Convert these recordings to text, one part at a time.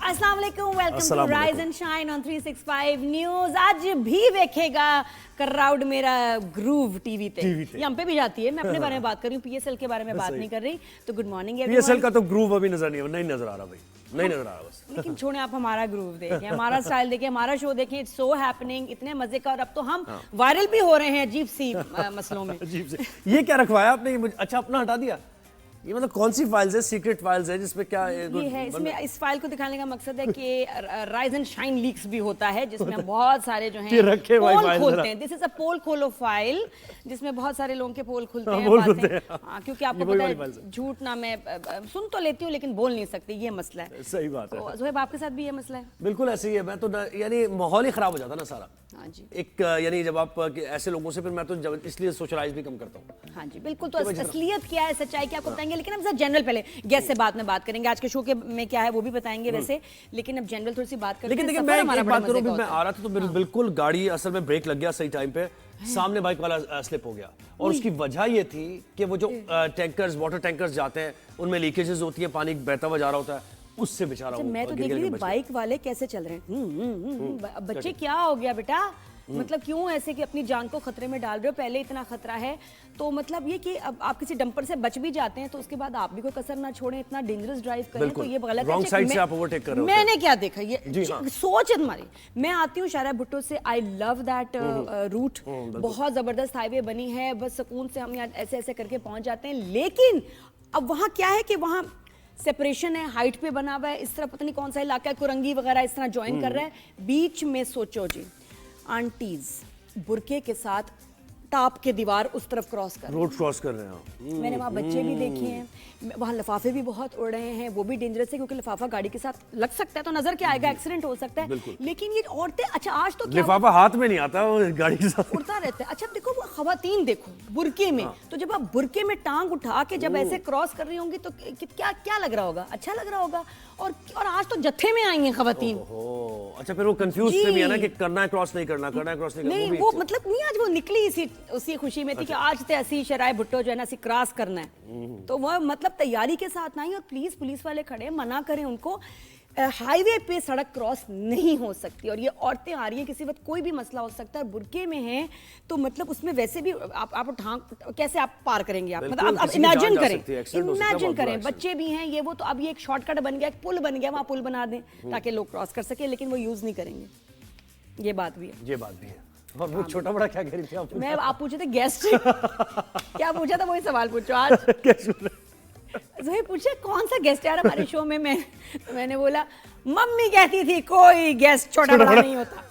अस्सलाम वालेकुम, welcome to rise and shine on 365 news. आज भी देखेगा क्राउड मेरा ग्रूव टीवी पे यहाँ पे भी जाती है। मैं अपने बारे में बात कर रही हूँ, पीएसएल के बारे में बात नहीं कर रही। तो गुड मॉर्निंग एवरीवन। पीएसएल का तो ग्रूव अभी नजर नहीं नजर आ रहा भाई, नहीं नजर आ रहा बस। लेकिन छोड़े, आप हमारा ग्रूव देखें, हमारा स्टाइल देखें, हमारा शो देखें। इट्स सो हैपनिंग, इतने मजे का। और अब तो हम वायरल भी हो रहे हैं अजीब सी मसलों में। अजीब से ये क्या रखवाया आपने? अच्छा, अपना हटा दिया। ये मतलब कौन सी फाइल्स है? सीक्रेट फाइल्स है जिसमें क्या ये है? इसमें इस फाइल को दिखाने का मकसद है कि राइज एंड शाइन लीक्स भी होता है, जिसमें बहुत सारे जो हैं पोल खोलते हैं। दिस इज अ पोल खोलो फाइल, जिसमें बहुत सारे लोगों के पोल खुलते हैं, बातें। क्योंकि आपको पता है झूठ ना मैं सुन तो लेती हूँ लेकिन बोल नहीं सकती, ये मसला है। सही बात है। ज़ोहैब, आपके साथ भी ये मसला है? बिल्कुल ऐसे ही है। मैं तो यानी माहौल ही खराब हो जाता ना सारा। हाँ जी। एक यानी जब आप ऐसे लोगों से, फिर मैं तो इसलिए सोशलाइज भी कम करता हूँ। हाँ जी बिल्कुल। तो असलियत क्या है, सच्चाई क्या, आपको बताएंगे। लेकिन हम जनरल पहले गेस्ट से बाद में बात करेंगे। आज के शो के में क्या है वो भी बताएंगे वैसे, लेकिन अब जनरल थोड़ी सी बात करेंगे। लेकिन देखिए, मैं एक बात करूँ, मैं आ रहा था तो बिल्कुल गाड़ी असल में ब्रेक लग गया सही टाइम पे, सामने बाइक वाला स्लिप हो गया। और उसकी वजह ये थी कि वो जो टैंकर्स, वाटर टैंकर्स जाते हैं, उनमें लीकेजेस होती है, पानी बहता हुआ जा रहा होता है, उससे बेचारा। मैं तो देख रही थी बाइक वाले कैसे चल रहे हैं। बच्चे क्या हो गया बेटा, मतलब क्यों ऐसे कि अपनी जान को खतरे में डाल रहे हो? पहले इतना खतरा है तो मतलब ये कि अब आप किसी डंपर से बच भी जाते हैं तो उसके बाद आप भी कोई कसर ना छोड़ें, इतना डेंजरस ड्राइव करें तो ये गलत है। रॉन्ग साइड से आप ओवरटेक कर रहे हो। मैंने क्या देखा, ये सोच है तुम्हारी। मैं आती हूँ शारा भुट्टो से, आई लव दैट रूट, बहुत जबरदस्त हाईवे बनी है, बस सुकून से हम यहाँ ऐसे ऐसे करके पहुंच जाते हैं। लेकिन अब वहाँ क्या है कि वहाँ सेपरेशन है, हाइट पे बना हुआ है, इस तरह पता नहीं कौन सा इलाका है, कुरंगी वगैरह इस तरह ज्वाइन कर रहा है। बीच में सोचो जी, आंटीज बुरके के साथ टाप के दीवार उस तरफ क्रॉस कर, रोड क्रॉस कर रहे हैं। मैंने वहाँ बच्चे भी देखे हैं, वहाँ लिफाफे भी बहुत उड़ रहे हैं, वो भी डेंजरस है क्योंकि लिफाफा गाड़ी के साथ लग सकता है तो नजर क्या आएगा, एक्सीडेंट हो सकता है। लेकिन ये औरतें, अच्छा आज तो लिफाफा हाथ में नहीं आता, वो गाड़ी के साथ उड़ता रहता है। अच्छा देखो, वो खवातीन देखो बुरके में, तो जब आप बुरके में टांग उठा के जब ऐसे क्रॉस कर रही होंगी तो क्या क्या लग रहा होगा? अच्छा लग रहा होगा। और आज तो जत्थे में आई हैं खवातीन। अच्छा, फिर वो कंफ्यूज थे भी है ना कि करना है क्रॉस नहीं करना, करना है क्रॉस नहीं करना। नहीं वो मतलब नहीं, आज वो निकली उसी खुशी में थी कि आज तो ऐसी शराय भुट्टो जो है ना ऐसी क्रॉस करना है, तो वो मतलब तैयारी के साथ नहीं। और प्लीज पुलिस वाले खड़े मना करें उनको, हाईवे पे सड़क क्रॉस नहीं हो सकती। और ये औरतें आ रही हैं, किसी वक्त कोई भी मसला हो सकता है, बुरके में हैं तो मतलब उसमें वैसे भी आप कैसे आप पार करेंगे? आप मतलब आप इमेजिन करें बच्चे भी हैं, ये वो। तो अब ये एक शॉर्टकट बन गया, एक पुल बन गया, वहाँ पुल बना दें ताकि लोग क्रॉस कर सके, लेकिन वो यूज नहीं करेंगे। ये बात भी है। और वो छोटा बड़ा क्या कह रही थी आप? आप पूछे थे गेस्ट क्या पूछा था, वही सवाल पूछो आज। पूछे कौन सा गेस्ट यार हमारे शो में? मैंने बोला मम्मी कहती थी कोई गेस्ट छोटा बड़ा नहीं होता,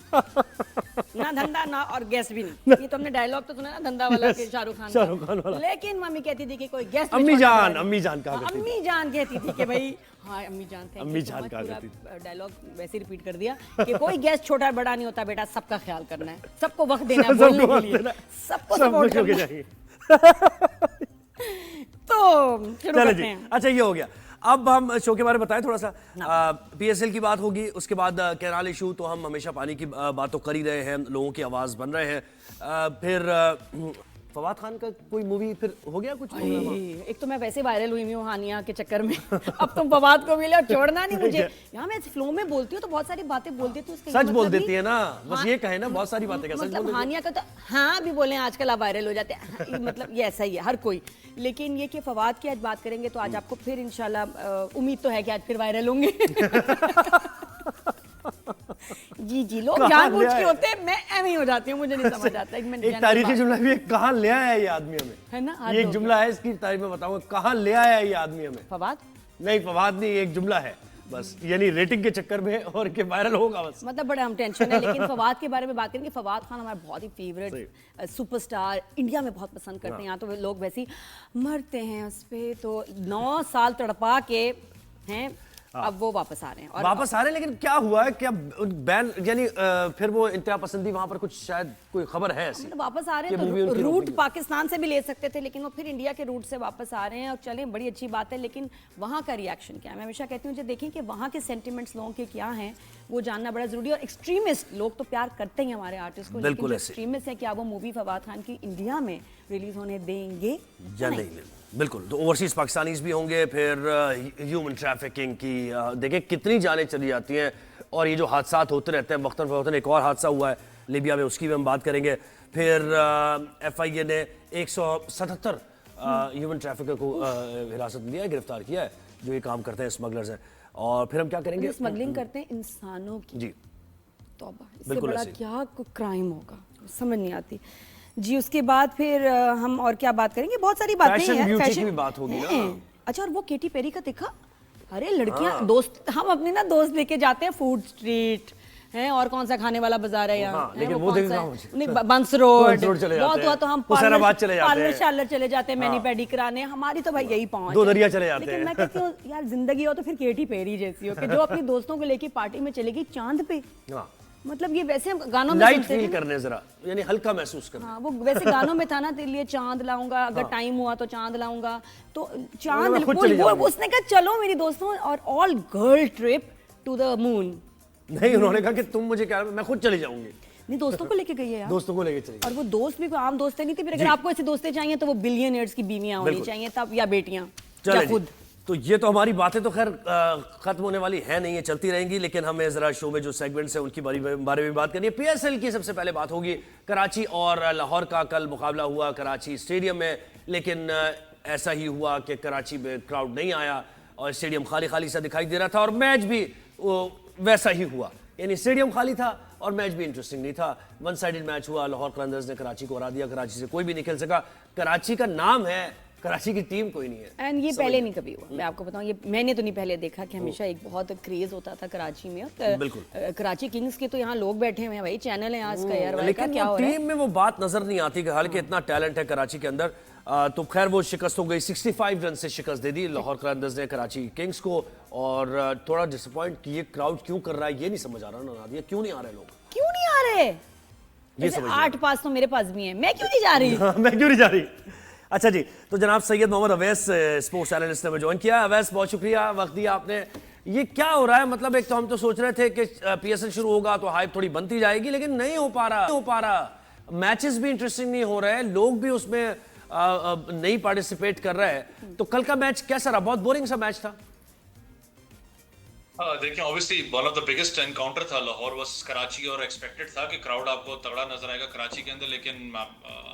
ना धंधा ना और गेस्ट भी नहीं। ये तो हमने डायलॉग तो सुना ना धंधा वाला के शाहरुख खान वाला। लेकिन मम्मी कहती थी कि कोई गेस्ट, अम्मी जान कहती थी कि भाई, हाँ अम्मी जान थे, अम्मी जान कहा करती थी। डायलॉग वैसे रिपीट कर दिया कि कोई गेस्ट छोटा बड़ा नहीं होता बेटा, सबका ख्याल करना है, सबको वक्त देना है बोलने के लिए, सबको सपोर्ट करना है। तो शुरू करते हैं। अच्छा, ये हो गया। अब हम शो के बारे में बताएं थोड़ा सा। पीएसएल की बात होगी, उसके बाद कैनाल इशू, तो हम हमेशा पानी की बात तो कर ही रहे हैं, लोगों की आवाज बन रहे हैं। फिर फवाद खान का कोई मूवी फिर हो गया कुछ? एक तो मैं वैसे वायरल हुई हूँ हानिया के चक्कर में। अब तुम फवाद को मिले और छोड़ना नहीं मुझे। यहाँ मैं फ्लो में बोलती हूँ तो बहुत सारी बातें बोल देती हूँ, सच मतलब बोल देती है ना, बस ये कहे ना, बहुत सारी बातें क्या मतलब हानिया का तो हाँ भी बोले आजकल आप वायरल हो जाते हैं, मतलब ये ऐसा ही है हर कोई। लेकिन ये कि फवाद की आज बात करेंगे तो आज आपको फिर इंशाल्लाह उम्मीद तो है कि आज फिर वायरल होंगे। जी लोग जानबूझ के होते हैं, मैं एम ही हो जाती हूँ, मुझे नहीं समझ आता। एक तारीखी जुमला भी, कहाँ ले आया है ये आदमी हमें, है ना? ये एक जुमला है, इसकी तारीफ में बताऊंगा, कहाँ ले आया है ये आदमी हमें। फवाद नहीं, एक जुमला है बस, यानी रेटिंग के चक्कर में और के वायरल होगा बस, मतलब बड़े हम टेंशन है। लेकिन फवाद के बारे में बात करेंगे। फवाद खान हमारे बहुत ही फेवरेट सुपरस्टार, इंडिया में बहुत पसंद करते हैं। यहाँ तो लोग वैसे ही मरते हैं उस पर, तो 9 साल तड़पा के हैं, अब वो वापस आ रहे हैं। और वापस आ रहे हैं, लेकिन क्या हुआ है, क्या बैन, यानी फिर वो इंतहा पसंदी वहां पर कुछ शायद कोई खबर है ऐसी? वापस आ रहे हैं तो रूट पाकिस्तान से भी ले सकते थे, लेकिन वो फिर इंडिया के रूट से वापस आ रहे हैं। और चलें, बड़ी अच्छी बात है, लेकिन वहाँ का रिएक्शन क्या है? मैं हमेशा कहती हूँ जो देखें कि वहाँ के सेंटिमेंट्स लोगों के क्या हैं, वो जानना बड़ा जरूरी है। और एक्सट्रीमिस्ट लोग तो प्यार करते हैं हमारे आर्टिस्ट को, लेकिन जो एक्सट्रीमिस्ट है, क्या वो मूवी फवाद खान की इंडिया में रिलीज होने देंगे या नहीं? बिल्कुल, तो ओवरसीज पाकिस्तानीज भी होंगे, फिर ह्यूमन ट्रैफिकिंग की देखिए कितनी जानें चली जाती हैं, और ये जो हादसात होते रहते हैं वक्तन फ़वक्तन। एक और हादसा हुआ है लिबिया में, उसकी भी हम बात करेंगे। फिर FIA ने 177 ह्यूमन ट्रैफिकर को हिरासत में लिया है, गिरफ्तार किया है, जो ये काम करते हैं, स्मगलर्स हैं। और फिर हम क्या करेंगे, स्मगलिंग करते हैं इंसानों की। जी तौबा, इससे बड़ा क्या क्राइम होगा, समझ नहीं आती जी। उसके बाद फिर हम और क्या बात करेंगे, बहुत सारी बातें हैं, फैशन की भी बात होगी ना। अच्छा, और वो केटी पेरी का देखा, अरे लड़कियां दोस्त, हम अपने ना दोस्त लेके जाते हैं फूड स्ट्रीट है, और कौन सा खाने वाला बाजार है यहाँ, लेकिन वो नहीं बंस रोड बहुत हुआ तो हम पार्लर शार्लर चले जाते हैं, मैनी पेडी कराने। हमारी तो भाई यही पहुंच, दो दरिया चले जाते हैं। लेकिन मैं कहती हूँ यार, जिंदगी हो तो फिर केटी पेरी जैसी हो, कि जो अपने दोस्तों को लेके पार्टी में चलेगी चांद पे। मतलब ये वैसे हम गानों में लाइट फील करने, जरा यानी हल्का महसूस करना। हाँ, वो वैसे गानों में था ना, तेरे लिए चांद लाऊंगा, अगर टाइम हुआ तो चांद लाऊंगा, तो चांद वो उसने कहा चलो मेरी दोस्तों, और all girl trip to the moon. नहीं, उन्होंने कहा कि तुम मुझे क्या, मैं खुद चली जाऊंगी। नहीं, दोस्तों को लेके गई है यार, दोस्तों को लेके चली। और वो दोस्त भी कोई आम दोस्तें नहीं थी। फिर अगर आपको ऐसे दोस्तें चाहिए तो वो बिलियनियर्स की बीवियां होनी चाहिए तब, या बेटियां, या खुद। तो ये तो हमारी बातें तो खैर खत्म होने वाली है नहीं, है चलती रहेंगी, लेकिन हमें जरा शो में जो सेगमेंट्स हैं उनकी बारे में बात करनी है। PSL की सबसे पहले बात होगी। कराची और लाहौर का कल मुकाबला हुआ कराची स्टेडियम में, लेकिन ऐसा ही हुआ कि कराची में क्राउड नहीं आया और स्टेडियम खाली खाली सा दिखाई दे रहा था, और मैच भी वैसा ही हुआ, यानी स्टेडियम खाली था और मैच भी इंटरेस्टिंग नहीं था। वन साइडेड मैच हुआ, लाहौर कलंदर्स ने कराची को हरा दिया, कराची से कोई भी नहीं खेल सका। कराची का नाम है, कराची की टीम कोई नहीं है। एंड ये पहले नहीं कभी हुआ, मैं आपको बताऊं, ये मैंने तो नहीं पहले देखा कि हमेशा एक बहुत क्रेज होता था कराची में। बिल्कुल, कराची किंग्स के तो यहाँ लोग बैठे हुए हैं भाई, चैनल है आज का यार, लेकिन क्या हो रहा है? टीम में वो बात नजर नहीं आती कि हालांकि इतना टैलेंट है कराची के अंदर। तो खैर वो शिकस्त हो गई, 65 रन से शिकस्त दे दी लाहौर कलंदर्स ने कराची किंग्स को। और थोड़ा डिसअपॉइंट कि ये क्राउड क्यों कर रहा है, ये नहीं समझ आ रहा ना, ये क्यों नहीं आ रहे लोग, क्यों नहीं आ रहे? ये 8 पास तो मेरे पास भी है, मैं क्यों नहीं जा रही? मैं क्यों नहीं जा रही? अच्छा जी, तो जनाब सैयद मोहम्मद अवैस स्पोर्ट्स एनालिस्ट ने हमें ज्वाइन किया। अवैस, बहुत शुक्रिया, वक्त दिया आपने। ये क्या हो रहा है? मतलब एक तो हम तो सोच रहे थे कि PSL शुरू होगा तो हाइप थोड़ी बनती जाएगी, लेकिन नहीं हो पा रहा। मैचेस भी इंटरेस्टिंग नहीं हो रहे हैं, लोग भी उसमें नहीं पार्टिसिपेट कर रहे हैं। तो कल का मैच कैसा रहा? बहुत बोरिंग सा मैच था। देखिए, obviously one of the biggest encounter था लाहौर वर्सेस कराची, और एक्सपेक्टेड था कि क्राउड आपको तगड़ा नजर आएगा कराची के अंदर, लेकिन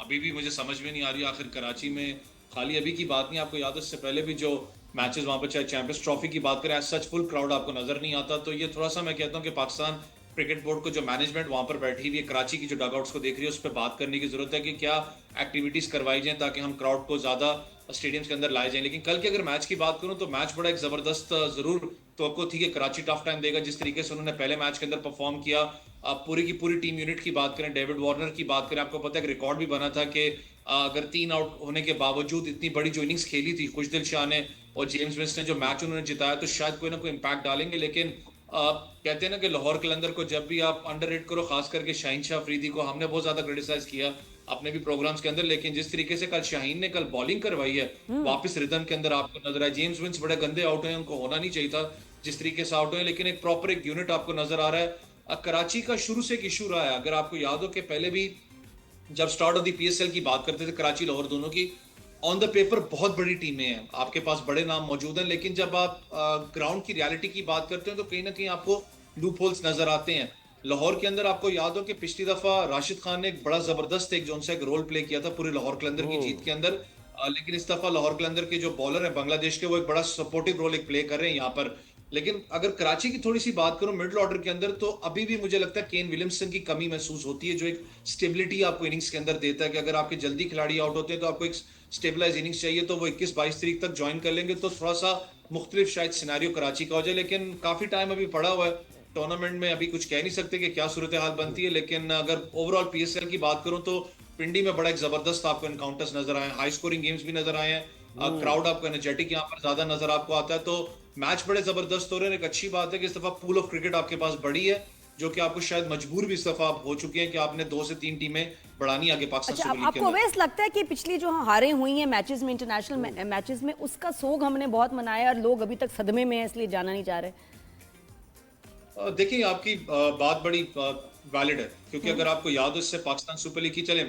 अभी भी मुझे समझ में नहीं आ रही आखिर कराची में। खाली अभी की बात नहीं, आपको याद है इससे पहले भी जो मैचेस वहां पर, चाहे चैंपियंस ट्रॉफी की बात करें, सच फुल क्राउड आपको नजर नहीं आता। तो ये थोड़ा सा मैं कहता हूँ कि पाकिस्तान क्रिकेट बोर्ड को जो मैनेजमेंट वहां पर बैठी हुई है, कराची की जो डगआउट्स को देख रही है, उस पर बात करने की जरूरत है कि क्या एक्टिविटीज करवाई जाए ताकि हम क्राउड को ज्यादा स्टेडियम्स के अंदर लाए जाएं। लेकिन कल की अगर मैच की बात करूं तो मैच बड़ा एक जबरदस्त जरूर तो थी कि कराची टफ टाइम देगा, जिस तरीके से उन्होंने पहले मैच के अंदर परफॉर्म किया। पूरी की पूरी टीम यूनिट की बात करें, डेविड वार्नर की बात करें, आपको पता है रिकॉर्ड भी बना था कि अगर 3 आउट होने के बावजूद इतनी बड़ी जो इनिंग्स खेली थी खुशदिल शाह ने और जेम्स विंस ने, जो मैच उन्होंने जिताया, तो शायद कोई ना कोई इम्पैक्ट डालेंगे। लेकिन कहते हैं ना कि लाहौर कलंदर को जब भी आप अंडररेट करो, खास करके शाहीन शाह अफरीदी को हमने बहुत ज्यादा क्रिटिसाइज किया अपने भी प्रोग्राम्स के अंदर, लेकिन जिस तरीके से कल शाहीन ने कल बॉलिंग करवाई है, वापस रिदम के अंदर आपको नजर आया। जेम्स विंस बड़े गंदे आउट हुए, उनको होना नहीं चाहिए था जिस तरीके से आउट हुए, लेकिन एक प्रॉपर एक यूनिट आपको नजर आ रहा है। कराची का शुरू से एक इशू रहा है, अगर आपको याद हो कि पहले भी जब स्टार्ट ऑफ दी PSL की बात करते थे, कराची लाहौर दोनों की ऑन द पेपर बहुत बड़ी टीमें हैं, आपके पास बड़े नाम मौजूद हैं, लेकिन जब आप ग्राउंड की रियलिटी की बात करते हैं तो कहीं ना कहीं आपको लूप होल्स नजर आते हैं। लाहौर के अंदर आपको याद हो कि पिछली दफा राशिद खान ने एक बड़ा जबरदस्त एक जोन सा एक रोल प्ले किया था पूरे लाहौर कलंदर की जीत के अंदर, लेकिन इस दफा लाहौर कलंदर के जो बॉलर है बांग्लादेश के, वो एक बड़ा सपोर्टिव रोल एक प्ले कर रहे हैं यहाँ पर। लेकिन अगर कराची की थोड़ी सी बात करूं मिडिल ऑर्डर के अंदर, तो अभी भी मुझे लगता है केन विलियमसन की कमी महसूस होती है, जो एक स्टेबिलिटी आपको इनिंग्स के अंदर देता है कि अगर आपके जल्दी खिलाड़ी आउट होते हैं तो आपको एक स्टेबलाइज इनिंग्स चाहिए, तो वो 21-22 तारीख तक ज्वाइन कर लेंगे तो थोड़ा सा मुख्तलिफ शायद सिनेरियो कराची का हो जाए। लेकिन काफी टाइम अभी पड़ा हुआ है टूर्नामेंट में, अभी कुछ कह नहीं सकते कि क्या सूरत हाल बनती है। लेकिन अगर ओवरऑल PSL की बात करूं तो पिंडी में बड़ा एक जबरदस्त आपको एनकाउंटर्स नजर आए, हाई स्कोरिंग गेम्स भी नजर आए हैं, क्राउड आपको एनर्जेटिक यहाँ पर ज्यादा नजर आपको आता है, तो मैच बड़े जबरदस्त हो रहे हैं। एक अच्छी बात है कि इस दफा पूल ऑफ क्रिकेट आपके पास बड़ी है, जो कि आपको शायद मजबूर भी इस दफा आप हो चुके हैं कि आपने 2 से 3 टीमें बढ़ानी आगे पाकिस्तान सुपर लीग के अंदर। आपको वैसे लगता है कि पिछली जो हारें हुई हैं मैचेस में, इंटरनेशनल मैचेस में, उसका सोग हमने बहुत मनाया और लोग अभी तक सदमे में हैं, इसलिए जाना नहीं चाह रहे? देखिए आपकी बात बड़ी वैलिड है, क्योंकि अगर आपको याद हो इससे पाकिस्तान सुपर लीग की चले,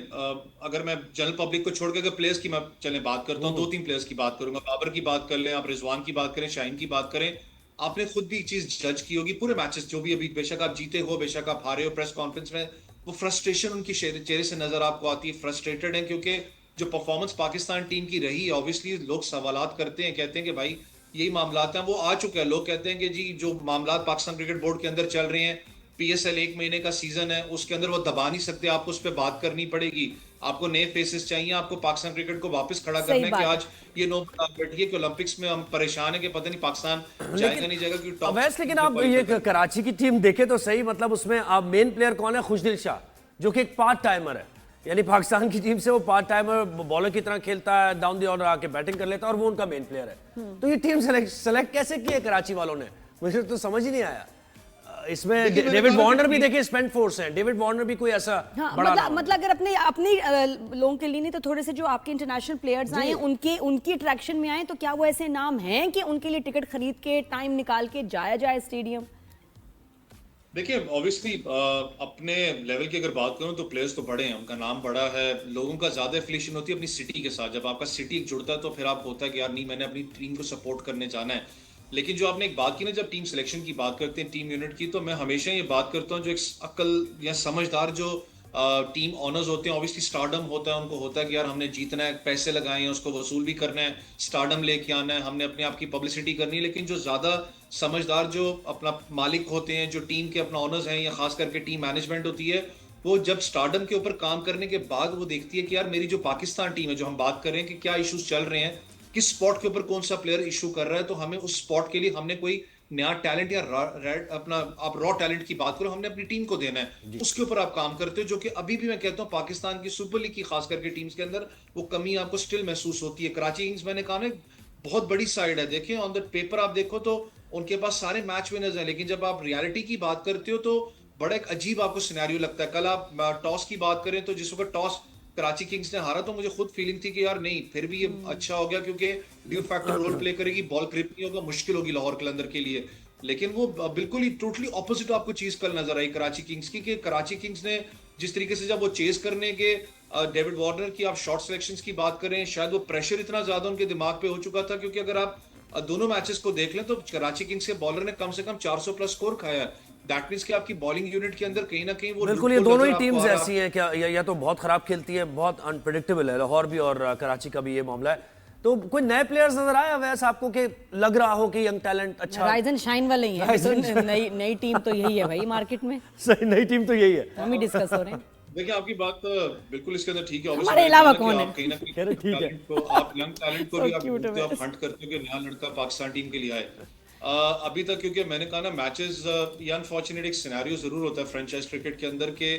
अगर मैं जनरल पब्लिक को छोड़ के अगर प्लेयर्स की मैं चले बात करता हूँ, 2-3 प्लेयर्स की बात करूंगा। बाबर की बात कर लें, आप रिजवान की बात करें, शाहीन की बात करें। आपने खुद भी एक चीज जज की होगी, पूरे मैचेस जो भी अभी, बेशक आप जीते हो बेशक आप हारे हो, प्रेस कॉन्फ्रेंस में वो फ्रस्ट्रेशन उनकी चेहरे से नजर आपको आती है, फ्रस्ट्रेटेड है, क्योंकि जो परफॉर्मेंस पाकिस्तान टीम की रही है, ऑब्वियसली लोग सवालात करते हैं, कहते हैं कि भाई यही मामलात हैं, वो आ चुके हैं। लोग कहते हैं कि जी जो मामलात पाकिस्तान क्रिकेट बोर्ड के अंदर चल रहे हैं, पीएसएल 1 महीने का सीजन है, उसके अंदर वो दबा नहीं सकते, आपको उस पर बात करनी पड़ेगी। आपको नए फेसेस चाहिए, आपको पाकिस्तान क्रिकेट को वापस खड़ा करना है कि आज ये नौबत आप बैठी है कि ओलंपिक्स में हम परेशान है कि पता नहीं पाकिस्तान जाएगा नहीं जाएगा, क्योंकि टॉप। अवैस, लेकिन आप ये कराची की टीम देखे तो सही, मतलब उसमें आप मेन प्लेयर कौन है? खुशदिल शाह, जो कि एक पार्ट टाइमर है, यानी पाकिस्तान की टीम से वो पार्ट टाइमर बॉलर की तरह खेलता है, डाउन द ऑर्डर आके बैटिंग कर लेता है, और वो उनका मेन प्लेयर है। तो ये टीम सेलेक्ट कैसे की है कराची वालों ने? मुझे तो समझ ही नहीं आया। इसमें डेविड वार्नर भी देखिए स्पेंट फोर्स है, डेविड वार्नर भी कोई ऐसा बड़ा मतलब अगर अपने अपनी लोगों के लिए नहीं तो थोड़े से जो आपके इंटरनेशनल प्लेयर्स आए उनकी अट्रैक्शन में आए, तो क्या वो ऐसे नाम हैं कि उनके लिए टिकट खरीद के टाइम निकाल के जाया जाए स्टेडियम? देखिए ऑब्वियसली अपने लेवल की अगर बात करूं तो प्लेयर्स तो बड़े हैं, उनका नाम बड़ा है, लोगों का ज्यादा एफिलिएशन होती है अपनी सिटी के साथ। जब आपका सिटी एक जुड़ता है तो फिर आप होता है कि यार नहीं, मैंने अपनी टीम को सपोर्ट करने जाना है। लेकिन जो आपने एक बात की ना, जब टीम सिलेक्शन की बात करते हैं, टीम यूनिट की, तो मैं हमेशा ये बात करता हूँ, जो एक अक्ल या समझदार जो टीम ऑनर्स होते हैं, ऑब्वियसली स्टारडम होता है, उनको होता है कि यार हमने जीतना है, पैसे लगाए हैं, उसको वसूल भी करना है, स्टारडम लेके आना है, हमने अपने आप की पब्लिसिटी करनी है। लेकिन जो ज्यादा समझदार जो अपना मालिक होते हैं, जो टीम के अपना ऑनर्स हैं, या खास करके टीम मैनेजमेंट होती है, वो जब स्टारडम के ऊपर काम करने के बाद वो देखती है कि यार मेरी जो पाकिस्तान टीम है, जो हम बात कर रहे हैं कि क्या इश्यूज चल रहे हैं, किस स्पॉट के ऊपर कौन सा प्लेयर इशू कर रहा है, तो हमें उस स्पॉट के लिए हमने कोई नया टैलेंट या अपना आप रॉ टैलेंट की बात करो, हमने अपनी टीम को देना है, उसके ऊपर आप काम करते हो। जो कि अभी भी मैं कहता हूं पाकिस्तान की सुपर लीग की खास करके टीम्स के अंदर वो कमी आपको स्टिल महसूस होती है। कराची किंग्स मैंने कहा ना बहुत बड़ी साइड है, देखिए ऑन द पेपर आप देखो तो उनके पास सारे मैच विनर्स हैं, लेकिन जब आप रियलिटी की बात करते हो तो बड़ा एक अजीब आपको सिनेरियो लगता है। कल आप टॉस की बात करें तो जिस वक्त टॉस कराची किंग्स ने हारा तो मुझे खुद फीलिंग थी कि यार नहीं, फिर भी ये अच्छा हो गया, क्योंकि ड्यू फैक्टर रोल प्ले करेगी, बॉल क्रिप नहीं होगा, मुश्किल होगी लाहौर कलंदर के लिए। लेकिन वो बिल्कुल ही टोटली ऑपोजिट आपको चीज कल नजर आई कराची किंग्स की, कि कराची किंग्स ने जिस तरीके से जब वो चेस करने के डेविड वार्नर की आप शॉर्ट सिलेक्शंस की बात करें, शायद वो प्रेशर इतना ज्यादा उनके दिमाग पे हो चुका था, क्योंकि अगर आप दोनों मैचेस को देख लें तो कराची किंग्स के बॉलर ने कम से कम 400 प्लस स्कोर खाया है। दैट मींस कि आपकी बॉलिंग यूनिट के अंदर कहीं ना कहीं वो बिल्कुल, ये दोनों ही टीम्स ऐसी हैं क्या, या तो बहुत खराब खेलती है, बहुत अनप्रेडिक्टेबल है, लाहौर भी और कराची का भी ये मामला है। तो कोई नए प्लेयर्स नजर आए वैसे आपको कि लग रहा हो कि यंग टैलेंट अच्छा? राइज एंड शाइन वाले ही हैं, तो नई टीम तो यही है भाई मार्केट में। सही, नई टीम तो यही है, हम ही डिस्कस हो रहे हैं। देखिए आपकी बात बिल्कुल इसके अंदर ठीक है। हमारे अलावा कौन है? आप कहीं ना कहीं टैलेंट को, आप यंग टैलेंट को भी आप ढूंढते हो, आप हंट करते हो कि नया लड़का पाकिस्तान टीम के लिए आए। अभी तक क्योंकि मैंने कहा ना मैचेस, ये अनफॉर्चुनेट एक सिनेरियो जरूर होता है फ्रेंचाइज क्रिकेट के अंदर के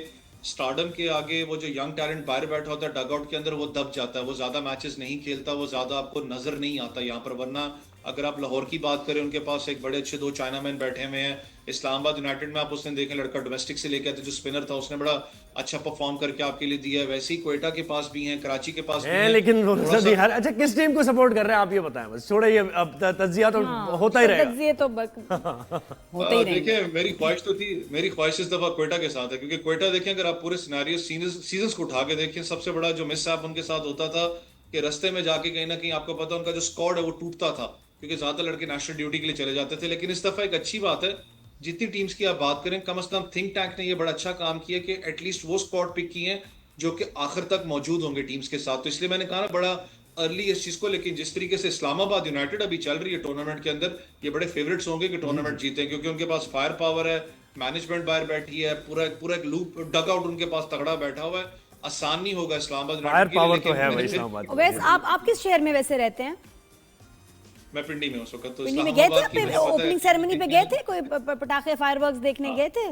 स्टारडम के आगे वो जो यंग टैलेंट बाहर बैठा होता है डगआउट के अंदर, वो दब जाता है, वो ज्यादा मैचेस नहीं खेलता, वो ज्यादा आपको नजर नहीं आता यहाँ पर। वरना अगर आप लाहौर की बात करें, उनके पास एक बड़े अच्छे 2 चाइनामैन बैठे हुए हैं। इस्लामाबाद यूनाइटेड में आप उसने देखें लड़का डोमेस्टिक से लेके आते जो स्पिनर था, उसने बड़ा अच्छा परफॉर्म करके आपके लिए दिया है। वैसे ही क्वेटा के पास भी हैं, कराची के पास भी हैं, लेकिन अच्छा किस टीम को सपोर्ट कर रहे हैं आप ये बताएं बस, छोड़े ये अब तज्जिया तो होता ही रहेगा, तज्जिए तो होते ही रहेंगे। देखिए मेरी ख्वाहिश तो थी, मेरी ख्वाहिश इस दफा क्वेटा के साथ है, क्योंकि क्वेटा देखें अगर आप पूरे सिनेरियो सीजन्स को उठा के देखें, सबसे बड़ा जो मिस आप उनके साथ होता था कि रास्ते में जाके कहीं ना कहीं आपको पता उनका जो स्क्वाड है वो टूटता था, क्योंकि ज्यादा लड़के नेशनल ड्यूटी के लिए चले जाते थे। लेकिन इस दफा एक अच्छी बात है, जितनी टीम्स की आप बात करें, कम से कम थिंक टैंक ने ये बड़ा अच्छा काम किया कि एटलीस्ट वो स्क्वाड पिक किए हैं जो कि आखिर तक मौजूद होंगे टीम्स के साथ। तो इसलिए मैंने कहा ना बड़ा अर्ली इस चीज को। लेकिन जिस तरीके से इस्लामाबाद यूनाइटेड अभी चल रही है टूर्नामेंट के अंदर, ये बड़े फेवरेट्स होंगे कि टूर्नामेंट जीते, क्योंकि उनके पास फायर पावर है, मैनेजमेंट बाहर बैठी है, पूरा एक लूप डगआउट उनके पास तगड़ा बैठा हुआ है। आसान नहीं होगा इस्लामाबाद फायर पावर तो है भाई इस्लामाबाद। वैसे आप किस शहर में वैसे रहते हैं? मैं पिंडी में उस वक्त, तो पिंडी में गए थे ओपनिंग सेरेमनी पे गए थे, कोई पटाखे फायरवर्क्स देखने गए थे?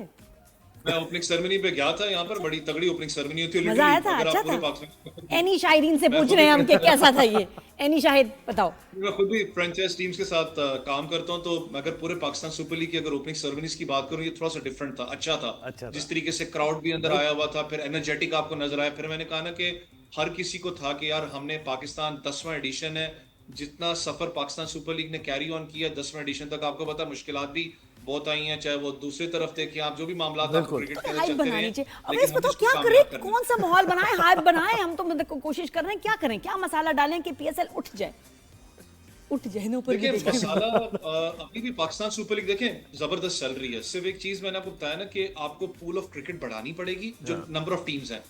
मैं ओपनिंग सेरेमनी पे गया था, यहाँ पर बड़ी तगड़ी ओपनिंग सेरेमनी होती है, मजा आया था, अच्छा था। एनी शाहिदीन से पूछ रहे हैं हम कि कैसा था ये, एनी शाहिद बताओ। मैं खुद भी फ्रेंचाइज टीम्स के साथ काम करता हूँ, तो अगर पूरे पाकिस्तान सुपर लीग की अगर ओपनिंग सेरेमनीज की बात करूँ, ये थोड़ा सा डिफरेंट था, अच्छा था। जिस तरीके से क्राउड भी अंदर आया हुआ था, फिर एनर्जेटिक आपको नजर आया। फिर मैंने कहा ना कि हर किसी को था कि यार हमने पाकिस्तान 10वां एडिशन है, जितना सफर पाकिस्तान सुपर लीग ने कैरी ऑन किया 10वें एडिशन तक, आपको पता मुश्किलात भी बहुत आई हैं, चाहे वो दूसरी तरफ देखिए आप, जो भी मामला आपको क्रिकेट के अंदर हाइप चलते रहे बनानी हैं, चाहिए। अब लेकिन इस हम बताओ इसको क्या कामयाब करें, करने कौन सा माहौल बनाए, हाइप बनाए, हम तो मतलब कोशिश कर रहे हैं, क्या करें, क्या मसाला डालें कि पीएसएल उठ जाए ना ऊपर की देखिए देखिए। मसाला अभी भी पाकिस्तान सुपर लीग देखें जबरदस्त चल रही है। सिर्फ एक चीज मैंने आपको बताया ना कि आपको पूल ऑफ क्रिकेट बढ़ानी पड़ेगी, जो नंबर ऑफ टीम्स हैं।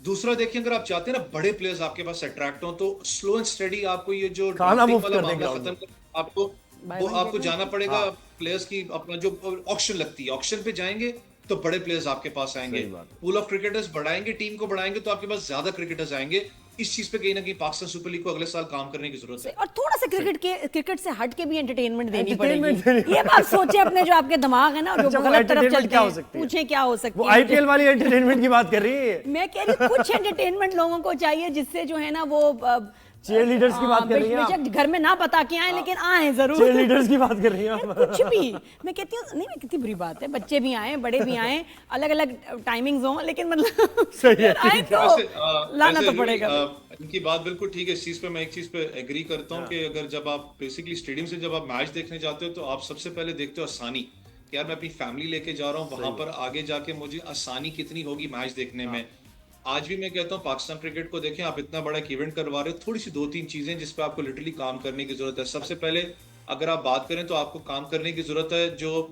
दूसरा देखिए, अगर आप चाहते हैं ना बड़े प्लेयर्स आपके पास अट्रैक्ट हो, तो स्लो एंड स्टडी आपको ये जो खाना drafting मुफ्त वाला कर दें मामला ground खत्म में। कर, आपको Buy वो one, आपको get one जाना पड़ेगा प्लेयर्स की, अपना जो ऑक्शन लगती है, ऑक्शन पे जाएंगे तो बड़े प्लेयर्स आपके पास आएंगे। सही बात है। पूल ऑफ क्रिकेटर्स बढ़ाएंगे, टीम को बढ़ाएंगे तो आपके पास ज्यादा क्रिकेटर्स आएंगे। इस चीज पे कहीं ना कहीं पाकिस्तान सुपर लीग को अगले साल काम करने की जरूरत है। और थोड़ा सा क्रिकेट से हट के भी एंटरटेनमेंट देनी Entertainment पड़ेगी। ये बात सोचे अपने, जो आपके दिमाग है ना, जो अच्छा, वो गलत तरफ entertainment चलते क्या हो हैं, सकती है? पूछे क्या हो सकती वो है। आईपीएल वाली एंटरटेनमेंट की बात कर रही है। मैं कह रही हूँ कुछ एंटरटेनमेंट लोगों को चाहिए, जिससे जो है ना वो चीयर लीडर्स की बात कर रही हैं आप? बेशक घर में ना बता के आए, लेकिन आए जरूर। चीयर लीडर्स की बात कर रही हैं यार, आप? कुछ भी मैं कहती हूँ नहीं, कितनी बुरी बात है, बच्चे भी आए, बड़े भी आए, अलग अलग टाइमिंग्स हों, लेकिन मतलब सही है, आए तो लाना तो पड़ेगा। इनकी बात बिल्कुल ठीक है। इस चीज पे मैं एक चीज पे एग्री करता हूँ कि अगर जब आप बेसिकली स्टेडियम से जब आप मैच देखने जाते हो, तो आप सबसे पहले देखते हो आसानी, कि यार मैं अपनी फैमिली लेके जा रहा हूँ वहां पर, आगे जाके मुझे आसानी कितनी होगी मैच देखने में। आज भी मैं कहता हूँ पाकिस्तान क्रिकेट को देखें, आप इतना बड़ा एक इवेंट करवा रहे हो, थोड़ी सी 2-3 चीजें जिस पे आपको लिटरली काम करने की जरूरत है। सबसे पहले अगर आप बात करें तो आपको काम करने की जरूरत है, जो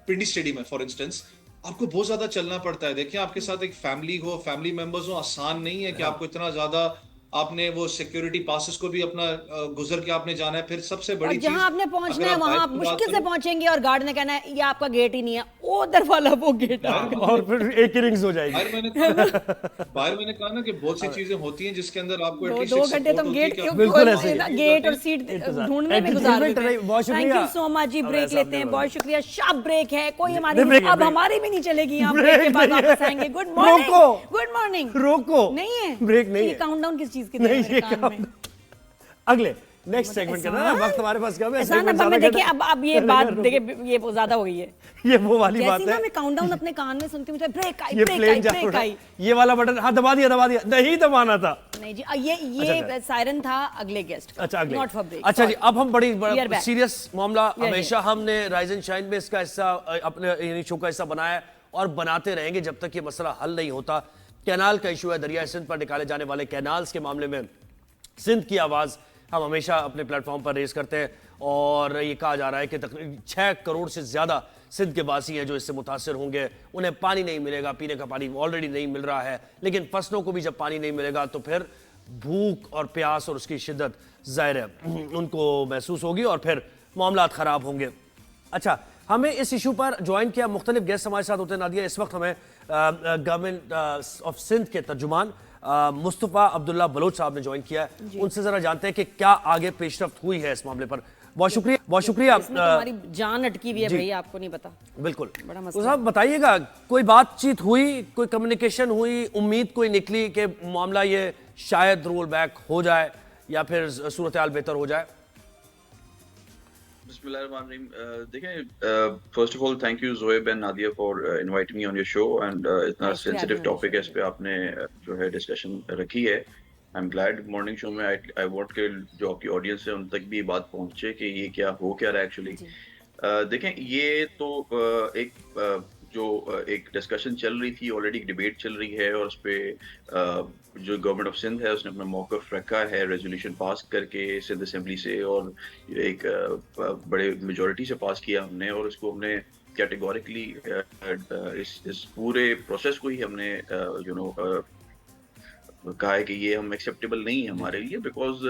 पिंडी स्टेडियम है फॉर इंस्टेंस, आपको बहुत ज्यादा चलना पड़ता है। देखिए आपके साथ एक फैमिली हो, फैमिली मेंबर्स हो, आसान नहीं है कि आपको इतना ज्यादा, आपने वो सिक्योरिटी पासेस को भी अपना गुजर के आपने जाना है। फिर सबसे और बड़ी चीज, जहां आपने पहुंचना अगर है आप वहां बाइक आप की बात मुश्किल से करो, पहुंचेंगे और गार्ड ने कहना है ये आपका गेट ही नहीं है, उधर वाला वो गेट है। और फिर एक इनिंग्स हो जाएगी। बाहर मैंने कहा ना कि बहुत सी चीजें होती हैं जिसके अंदर आपको एटलीस्ट 2 घंटे तुम गेट बिल्कुल ऐसे ही। गेट और सीट ढूंढने में गुजार देते हैं। बहुत शुक्रिया। थैंक यू सो मच जी, अब ब्रेक ऐसा लेते हैं, आपने बहुत शुक्रिया। शार्प ब्रेक है, कोई नहीं, हमारी break है, अब break। हमारी भी नहीं चलेगी यहाँ, Break ब्रेक के बाद नहीं है। वापस आएंगे। गुड मॉर्निंग, रोको। Good morning. रोको, नहीं है ब्रेक नहीं है। काउंटडाउन किस चीज की नहीं, मेरे ये कान में? अगले नेक्स्ट सेगमेंट करना है, वक्त हमारे पास कम है। ऐसा ना, segment मैं ज्यादा देखिए करना है। अब ये बात देखिए, ये वो ज्यादा हो गई है। ये वो वाली बात जैसी है। ना मैं काउंटडाउन अपने कान में सुनती हूँ, मुझे ब्रेक आई, ये ब्रेक प्लेन आई, जा ब्रेक रहा आई। है। ये वाला बटन, हाँ दबा दिया, नहीं दबाना था। नहीं जी, ये सायरन था अगले गेस्ट। अच्छा अगले, नॉट फॉर ब्रेक। अच्छा जी, अब हम We are back. सीरियस मामला, We are हमेशा हमने राइज एंड शाइन में इसका हिस्सा, अपने यानी शो का हिस्सा बनाया है और बनाते रहेंगे जब तक ये मसला हल नहीं होता। कैनाल का इशू है, दरिया सिंध पर निकाले जाने वाले कैनाल्स के मामले में सिंध की आवाज हम हमेशा अपने प्लेटफॉर्म पर रेज करते हैं, और ये कहा जा रहा है कि तकरीबन 6 करोड़ से ज्यादा सिंध के वासी हैं जो इससे मुतासर होंगे। उन्हें पानी नहीं मिलेगा, पीने का पानी ऑलरेडी नहीं मिल रहा है, लेकिन फसलों को भी जब पानी नहीं मिलेगा तो फिर भूख और प्यास और उसकी शिद्दत जाहिर है उनको महसूस होगी और फिर मामला खराब होंगे। अच्छा, हमें इस इशू पर ज्वाइन किया, मुख्तलिफ गेस्ट हमारे साथ होते हैं। नादिया, इस वक्त हमें गवर्नमेंट ऑफ सिंध के तर्जुमान मुस्तफ़ा अब्दुल्ला बलोच साहब ने ज्वाइन किया है। उनसे जरा जानते हैं कि क्या आगे पेशरफ्त हुई है इस मामले पर। बहुत शुक्रिया, बहुत शुक्रिया। इसमें तो हमारी जान अटकी हुई है भैया, आपको नहीं पता। बिल्कुल, बड़ा तो मसला साहब बताइएगा, कोई बातचीत हुई, कोई कम्युनिकेशन हुई, उम्मीद कोई निकली कि मामला ये शायद रोल बैक हो जाए या फिर सूरत हाल बेहतर हो जाए? बिस्मिल्लाहिर्रहमानिर्रहीम। देखें, first of all thank you Zoeb and Nadia for inviting me on your show, and इतना सेंसिटिव टॉपिक है, इस पे आपने जो है डिस्कशन रखी है। I am glad morning show में आई वांट के जो आपकी ऑडियंस है उन तक भी ये बात पहुंचे कि ये क्या हो क्या रहा है एक्चुअली। देखें, ये तो एक डिस्कशन चल रही थी, ऑलरेडी डिबेट चल रही है, और उस पर जो गवर्नमेंट ऑफ सिंध है उसने अपना मौक़िफ़ रखा है रेजोल्यूशन पास करके सिंध असेंबली से, और एक बड़े मेजॉरिटी से पास किया हमने, और इसको हमने कैटेगोरिकली इस पूरे प्रोसेस को ही हमने कहा है कि ये हम एक्सेप्टेबल नहीं है हमारे लिए, बिकॉज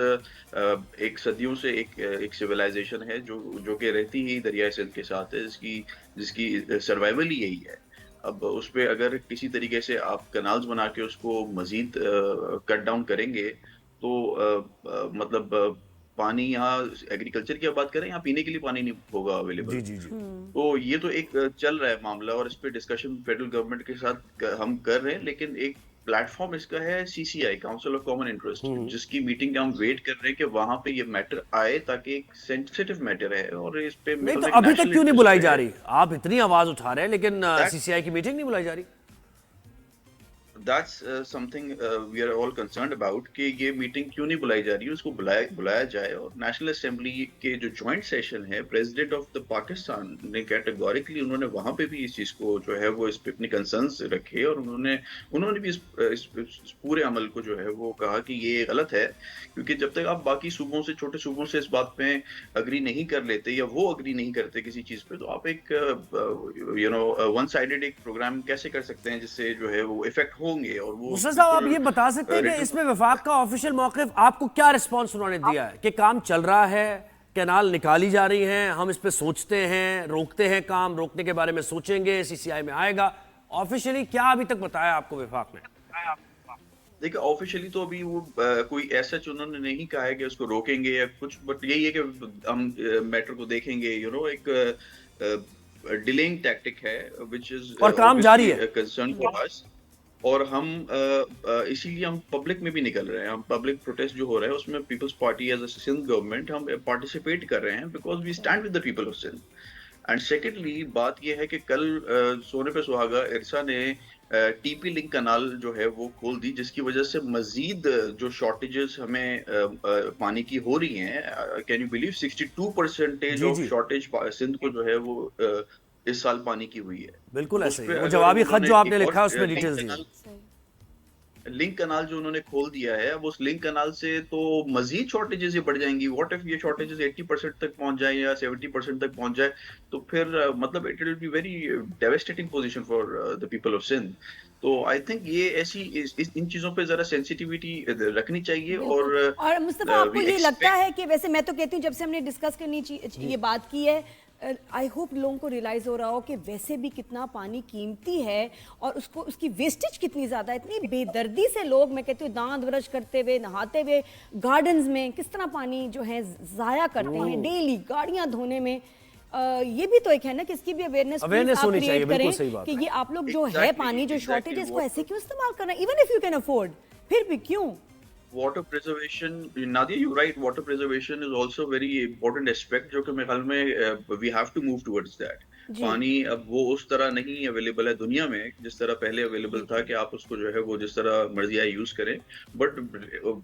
एक सदियों से एक सिविलाइजेशन है जो कि रहती ही दरिया सिंध के साथ है, जिसकी सर्वाइवल ही यही है। अब उस पर अगर किसी तरीके से आप कनाल्स बना के उसको मजीद कट डाउन करेंगे तो मतलब पानी, यहाँ एग्रीकल्चर की बात करें, यहाँ पीने के लिए पानी नहीं होगा अवेलेबल। जी। तो ये तो एक चल रहा है मामला, और इस पे डिस्कशन फेडरल गवर्नमेंट के साथ हम कर रहे हैं, लेकिन एक प्लेटफॉर्म इसका है CCI, council of common interest, जिसकी मीटिंग हम वेट कर रहे हैं कि वहां पे ये मैटर आए, ताकि एक सेंसिटिव मैटर है और इस पे नहीं तो अभी तक क्यों नहीं बुलाई जा रही? आप इतनी आवाज उठा रहे हैं लेकिन सीसीआई की मीटिंग नहीं बुलाई जा रही? That's something we are all concerned about कि ये मीटिंग क्यों नहीं बुलाई जा रही है, उसको बुलाया जाए। और नेशनल असेंबली के जो जॉइंट सेशन है, प्रेसिडेंट ऑफ द पाकिस्तान ने कैटेगोरिकली उन्होंने वहां पे भी इस चीज को जो है वो इस पे अपनी कंसर्न्स रखे, और उन्होंने भी इस पूरे अमल को जो है वो कहा कि ये गलत है, क्योंकि जब तक आप बाकी सूबों से, छोटे सूबों से इस बात पे अग्री नहीं कर लेते या वो अग्री नहीं करते किसी चीज पे, तो आप एक वन साइडेड एक प्रोग्राम कैसे कर सकते हैं जिससे जो है वो इफेक्ट होंगे। और वो मुस्तफा साहब, आप ये बता सकते हैं कि इसमें वफाक का ऑफिशियल मौक़िफ़ आपको क्या रिस्पांस उन्होंने दिया है कि काम चल रहा है, कैनाल निकाली जा रही हैं, हम इस पे सोचते हैं, रोकते हैं, काम रोकने के बारे में सोचेंगे, सीसीआई में आएगा, ऑफिशियली क्या अभी तक बताया आपको वफाक ने? देखिए ऑफिशियली तो अभी वो कोई ऐसा उन्होंने नहीं कहा है कि उसको रोकेंगे या कुछ, बट यही है कि हम मैटर को देखेंगे, एक डिलेइंग टैक्टिक है व्हिच इज और काम जारी है कंसर्न फॉर अस। और हम इसीलिए हम पब्लिक में भी निकल रहे हैं, हम पब्लिक प्रोटेस्ट जो हो रहा है उसमें Peoples Party as a Sindh government हम पार्टिसिपेट कर रहे हैं, because we stand with the people of Sindh. And secondly बात यह है कि कल सोने पे सुहागा इरसा ने टीपी लिंक कनाल जो है वो खोल दी, जिसकी वजह से मजीद जो शॉर्टेजेस हमें पानी की हो रही हैं। Can you believe 62% of shortage Sindh को जो है वो इस साल पानी की हुई है। बिल्कुल ऐसे ही, वो जवाबी खत जो आपने लिखा उसमें डिटेल्स दी। लिंक कनाल जो उन्होंने खोल दिया है, अब उस लिंक कनाल से तो मजीद शॉर्टेजेस ही बढ़ जाएंगी। व्हाट इफ ये शॉर्टेजेस 80% तक पहुंच जाए या 70% तक पहुंच जाए, तो फिर मतलब it will be very devastating position for the people of Sindh. तो आई थिंक ये ऐसी इन चीजों पे जरा सेंसिटिविटी रखनी चाहिए। और मुस्तफा, आपको ये लगता है कि, वैसे मैं तो कहती हूँ जब से हमने डिस्कस करनी ये बात की है, आई होप लोगों को रियलाइज हो रहा हो कि वैसे भी कितना पानी कीमती है और उसकी वेस्टेज कितनी ज़्यादा है। इतनी बेदर्दी से लोग, मैं कहती हूँ, दांत ब्रश करते हुए, नहाते हुए, गार्डन्स में किस तरह पानी जो है ज़ाया करते हैं डेली, गाड़ियाँ धोने में। ये भी तो एक है ना कि इसकी भी अवेयरनेस होनी चाहिए। बिल्कुल सही बात कि ये आप लोग जो है पानी जो शॉर्टेज है इसको ऐसे क्यों इस्तेमाल कर रहे हैं, even if you can afford, फिर भी क्यों? Water preservation, Nadia you right, water preservation is also very important aspect, जो कि मेरे ख्याल में we have to move towards that. पानी अब वो उस तरह नहीं अवेलेबल है दुनिया में जिस तरह पहले अवेलेबल था कि आप उसको जो है वो जिस तरह मर्जी आए यूज करें, बट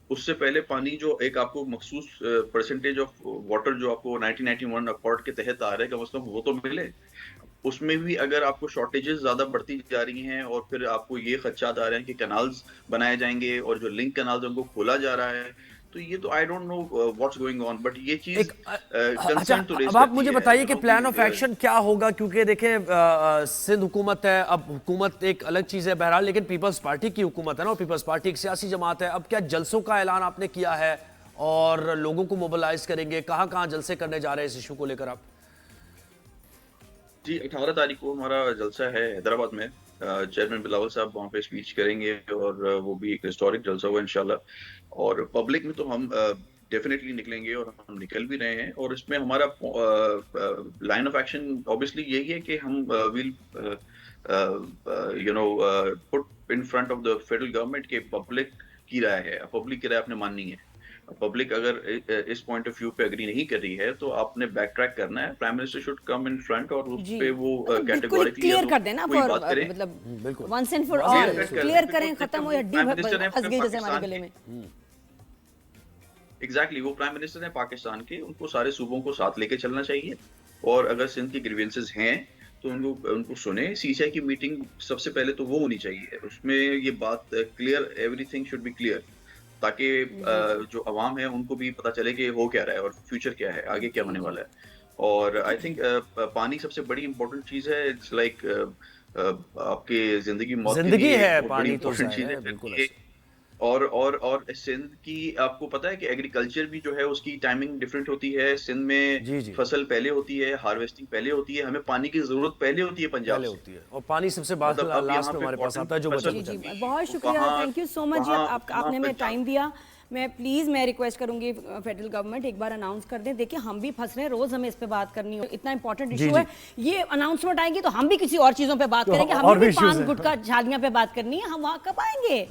उससे पहले पानी जो एक आपको मखसूस परसेंटेज ऑफ वाटर जो आपको 1991 अकॉर्ड के तहत आ रहा है, कम से कम वो तो मिले। उसमें भी अगर आपको शॉर्टेजेस ज्यादा बढ़ती जा रही हैं और फिर आपको ये खदशात आ रहे हैं कि कैनाल्स बनाए जाएंगे और जो लिंक कैनाल्स उनको खोला जा रहा है, तो ये तो I don't know what's going on, but ये चीज कंसर्न तो रेज। अब आप मुझे बताइए कि प्लान ऑफ एक्शन क्या होगा, क्योंकि देखें सिंध हुकूमत है, अब हुकूमत एक अलग चीज है बहरहाल, लेकिन पीपल्स पार्टी की हुकूमत है ना, और पीपल्स पार्टी एक सियासी जमात है। अब क्या जलसों का ऐलान आपने किया है और लोगों को मोबिलाइज करेंगे? कहाँ कहाँ जलसे करने जा रहे हैं इस इशू को लेकर आप? जी 18 तारीख को हमारा जलसा है हैदराबाद में, चेयरमैन बिलावल साहब वहाँ पे स्पीच करेंगे और वो भी एक हिस्टोरिक जलसा हुआ इंशाल्लाह। और पब्लिक में तो हम डेफिनेटली निकलेंगे और हम निकल भी रहे हैं। और इसमें हमारा लाइन ऑफ एक्शन ऑब्वियसली यही है कि हम will put in front of the federal government के पब्लिक की राय है, पब्लिक की राय आपने माननी है। पब्लिक अगर इस पॉइंट ऑफ व्यू पे एग्री नहीं कर रही है तो आपने बैक ट्रैक करना है। Prime minister should come in front और उस पे वो कैटेगोरिकली क्लियर कर देना, मतलब once and for all clear करें, खत्म हो, हड्डी फंस गई जैसे हमारे गले में। एग्जैक्टली, वो प्राइम मिनिस्टर है पाकिस्तान के, उनको सारे सूबों को साथ लेके चलना चाहिए। और अगर सिंध की ग्रीवेंसेस हैं तो उनको सुने। सीसीआई की मीटिंग सबसे पहले तो वो होनी चाहिए, उसमें ये बात clear, everything should be clear, ताकि जो अवाम है उनको भी पता चले कि हो क्या रहा है और फ्यूचर क्या है, आगे क्या होने वाला है। और आई थिंक पानी सबसे बड़ी इंपॉर्टेंट चीज है। इट्स लाइक आपके जिंदगी मौत है पानी, तो चीज है बिल्कुल। और सिंध की आपको पता है कि एग्रीकल्चर भी जो है उसकी टाइमिंग डिफरेंट होती है। सिंध में फसल पहले होती है, हार्वेस्टिंग पहले होती है, हमें पानी की जरूरत पहले होती है, पंजाब से होती है, और पानी सबसे लास्ट में हमारे पास आता है जो बचा। बहुत शुक्रिया, थैंक यू सो मच जी, आपने हमें टाइम दिया। मैं रिक्वेस्ट करूंगी फेडरल गवर्नमेंट एक बार अनाउंस कर दें। देखिए हम भी फंस रहे हैं, रोज हमें इस पे बात करनी हो, इतना इंपॉर्टेंट इशू है। ये अनाउंसमेंट आएगी तो हम भी किसी और चीजों पे बात करेंगे, हमें भी पान गुटखा झाड़ियां पे बात करनी है, हम वहां कब आएंगे?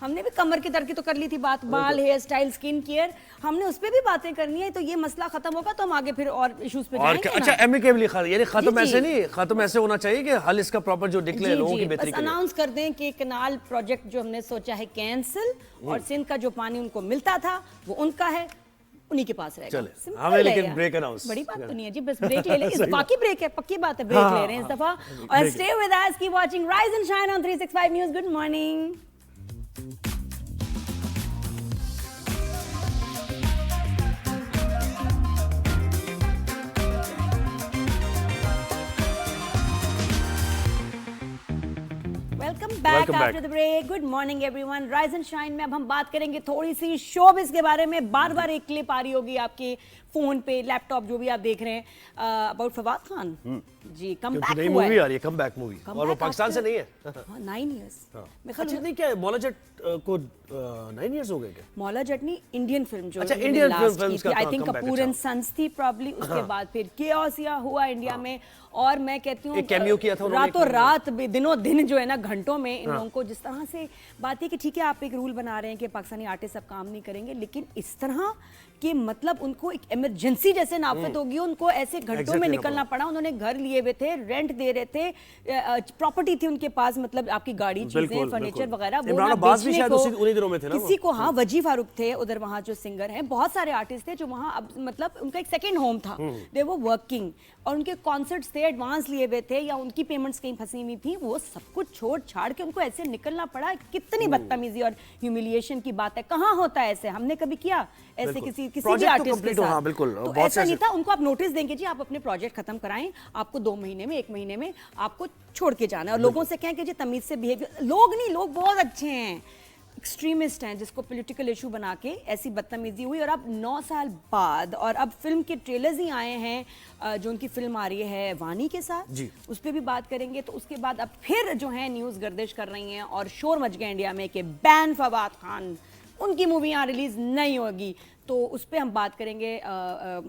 हमने भी कमर के दर्द की तो कर ली थी बात, बाल, हेयर स्टाइल, स्किन केयर, हमने उस पर भी बातें करनी है। तो ये मसला खत्म होगा तो हम आगे फिर और इश्यूज पे और जाएंगे अच्छा, एमिकेबली यानी खत्म जी, ऐसे जी। नहीं, खत्म ऐसे होना चाहिए कि हल इसका प्रॉपर जो निकले लोगों की बेहतरी बस के लिए। अनाउंस कर दें कि कनाल प्रोजेक्ट जो हमने सोचा है कैंसिल, और सिंध का जो पानी उनको मिलता था वो उनका है, उन्हीं के पास रहेगा। चले, Simple हमें है लेकिन यार। break announce बड़ी बात तो करना। नहीं है जी, बस ब्रेक ले लें। इस बाकी ब्रेक है, पक्की बात है, ब्रेक ले रहे हैं इस दफा। और stay with us, keep watching rise and shine on 365 news. Good morning. Welcome back Welcome back. After the break. Good morning everyone. Rise and shine में अब हम बात करेंगे थोड़ी सी शोबिस के बारे में। बार बार एक क्लिप आ रही होगी आपके फोन पे, लैपटॉप, जो भी आप देख रहे हैं, अबाउट फवाद खान जी। कम क्योंकि बैक नई हुआ मूवी है। आ रही है, कम बैक मूवी, और वो पाकिस्तान से नहीं है। 9 इयर्स। मैं ख्याल अच्छा नहीं, क्या मौला जट को 9 इयर्स हो गए क्या? मौला जटनी इंडियन फिल्म जो अच्छा, इन्होंने इंडियन last फिल्म्स की का थी, I think comeback, Kapoor and अच्छा। सन्स थी प्रॉब्ली। उसके बाद फिर केओस या हुआ इंडिया में। और मैं कहती हूँ एक cameo किया था उन्होंने रातों रात दिनों दिन जो है ना, घंटों में इन लोगों को जिस तरह से बात है कि ठीक है आप एक रूल बना रहे हैं कि पाकिस्तानी आर्टिस्ट अब काम नहीं करेंगे, लेकिन इस तरह कि मतलब उनको एक इमरजेंसी जैसे नाफत होगी, उनको ऐसे घंटों Exit में लेना निकलना पड़ा। उन्होंने घर लिए हुए थे, रेंट दे रहे थे, प्रॉपर्टी थी उनके पास, मतलब आपकी गाड़ी, चीजें, बिल्कुल, फर्नीचर बिल्कुल। वगैरह, वो इमरान ना अब्बास भी बेचने शायद को, उन्हीं दिनों में थे ना वो? किसी को, हाँ, वजी फारूक थे उधर, वहाँ जो सिंगर हैं, बहुत सारे आर्टिस्ट थे जो वहाँ अब मतलब उनका एक सेकंड होम था। दे वो वर्किंग, और उनके कॉन्सर्ट्स थे, एडवांस लिए हुए थे, या उनकी पेमेंट्स कहीं फंसी हुई थी, वो सब कुछ छोड़ छाड़ के उनको ऐसे निकलना पड़ा। कितनी बदतमीजी और ह्यूमिलिएशन की बात है। कहाँ होता है ऐसे? हमने कभी किया ऐसे बिल्कुल। किसी भी Project तो आर्टिस्ट के complete हो, साथ? हाँ, बिल्कुल। तो बहुत ऐसा से नहीं था। उनको आप नोटिस देंगे जी, आप अपने प्रोजेक्ट खत्म कराएं, आपको 2 महीने में, 1 महीने में आपको छोड़ के जाना है। और लोगों से कहें कि जी तमीज से बिहेवियर। लोग नहीं, लोग बहुत अच्छे हैं, एक्सट्रीमिस्ट हैं, जिसको पॉलिटिकल इशू बना के ऐसी बदतमीजी हुई। और अब 9 साल बाद, और अब फिल्म के ट्रेलर्स ही आए हैं, जो उनकी फिल्म आ रही है वानी के साथ जी, उस पर भी बात करेंगे। तो उसके बाद अब फिर जो है न्यूज़ गर्दिश कर रही हैं और शोर मच गया इंडिया में कि बैन फवाद खान, उनकी मूवी यहाँ रिलीज नहीं होगी। तो उस पर हम बात करेंगे।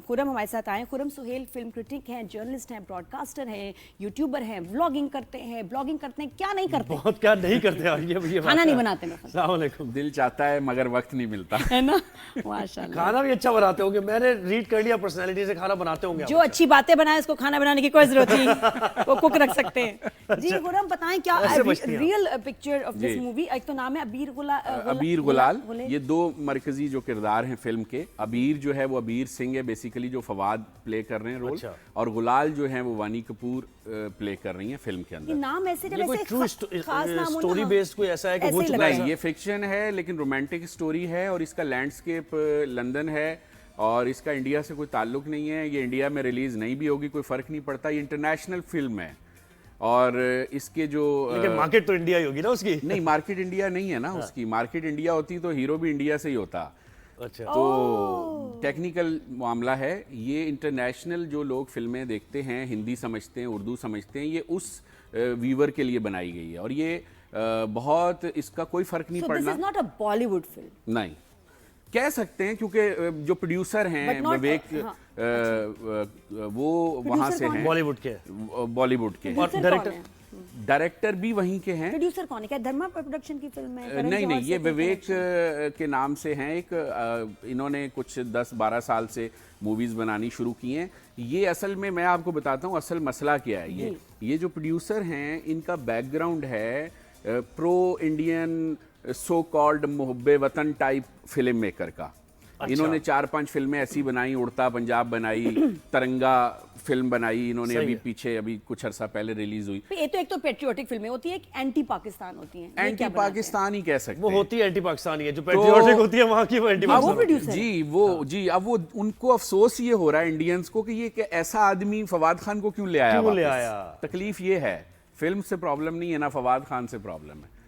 खुरम हमारे साथ आए। खुरम सुहेल फिल्म क्रिटिक हैं, जर्नलिस्ट हैं, ब्रॉडकास्टर हैं, यूट्यूबर हैं, व्लॉगिंग करते हैं, ब्लॉगिंग करते हैं, क्या नहीं करते, बहुत क्या नहीं करते यार, ये खाना नहीं बनाते मैं अस्सलाम वालेकुम। दिल चाहता है मगर वक्त नहीं मिलता। है ना। माशाल्लाह। खाना भी अच्छा बनाते होंगे, मैंने रीड कर लिया पर्सनालिटी से, खाना बनाते होंगे जो अच्छी बातें बनाए उसको खाना बनाने की कोई जरूरत नहीं, वो कुक रख सकते हैं। जी खुरम, बताएं क्या ऐसे बचती हैं। रियल पिक्चर ऑफ दिस जी। मूवी? एक तो नाम है अबीर अबीर गुलाल। ये 2 मरकजी जो किरदार हैं फिल्म के। अबीर जो है वो अबीर सिंह है बेसिकली, जो फवाद प्ले कर रहे हैं रोल। अच्छा। और गुलाल जो है वो वानी कपूर प्ले कर रही हैं फिल्म के ये अंदर। नाम ऐसे जब ये कोई ऐसे ट्रू खास नाम हो ना, स्टोरी बेस्ड कोई ऐसा है कि ऐसे हो ही चुका लगता है? है। नहीं, ये फिक्शन है लेकिन रोमांटिक स्टोरी है, और इसका लैंडस्केप लंदन है, और इसका इंडिया से कोई ताल्लुक नहीं है। ये इंडिया में रिलीज नहीं भी होगी, कोई फर्क नहीं पड़ता। ये इंटरनेशनल फिल्म है, और इसके जो लेकिन मार्केट तो इंडिया ही होगी ना उसकी। नहीं, मार्केट इंडिया नहीं है ना उसकी। मार्केट इंडिया होती तो हीरो भी इंडिया से ही होता। अच्छा, तो टेक्निकल मामला है ये। इंटरनेशनल जो लोग फिल्में देखते हैं, हिंदी समझते हैं, उर्दू समझते हैं, ये उस व्यूवर के लिए बनाई गई है, और ये बहुत, इसका कोई फर्क नहीं So this पड़ना। is not a Bollywood film. नहीं कह सकते हैं, क्योंकि जो प्रोड्यूसर हैं But not- विवेक, हाँ, वो वहाँ से कौन है? हैं, बॉलीवुड के बॉलीवुड के हैं। और Producer डायरेक्टर कौन है? डायरेक्टर भी वहीं के हैं। प्रोड्यूसर कौन है? क्या धर्मा प्रोडक्शन की फिल्म है? करण नहीं जौहर नहीं, से ये कोई विवेक connection? के नाम से हैं। एक इन्होंने कुछ 10-12 साल से मूवीज़ बनानी शुरू की हैं। ये असल में मैं आपको बताता हूँ असल मसला क्या है। ये जो प्रोड्यूसर हैं, इनका बैकग्राउंड है प्रो इंडियन सो कॉल्ड मुहब्बे वतन टाइप फिल्म मेकर का। अच्छा। इन्होंने 4-5 फिल्में ऐसी बनाई, उड़ता पंजाब बनाई, तरंगा फिल्म बनाई इन्होंने, सही अभी है। पीछे अभी कुछ अरसा पहले रिलीज हुई। ये तो एक तो पेट्रियोटिक फिल्में होती है, एक एंटी पाकिस्तान होती हैं। ये एंटी क्या बनाते हैं? पाकिस्तान ही कह सकते वो हैं। होती है एंटी पाकिस्तानी है, जो पेट्रियोटिक होती है वहाँ की वो एंटी वो पाकिस्तानी। प्रोड्यूसर है। जी वो जी, अब वो उनको अफसोस ये हो रहा है इंडियंस को कि ये कि ऐसा आदमी फवाद खान को क्यों ले आया क्यों ले वापस। आया? तकलीफ ये है, फिल्म से प्रॉब्लम नहीं है ना फवाद खान से प्रॉब्लम है।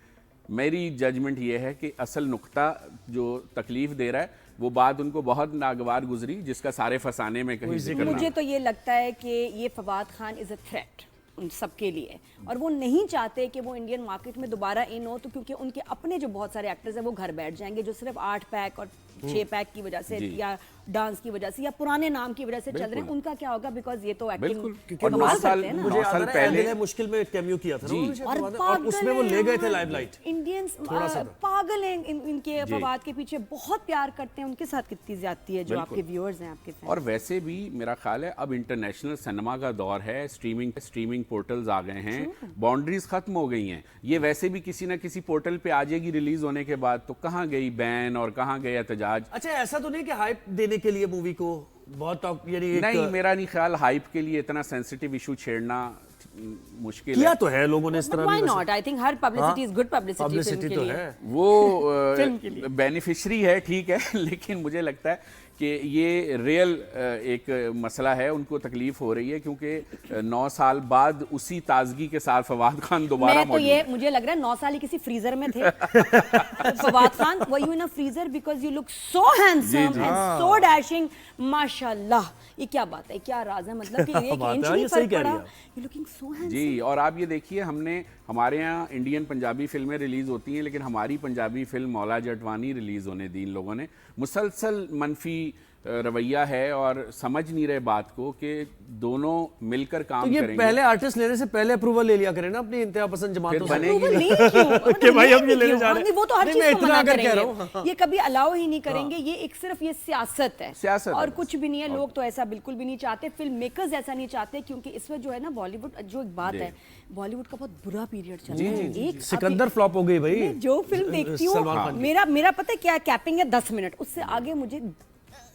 मेरी जजमेंट ये है कि असल नुक्ता जो तकलीफ दे रहा है वो बात उनको बहुत नागवार गुजरी, जिसका सारे फसाने में कहीं जिक्र ना मुझे तो ये लगता है कि ये Fawad Khan is a threat उन सबके लिए, और वो नहीं चाहते कि वो इंडियन मार्केट में दोबारा इन हो। तो क्योंकि उनके अपने जो बहुत सारे एक्टर्स हैं वो घर बैठ जाएंगे, जो सिर्फ 8 पैक और 6 पैक की वजह से जी। या डांस की वजह से या पुराने नाम की वजह से चल रहे हैं, बिल्कुल। उनका क्या होगा? बिकॉज ये तो बिल्कुल। एक्टिंग और 9 कमाल साल करते हैं ना। मुझे नौ याद साल आ रहा है पहले- दिल है मुश्किल में कैमियो किया था ना जी। उन्होंने शायद और फवाद ने, पागल उसमें वो ले गए थे हैं लाइमलाइट। इंडियंस थोड़ा सा था। पागल हैं इनके फवाद के पीछे, बहुत प्यार करते हैं उनके साथ। कितनी ज्यादती है जो बिल्कुल। आपके व्यूअर्स हैं, आपके फैन। और वैसे भी मेरा ख्याल है अब इंटरनेशनल सिनेमा का दौर है, स्ट्रीमिंग पोर्टल्स आ गए हैं, बाउंड्रीज खत्म हो गई हैं। ये वैसे भी किसी ना किसी पोर्टल पे आ जाएगी रिलीज होने के बाद, तो कहाँ गई बैन और कहाँ गए एहतजाज? अच्छा ऐसा तो नहीं कि हाइप देने के लिए मूवी को बहुत यानी एक नहीं, मेरा नहीं ख्याल हाइप के लिए इतना सेंसिटिव इशू छेड़ना मुश्किल किया है। तो है लोगों ने इस तरह व्हाई भी वैसे। Not? I think her publicity is good publicity publicity film तो के लिए। है। वो बेनिफिशरी है, ठीक है लेकिन मुझे लगता है कि ये रियल एक मसला है, उनको तकलीफ हो रही है क्योंकि 9 साल बाद उसी ताजगी के साथ फवाद खान दोबारा मैं तो मौजूद ये है। मुझे लग रहा है 9 साल ही किसी फ्रीजर में थे। Fawad Khan, were you in a freezer because you look so handsome and so dashing, माशाल्लाह। ये क्या बात है, क्या राज है? मतलब कि एक बात इंच है, नहीं ये सही फर्क कह रही पड़ा। है यू लुकिंग सो हैंडसम। जी, और आप ये देखिए, हमारे यहाँ इंडियन पंजाबी फिल्में रिलीज होती हैं, लेकिन हमारी पंजाबी फिल्म मौला जटवानी रिलीज होने दी इन लोगों ने। मुसलसल मनफी रवैया है और समझ नहीं रहे बात को कि दोनों मिलकर तो काम ये करेंगे। पहले आर्टिस्ट लेने से पहले अप्रूवल ले लिया करें ना अपनी इंतहा पसंद जमातों से। बनेगी Approval नहीं क्यों? कि भाई हम ये नहीं लेने क्यों? जा रहे हैं। नहीं, वो तो हर नहीं, चीज मैं को इतना मना अगर कह रहा करेंगे। हूँ। ये कभी अलाउ ही नहीं करेंगे। ये एक सिर्फ ये सियासत है, सियासत और है कुछ भी नहीं है। लोग तो ऐसा बिल्कुल भी नहीं चाहते, फिल्म मेकर्स ऐसा नहीं चाहते, क्योंकि इसमें जो है ना बॉलीवुड, जो एक बात जी। है, बॉलीवुड का बहुत बुरा पीरियड चल रहा है। एक सिकंदर फ्लॉप हो गई भाई। मैं जो फिल्म देखती हूँ, सलमान खान की। मेरा पता है क्या कैपिंग है 10 मिनट, उससे आगे मुझे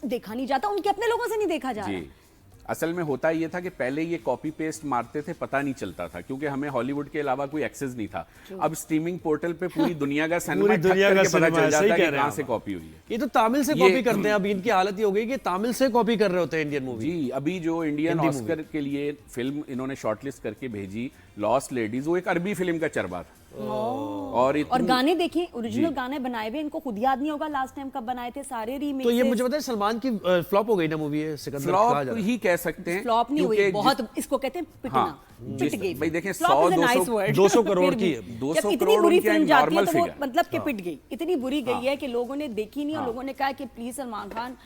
देखा नहीं जाता, उनके अपने लोगों से नहीं देखा जा रहा। जी, असल में होता ये था कि पहले ये कॉपी पेस्ट मारते थे, पता नहीं चलता था क्योंकि हमें हॉलीवुड के अलावा कोई एक्सेस नहीं था। अब स्ट्रीमिंग पोर्टल पे पूरी दुनिया का सिनेमा ठक दुनिया का करके पता सिनेमा है, चल जाता सही है कह कि रहे हैं कहाँ आप। से कॉपी हुई है। ये तो तामिल से ये- कॉपी करते हैं। अब इनकी हालत ये हो गई कि तामिल से कॉपी कर रहे होते हैं इंडियन मूवी। जी, अभी जो इंडियन हिंदी ऑस्कर के लिए फिल्म इन्होंने शॉर्टलिस्ट करके भेजी, लॉस्ट लेडीज, वो एक अरबी फिल्म का चरबा था। और गाने देखिए, ओरिजिनल गाने बनाए हुए, इनको खुद याद नहीं होगा लास्ट टाइम कब बनाए थे। सारे रीमेक तो ये मुझे पता है सलमान की फ्लॉप हो गई ना मूवी है सिकंदर, कहा जा फ्लॉप रहा है। ही कह सकते हैं, फ्लॉप नहीं हुई, क्योंकि बहुत इसको कहते हैं पिटना। हाँ, पिट गई भाई देखें, Flop is a 100, nice word। 200 crore फिर की भी। है। 200 जब इतनी करोड़ बुरी उनकी फिल्म एक जाती है normal तो वो figure। मतलब कि पिट गई, इतनी बुरी गई है कि लोगों ने देखी नहीं, और लोगों ने कहा कि प्लीज सलमान खान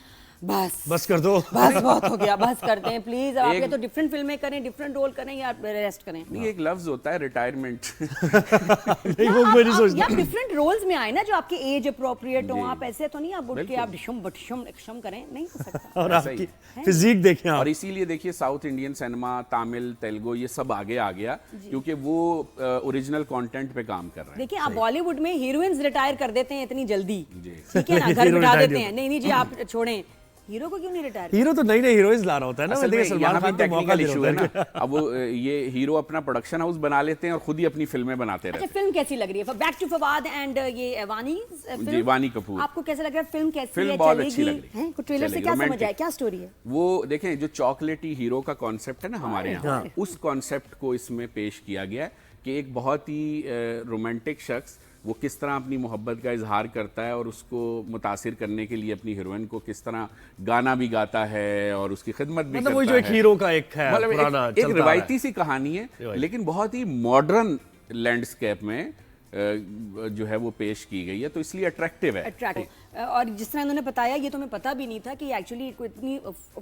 बस कर दो। बस बहुत हो गया, बस करते हैं प्लीज। आप एक- या तो डिफरेंट फिल्में करें, डिफरेंट रोल करें, या रेस्ट करें। नहीं, एक लफ्ज होता है रिटायरमेंट। नहीं, वो मैं नहीं सोचता। या डिफरेंट रोल्स में आए ना जो आपके एज अप्रोप्रिएट हो। आप ऐसे तो नहीं आप उठ के बिल्कुल। आप डिशम बटशम एक्शम करें, नहीं हो सकता। और ऐसा ही आपकी फिजिक देखें आप। और इसीलिए देखिए south Indian cinema, Tamil, Telugu, ये सब आगे आ गया क्योंकि वो ओरिजिनल कंटेंट पे काम कर रहे हैं। देखिए, आप बॉलीवुड में हीरोइंस रिटायर कर देते हैं इतनी जल्दी, जी। ठीक है ना, घर हीरो बिठा retire देते नहीं हैं। नहीं जी, आप छोड़ें, हीरो को क्यों नहीं रिटायर? हीरो तो नई नई हीरोइंस ला रहा होता है ना। असल में देखिए सलमान यहाँ भी खान को मौका टेक्निकल दे इशू रहा है होता ना। अब वो ये हीरो अपना प्रोडक्शन हाउस बना लेते हैं और खुद ही अपनी फिल्में बनाते अच्छा, रहते हैं। फिल्म कैसी लग रही है? बैक टू फवाद एंड ये वानी जी, वानी कपूर। आपको कैसा लग रहा है? फिल्म कैसी फिल्म है? बहुत चलेगी? अच्छी लग रही है। हैं? कुछ ट्रेलर से चलेगी, क्या समझ romantic। आया? क्या स्टोरी है? वो देखें, जो चॉकलेटी हीरो का कॉन्सेप्ट है ना हमारे यहाँ, उस कॉन्सेप्ट को इसमें पेश किया गया है कि एक बहुत ही रोमांटिक शख्स वो किस तरह अपनी मोहब्बत का इजहार करता है और उसको मुतासिर करने के लिए अपनी हीरोइन को किस तरह गाना भी गाता है और उसकी खिदमत भी मतलब करता वही जो एक है। हीरो का एक है मतलब पुराना एक चलता आ रहा रिवायती है। सी कहानी है, रिवायती। लेकिन बहुत ही मॉडर्न लैंडस्केप में जो है वो पेश की गई है, तो इसलिए अट्रैक्टिव है। अट्रैक्टिव। और जिस तरह इन्होंने बताया, ये तो हमें पता भी नहीं था कि एक्चुअली कोई इतनी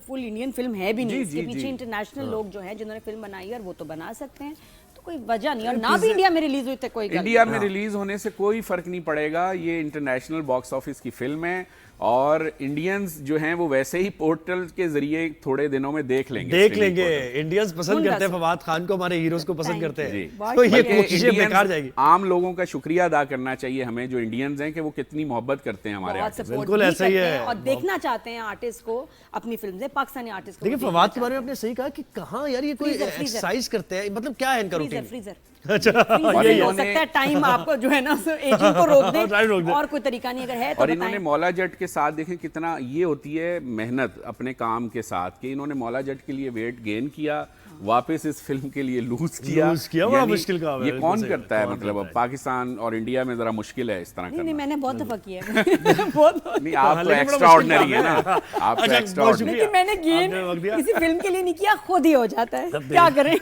फुल इंडियन फिल्म है भी नहीं। जी, इसके जी, पीछे जी। इंटरनेशनल लोग जो हैं जिन्होंने फिल्म बनाई है, और वो तो बना सकते हैं, तो कोई वजह नहीं। और ना भी इंडिया में रिलीज हुई तो कोई गल इंडिया नहीं। में रिलीज होने से कोई फर्क नहीं पड़ेगा। ये इंटरनेशनल बॉक्स ऑफिस की फिल्म है और इंडियंस जो हैं वो वैसे ही पोर्टल के जरिए थोड़े दिनों में देख लेंगे। देख streaming लेंगे। portal। इंडियंस पसंद उनका करते हैं सब। फवाद खान को, हमारे हीरोज को पसंद Thank करते जी। हैं। बहुत तो ये बढ़िया। कोशिशें Indians, बेकार जाएगी। आम लोगों का शुक्रिया अदा करना चाहिए हमें, जो इंडियंस हैं, कि वो कितनी मोहब्बत करते हैं हमारे बहुत आर्टिस्ट। support बिल्कुल भी ऐसा ही करते है। हैं और देखना चाहते हैं आर्टिस्ट को अपनी फिल्म से, पाकिस्तानी आर्टिस्ट को। देखिए देखना फवाद के बारे चाहते में आपने सही कहा कि कहाँ यार ये कोई Freezer, freezer। एक्सरसाइज करते हैं, मतलब क्या है इनका हैं। रूटीन? फ्रीजर अच्छा फ्रीजर यही हो है। सकता है टाइम आपको जो है ना एजिंग को रोक Time रोक दे, दे। और कोई तरीका नहीं अगर है तो और इन्होंने बताएं। मौला जट के साथ देखें कितना ये होती है मेहनत अपने काम के साथ, कि इन्होंने मौला जट के लिए वेट गेन किया, वापस इस फिल्म के लिए लूज किया। बड़ा यानी मुश्किल काम है। ये बिल्कुल कौन सही, करता है? कौन मतलब करता अब है? पाकिस्तान और इंडिया में जरा मुश्किल है इस तरह नहीं नहीं, करना। मैंने बहुत दफा किया है। बहुत नहीं, आप तो लेकिन बड़ा एक्स्ट्रा ऑर्डिनरी है ना, आप तो अच्छा, बहुत एक्स्ट्रा ऑर्डिनरी। शुक्रिया। लेकिन मैंने गेन आपने वक्त दिया। किसी फिल्म के लिए नहीं किया, खुद ही हो जाता है, तब क्या करें?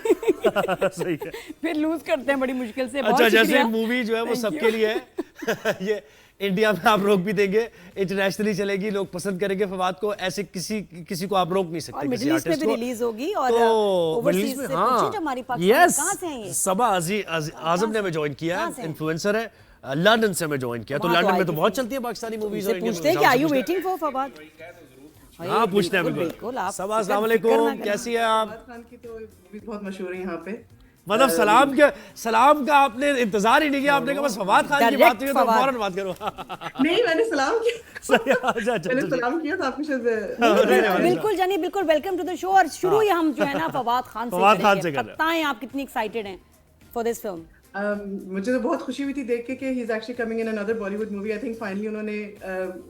सही है। फिर लूज करते हैं बड़ी मुश्किल से। बहुत अच्छा, जैसे शुक्रिया। मूवी जो है वो Thank सबके you। लिए है। ये इंडिया में आप रोक भी देंगे, इंटरनेशनली चलेगी, लोग पसंद करेंगे फवाद को, ऐसे किसी को आप रोक नहीं सकते। और मिडिल ईस्ट में भी रिलीज होगी और तो ओवरसीज से पूछिए जो हमारी पाकिस्तान कहाँ से हैं ये? सबा आजम ने हमें ज्वाइन किया है, इन्फ्लुएंसर है, लंदन से हमें ज्वाइन किया। तो लंदन में तो बहुत चलती है पाकिस्तानी मूवीज और इंडियन पूछते हैं कि are you waiting for Fawad? हाँ पूछते हैं बिल्कुल। सबा अस्सलाम वालेकुम, कैसी है आप? खान की तो मूवी बहुत मशहूर है यहाँ पे। मतलब सलाम का आपने इंतजार ही नहीं किया, आपने कहा बस फवाद खान की बात हुई है तो फौरन बात करो। नहीं, मैंने सलाम किया। अच्छा, मैंने सलाम किया था आपको शायद। बिल्कुल जानी, बिल्कुल वेलकम टू द शो। और शुरू ही हम जो है ना फवाद खान से करेंगे। बताएं आप कितनी एक्साइटेड हैं फॉर दिस फिल्म? मुझे तो बहुत खुशी हुई थी देख के कि he is actually coming in another Bollywood movie. I think finally उन्होंने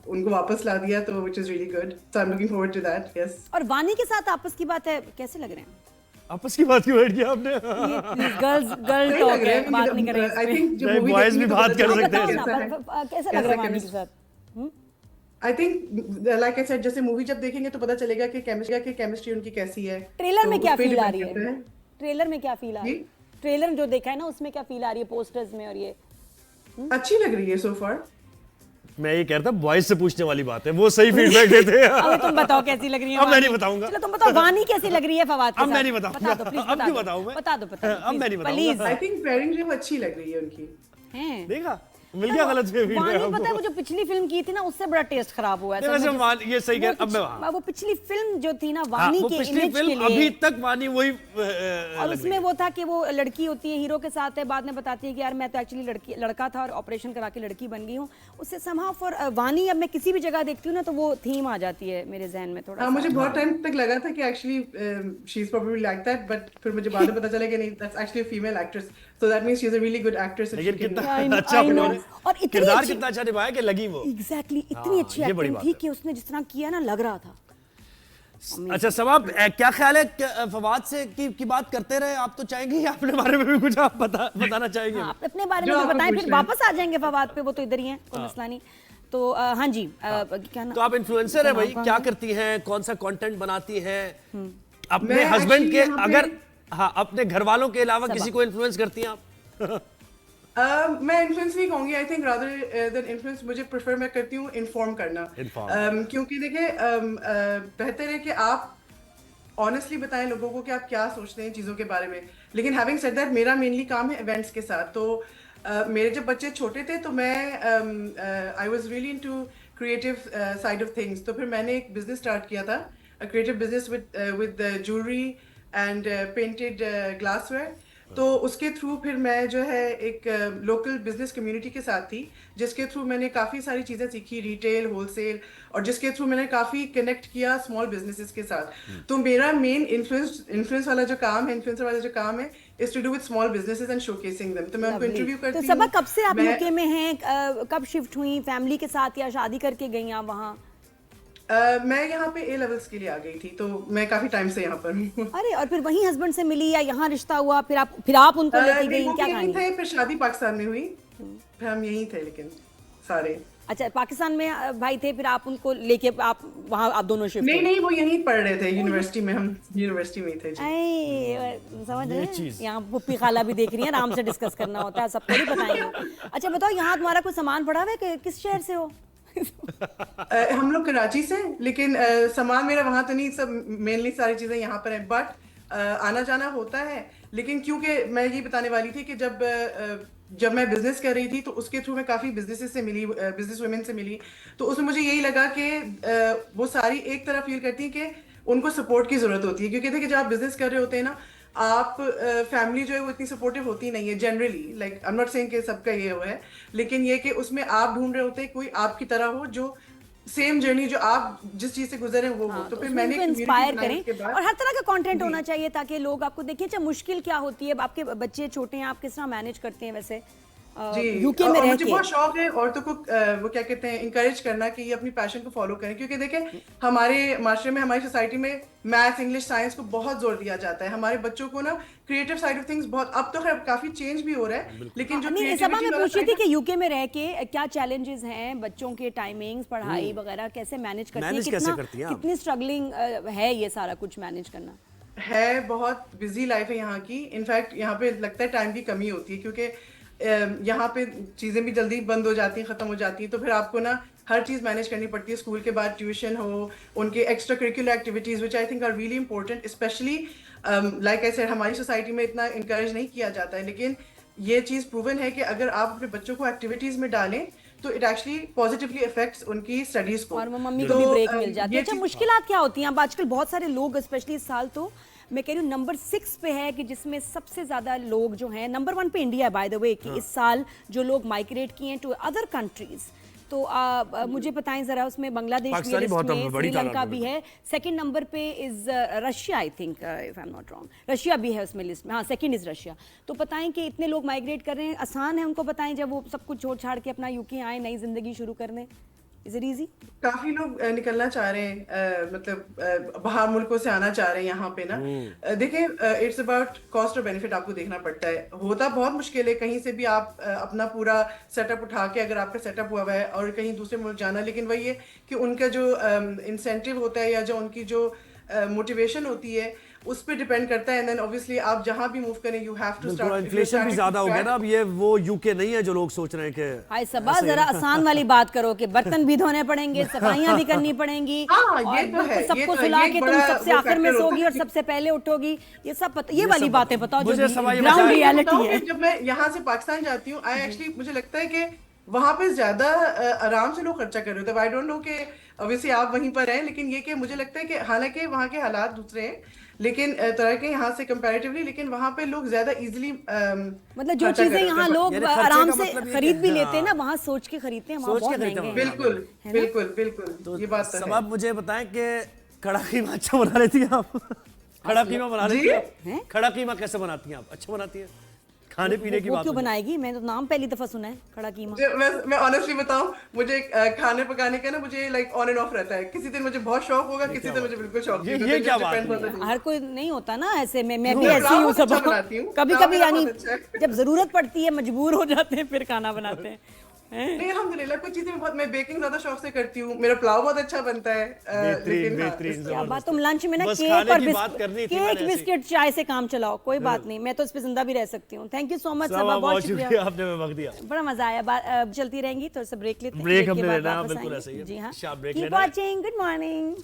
उनको वापस ला दिया, तो which is really good, so I am looking forward to that. Yes. और वानी के साथ आपस की बात है, कैसे लग रहे हैं? आपस की बात क्यों ऐड किया आपने? गर्ल टॉक है, बात नहीं करेंगे। आई थिंक जो मूवी बॉयज भी बात कर सकते हैं। कैसा लग रहा है वानी के साथ? I think like I said, जैसे मूवी जब देखेंगे तो पता चलेगा कि केमिस्ट्री उनकी कैसी है। ट्रेलर में तो क्या उस पे फील आ depend रही करता है? ट्रेलर में क्या फील आ रही है? जी? ट्रेलर जो देखा है ना उसमें क्या फील आ रही है पोस्टर्स में? और ये अच्छी लग रही है सो फार। मैं ये कहता बॉयज से पूछने वाली बात है, वो सही फीडबैक देते हैं। अब तुम बताओ कैसी लग रही है? अब मैं वानी? नहीं बताऊंगा। चलो तुम बताओ वानी कैसी लग रही है फवाद के अब साथ? मैं नहीं बताऊंगा। बता दो प्लीज। अब क्यों बताऊं मैं? बता दो अब मैं नहीं बताऊंगा। प्लीज। आई थिंक पेयरिंग जो अच्छी लग रही है उनकी। हैं देखा, मिल गया गलत फीडबैक। वानी पता है वो जो पिछली फिल्म की थी ना उससे बड़ा टेस्ट खराब हुआ है। नहीं, वैसे ये सही कह, अब मैं वहाँ। वो पिछली फिल्म जो थी ना हाँ, वानी वो के पिछली इमेज के फिल्म लिए, अभी तक वानी वही और उसमें वो था कि वो लड़की होती है हीरो के साथ है, बाद में बताती है कि यार मैं तो एक्चुअली लड़का था और ऑपरेशन करा के लड़की बन गई हूँ। उससे समहाउ फॉर वानी अब मैं किसी भी जगह देखती हूँ ना तो वो थीम आ जाती है मेरे जहन में थोड़ा। मुझे बहुत टाइम तक लगा था कि actually she is probably like that, but फिर मुझे बाद में पता चला कि नहीं, that's actually a female actress, so that means she is a really good actress. लेकिन कितना I know, अच्छा I know। उन्होंने और इतनी किरदार अच्छी- कितना अच्छा निभाया कि लगी वो। एग्जैक्टली इतनी अच्छी ये बड़ी एक्टिंग बात थी है। कि उसने जिस तरह किया ना लग रहा था। अच्छा सवाब, क्या ख्याल है फवाद से की बात करते रहे? आप तो चाहेंगे या अपने बारे में भी कुछ आप बताना चाहेंगे? हाँ, अपने बारे में जो भी आप बताएं, पूछ फिर रहे हैं। वापस आ जाएंगे फवाद पे, वो तो इधर ही हैं, कोई मसला नहीं। तो हाँ जी, क्या ना, तो आप इन्फ्लुएंसर है भाई, कहाँ क्या है? करती हैं, कौन सा कंटेंट बनाती हैं? अपने मैं हस्बैंड actually के यहाँ पे- अगर हाँ अपने घर वालों के अलावा किसी को इन्फ्लुएंस करती हैं आप? मैं इन्फ्लुएंस नहीं कहूंगी। I think rather than influence मुझे प्रेफर मैं करती हूँ इन्फॉर्म करना। क्योंकि देखिए बेहतर है कि आप ऑनेस्टली बताएं लोगों को कि आप क्या सोचते हैं चीज़ों के बारे में। लेकिन हैविंग सेड दैट, मेरा मेनली काम है इवेंट्स के साथ। तो मेरे जब बच्चे छोटे थे तो मैं I was really into creative side of things. तो फिर मैंने एक बिजनेस स्टार्ट किया था, creative business with jewellery and painted glassware. तो उसके थ्रू फिर मैं जो है एक लोकल बिजनेस कम्युनिटी के साथ थी, जिसके थ्रू मैंने काफ़ी सारी चीज़ें सीखी, रिटेल, होलसेल, और जिसके थ्रू मैंने काफ़ी कनेक्ट किया स्मॉल बिजनेसेस के साथ। तो मेरा मेन इन्फ्लुएंस वाला जो काम है, इन्फ्लुएंसर वाला जो काम है, is to do with small businesses and showcasing them. तो मैं उनको इंटरव्यू करती तो हूँ। सबा कब से आप मैं- यूके में हैं? कब शिफ्ट हुई? फैमिली के साथ या शादी करके गई आप वहाँ? मैं यहाँ पे ए लेवल्स के लिए आ गई थी, तो मैं काफ़ी टाइम से यहाँ पर हूँ। अरे और फिर वहीं हस्बैंड से मिली या यहाँ रिश्ता हुआ, फिर आप उनको लेके नहीं, गई, वो क्या यहीं कहानी? थे, फिर शादी पाकिस्तान में हुई, फिर हम यहीं थे लेकिन सारे। अच्छा, पाकिस्तान में भाई थे, फिर आप उनको लेके आप वहाँ आप दोनों शिफ्ट नहीं नहीं, वो यहीं पढ़ रहे थे यूनिवर्सिटी में, हम यूनिवर्सिटी में ही थे जी। समझ रहे हैं? यहाँ पुप्पी खाला भी देख रही है, आराम से डिस्कस करना होता है, सबको नहीं बताएंगे। अच्छा बताओ, यहाँ तुम्हारा कोई सामान पड़ा हुआ है कि किस शहर से हो? हम लोग कराची से, लेकिन सामान मेरा वहाँ तो नहीं, सब मेनली सारी चीज़ें यहाँ पर हैं, बट आना जाना होता है। लेकिन क्योंकि मैं ये बताने वाली थी कि जब मैं बिजनेस कर रही थी तो उसके थ्रू मैं काफ़ी बिजनेसेस से मिली, बिजनेस वुमेन से मिली। तो उसमें मुझे यही लगा कि वो सारी एक तरह फील करती हैं कि उनको सपोर्ट की ज़रूरत होती है। क्योंकि देखिए, जब आप बिजनेस कर रहे होते हैं ना, आप फैमिली जो है वो इतनी सपोर्टिव होती नहीं है generally. Like I am not saying कि सबका ये हुआ है, लेकिन ये कि उसमें आप ढूंढ रहे होते हैं कोई आपकी तरह हो, जो सेम जर्नी जो आप जिस चीज से गुजरे वो हो। तो फिर मैंने इंस्पायर करें, और हर तरह का कंटेंट होना चाहिए ताकि लोग आपको देखें। अच्छा, मुश्किल क्या होती है? आपके बच्चे छोटे हैं, आप किस तरह मैनेज करते हैं वैसे यूके में रह मुझे के? बहुत शौक है औरतों को वो क्या कहते हैं, इंकरेज करना कि ये अपनी पैशन को फॉलो करें। क्योंकि देखें, हमारे माशरे में, हमारी सोसाइटी में मैथ्स, इंग्लिश, साइंस को बहुत जोर दिया जाता है। हमारे बच्चों को ना क्रिएटिव साइड ऑफ थिंग्स बहुत, अब तो खैर काफी चेंज भी हो रहा है, लेकिन जो नहीं, सबा मैं पूछ रही थी कि यूके में रह के क्या चैलेंजेस हैं, बच्चों के टाइमिंग्स, पढ़ाई वगैरह कैसे मैनेज करती हैं? कितनी स्ट्रगलिंग है ये सारा कुछ मैनेज करना? है बहुत बिजी लाइफ है यहाँ की। इनफैक्ट यहाँ पे लगता है टाइम की कमी होती है, क्योंकि यहाँ पे चीज़ें भी जल्दी बंद हो जाती हैं, ख़त्म हो जाती हैं, तो फिर आपको ना हर चीज़ मैनेज करनी पड़ती है। स्कूल के बाद ट्यूशन हो, उनके extra curricular activities which I think are really important, specially like I said हमारी सोसाइटी में इतना इंकरेज नहीं किया जाता है, लेकिन ये चीज़ प्रूवन है कि अगर आप अपने बच्चों को एक्टिविटीज़ में डालें तो इट एक्चुअली पॉजिटिवली अफेक्ट्स उनकी स्टडीज को, और वो मम्मी को भी ब्रेक मिल जाती है। अच्छा, मुश्किलात क्या होती हैं? अब आजकल बहुत सारे लोग स्पेशली इस साल तो मैं कह रही हूँ नंबर 6 पे है कि जिसमें सबसे ज्यादा लोग जो हैं, नंबर 1 पे इंडिया है बाय द वे, कि इस साल जो लोग माइग्रेट किए हैं टू अदर कंट्रीज। तो मुझे बताएं जरा, उसमें बांग्लादेश भी है, श्रीलंका भी है, सेकंड नंबर पे is Russia, I think if I am not wrong, Russia भी है उसमें लिस्ट में, हाँ सेकंड इज रशिया। तो बताएं कि इतने लोग माइग्रेट कर रहे हैं, आसान है उनको बताएं जब वो सब कुछ छोड़ छाड़ के अपना यूके आए नई जिंदगी शुरू करने? Is it easy? काफी लोग निकलना चाह रहे हैं, मतलब बाहर मुल्कों से आना चाह रहे हैं यहाँ पे ना। देखिए, इट्स अबाउट कॉस्ट और बेनिफिट आपको देखना पड़ता है। होता बहुत मुश्किल है कहीं से भी आप अपना पूरा सेटअप उठा के, अगर आपका सेटअप हुआ है और कहीं दूसरे मुल्क जाना, लेकिन वही है कि उनका जो इंसेंटिव होता है या जो उनकी जो मोटिवेशन होती है उस पे डिपेंड करता है। एंड देन ऑब्वियसली आप जहां भी मूव करें you have to start. Inflation भी ज्यादा हो गया ना अब, ये वो यूके नहीं है जो लोग सोच रहे हैं कि हाय सबा, जरा आसान वाली बात करो कि बर्तन भी धोने पड़ेंगे, सफाइयां भी करनी पड़ेंगी, हाँ, और ये तो है, सबको ये तो सुला है, के ये तुम बड़ा सबसे वो आखिर में फैक्टर सोगी होता और है। सबसे पहले उठोगी, ये सब पता, ये वाली बातें बताओ जो मुझे सवाल ग्राउंड बताओ, रियलिटी है। जब मैं यहाँ से पाकिस्तान जाती हूँ, आई एक्चुअली मुझे लगता है कि वहां पे ज्यादा आराम से लोग खर्चा कर रहे होते हैं। आई डोंट नो कि ऑब्वियसली आप वहीं पर हैं, लेकिन ये कि मुझे लगता है कि हालांकि वहाँ के हालात दूसरे हैं, लेकिन तरह के यहाँ से कंपैरेटिवली, लेकिन वहाँ पे लोग ज्यादा इजीली मतलब जो चीजें यहाँ लोग यानी खर्चे आराम का से मतलब ये खरीद कि भी हाँ। लेते हैं ना, वहाँ सोच के खरीदते हैं, वहाँ सोच के बहुत खरीदते महंगे हैं। हैं। बिल्कुल है ना? बिल्कुल बिल्कुल, ये बात तो सब है। आप मुझे बताएं कि खड़ा कीमा अच्छा बना लेती हैं आप? खड़ा कीमा बना लेती हैं आप? खड़ा कीमा कैसे बनाती हैं आप? अच्छा बनाती हैं? खाने पीने की वो बात क्यों हो जाए। बनाएगी? मैं तो नाम पहली दफा सुना है, खड़ा कीमा। मैं ऑनेस्टली बताऊं, मुझे खाने पकाने का ना मुझे लाइक ऑन एंड ऑफ रहता है। किसी दिन मुझे बहुत शौक होगा, किसी दिन मुझे बिल्कुल शौक नहीं होगा। ये क्या बात depends on the day। हर कोई नहीं होता ना ऐसे में, मैं भी मैं ऐसी हूँ बहुत सब। अच्छा बनाती हूँ। कभी पुलाव कभी मेरा यानी बहुत अच्छा है। जब जरूरत पड़ती है मजबूर हो जाते हैं फिर खाना बनाते हैं। नहीं, अल्हम्दुलिल्लाह कुछ चीजें मैं बेकिंग ज्यादा शौक से करती हूँ। मेरा पुलाव बहुत अच्छा बनता है। लेकिन हाँ, बेहतरीन, क्या बात, तुम लंच में ना बस केक खाने और की बात करनी थी मैंने ऐसी। बिस्किट चाय से काम चलाओ, कोई बात नहीं, मैं तो इस पे जिंदा भी रह सकती हूँ। थैंक यू सो मच सबा, बहुत शुक्रिया, आपने हमें वक्त दिया। बड़ा मजा आया। चलती रहेंगी, थोड़ा सा ब्रेक लेते हैं, ब्रेक के हमने बाद लेना है, वापस बिल्कुल आएंगे। ऐसे ही है। जी हाँ, शार्प ब्रेक कीप लेना है। Watching, good morning.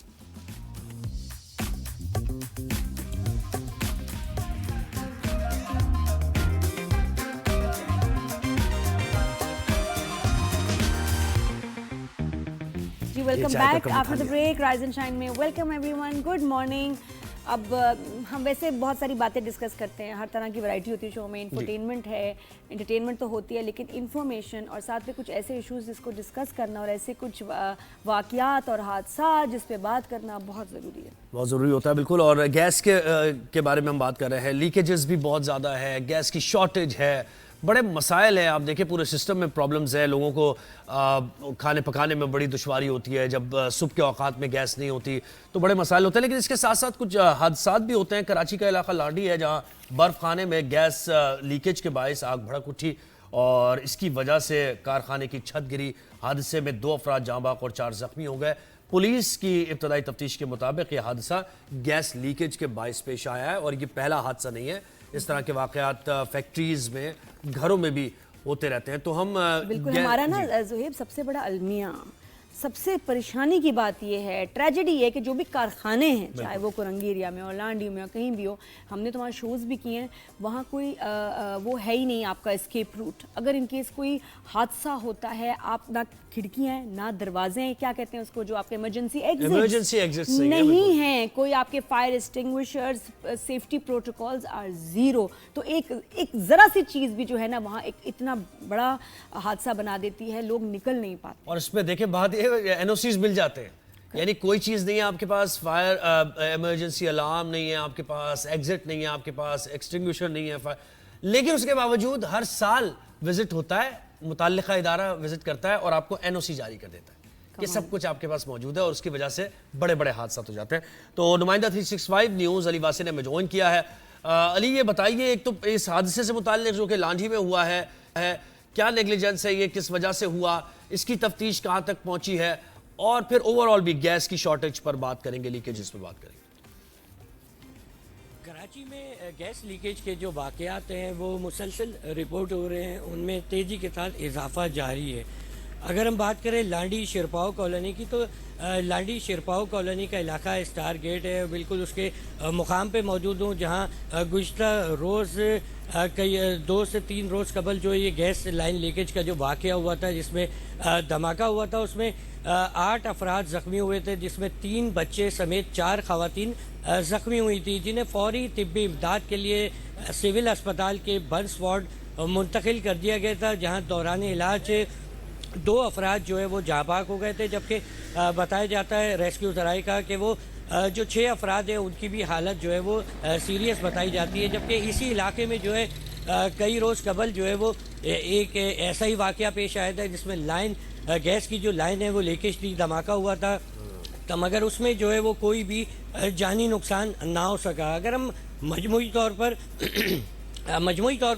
जी वेलकम चाय का बैक कप आफ्टर उठा the break, rise and shine में वेलकम एवरीवन, गुड मॉर्निंग। अब हम वैसे बहुत सारी बातें डिस्कस करते हैं, हर तरह की वैरायटी होती है शो में, इंफरटेनमेंट है, एंटरटेनमेंट तो होती है, लेकिन इन्फॉर्मेशन और साथ में कुछ ऐसे इश्यूज जिसको डिस्कस करना और ऐसे कुछ वाक़यात और हादसा जिस पे बात करना बहुत ज़रूरी है। बहुत ज़रूरी होता है, बिल्कुल। और गैस के बारे में हम बात कर रहे हैं। लीकेजेस भी बहुत ज़्यादा है, गैस की शॉर्टेज है, बड़े मसाइल हैं। आप देखिए पूरे सिस्टम में प्रॉब्लम्स है, लोगों को खाने पकाने में बड़ी दुश्वारी होती है। जब सुबह के औकात में गैस नहीं होती तो बड़े मसाइल होते हैं, लेकिन इसके साथ साथ कुछ हादसात भी होते हैं। कराची का इलाका लाडी है जहाँ बर्फ़ खाने में गैस लीकेज के बायस आग भड़क उठी और इसकी वजह से कारखाने की छत गिरी। हादसे में 2 अफराद जाँ बाक और 4 जख्मी हो गए। पुलिस की इब्तदाई तफ्तीश के मुताबिक ये हादसा गैस लीकेज के बायस पेश आया है और ये पहला हादसा नहीं है। इस तरह के वाक़यात फैक्ट्रीज में, घरों में भी होते रहते हैं। तो हम बिल्कुल, हमारा ना ज़ुहैब सबसे बड़ा अलमिया, सबसे परेशानी की बात यह है, ट्रेजेडी है कि जो भी कारखाने हैं, चाहे वो कोरंगी एरिया में हो, लांडी में हो, कहीं भी हो, हमने तो वहाँ शोज़ भी किए हैं, वहाँ कोई वो है ही नहीं आपका एस्केप रूट। अगर इन केस कोई हादसा होता है, आप ना खिड़कियाँ हैं ना दरवाजे हैं, क्या कहते हैं उसको, जो आपके इमरजेंसी एग्जिट्स नहीं हैं, कोई आपके fire extinguishers, safety protocols are zero. तो एक ज़रा सी चीज़ भी जो है ना वहाँ एक इतना बड़ा हादसा बना देती है, लोग निकल नहीं पाते। और इसमें देखें बात ये एनओसीज मिल जाते हैं, यानी कोई चीज़ नहीं है आपके पास, फायर इमरजेंसी अलार्म नहीं है आपके पास, एग्जिट नहीं है आपके पास, एक्सटिंग्विशर नहीं है, लेकिन उसके बावजूद हर साल विजिट होता है, मुतल्लिका इदारा विजिट करता है और आपको एनओसी जारी कर देता है कि सब कुछ आपके पास मौजूद है और उसकी वजह से बड़े बड़े हादसा हो जाते हैं। तो नुमाइंदा 365 न्यूज़ अली वासी ने हमें ज्वाइन किया है। अली ये बताइए, एक तो इस हादसे से मुताल्लिक जो कि लांढी में हुआ है क्या नेग्लिजेंस है, ये किस वजह से हुआ, इसकी तफ्तीश कहाँ तक पहुंची है, और फिर ओवरऑल भी गैस की शॉर्टेज पर बात करेंगे, लीकेजेस पर बात करेंगे। कराची में गैस लीकेज के जो वाक़यात हैं वो मुसलसल रिपोर्ट हो रहे हैं, उनमें तेज़ी के साथ इजाफा जारी है। अगर हम बात करें लांडी शिरपाओ कॉलोनी की, तो लांडी शिरपाओ कॉलोनी का इलाका स्टार गेट है, बिल्कुल उसके मुकाम पे मौजूद हूँ, जहाँ गुज़िश्ता रोज़ कई 2 से 3 रोज़ कबल जो ये गैस लाइन लीकेज का जो वाक़या हुआ था, जिसमें धमाका हुआ था, उसमें 8 अफराद ज़ख्मी हुए थे, जिसमें 3 बच्चे समेत 4 ख़वातीन ज़ख्मी हुई थी, जिन्हें फ़ौरी तिब्बी इमदाद के लिए सिविल अस्पताल के बंस वार्ड मुंतकिल कर दिया गया था, जहाँ दौरान इलाज 2 अफराद जो है वो जाबाक हो गए थे, जबकि बताया जाता है रेस्क्यू ज़राए का कि वो जो 6 अफराद हैं उनकी भी हालत जो है वो सीरियस बताई जाती है। जबकि इसी इलाके में जो है कई रोज़ कबल जो है वो एक ऐसा ही वाक़या पेश आया था, जिसमें लाइन गैस की जो लाइन है वो लीकेज थी, धमाका हुआ था, तो मगर उसमें जो है वो कोई भी जानी नुकसान ना हो सका। अगर हम मजमूई तौर पर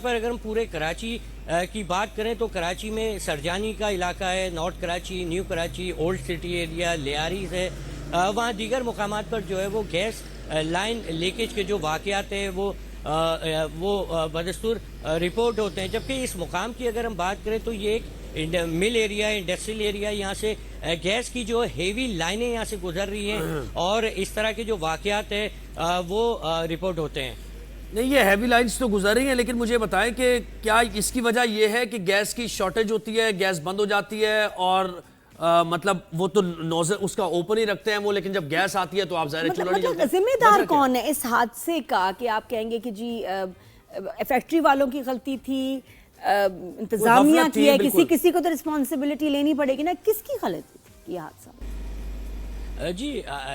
अगर हम पूरे कराची की बात करें, तो कराची में सरजानी का इलाका है, north Karachi, new Karachi, old city area, लियारीज है, वहाँ दीगर मुकामात पर जो है वो गैस लाइन लीकेज के जो वाक़यात हैं वो बदस्तूर रिपोर्ट होते हैं। जबकि इस मुकाम की अगर हम बात करें तो ये एक मिल एरिया, इंडस्ट्रियल एरिया, यहाँ से गैस की जो हेवी लाइनें यहाँ से गुजर रही हैं और इस तरह के जो वाक़यात हैं वो रिपोर्ट होते हैं। नहीं, ये हैवी लाइंस तो गुजर रही हैं, लेकिन मुझे बताएं कि क्या इसकी वजह ये है कि गैस की शॉर्टेज होती है, गैस बंद हो जाती है और मतलब वो तो नोजल उसका ओपन ही रखते हैं वो, लेकिन जब गैस आती है तो आप ज़ाहिर चूल्हा नहीं जलता। जिम्मेदार कौन है इस हादसे का कि आप कहेंगे कि जी फैक्ट्री वालों की गलती थी, इंतजामिया की है, किसी को तो रिस्पॉन्सिबिलिटी लेनी पड़ेगी ना, किसकी गलती थी ये हादसा? जी,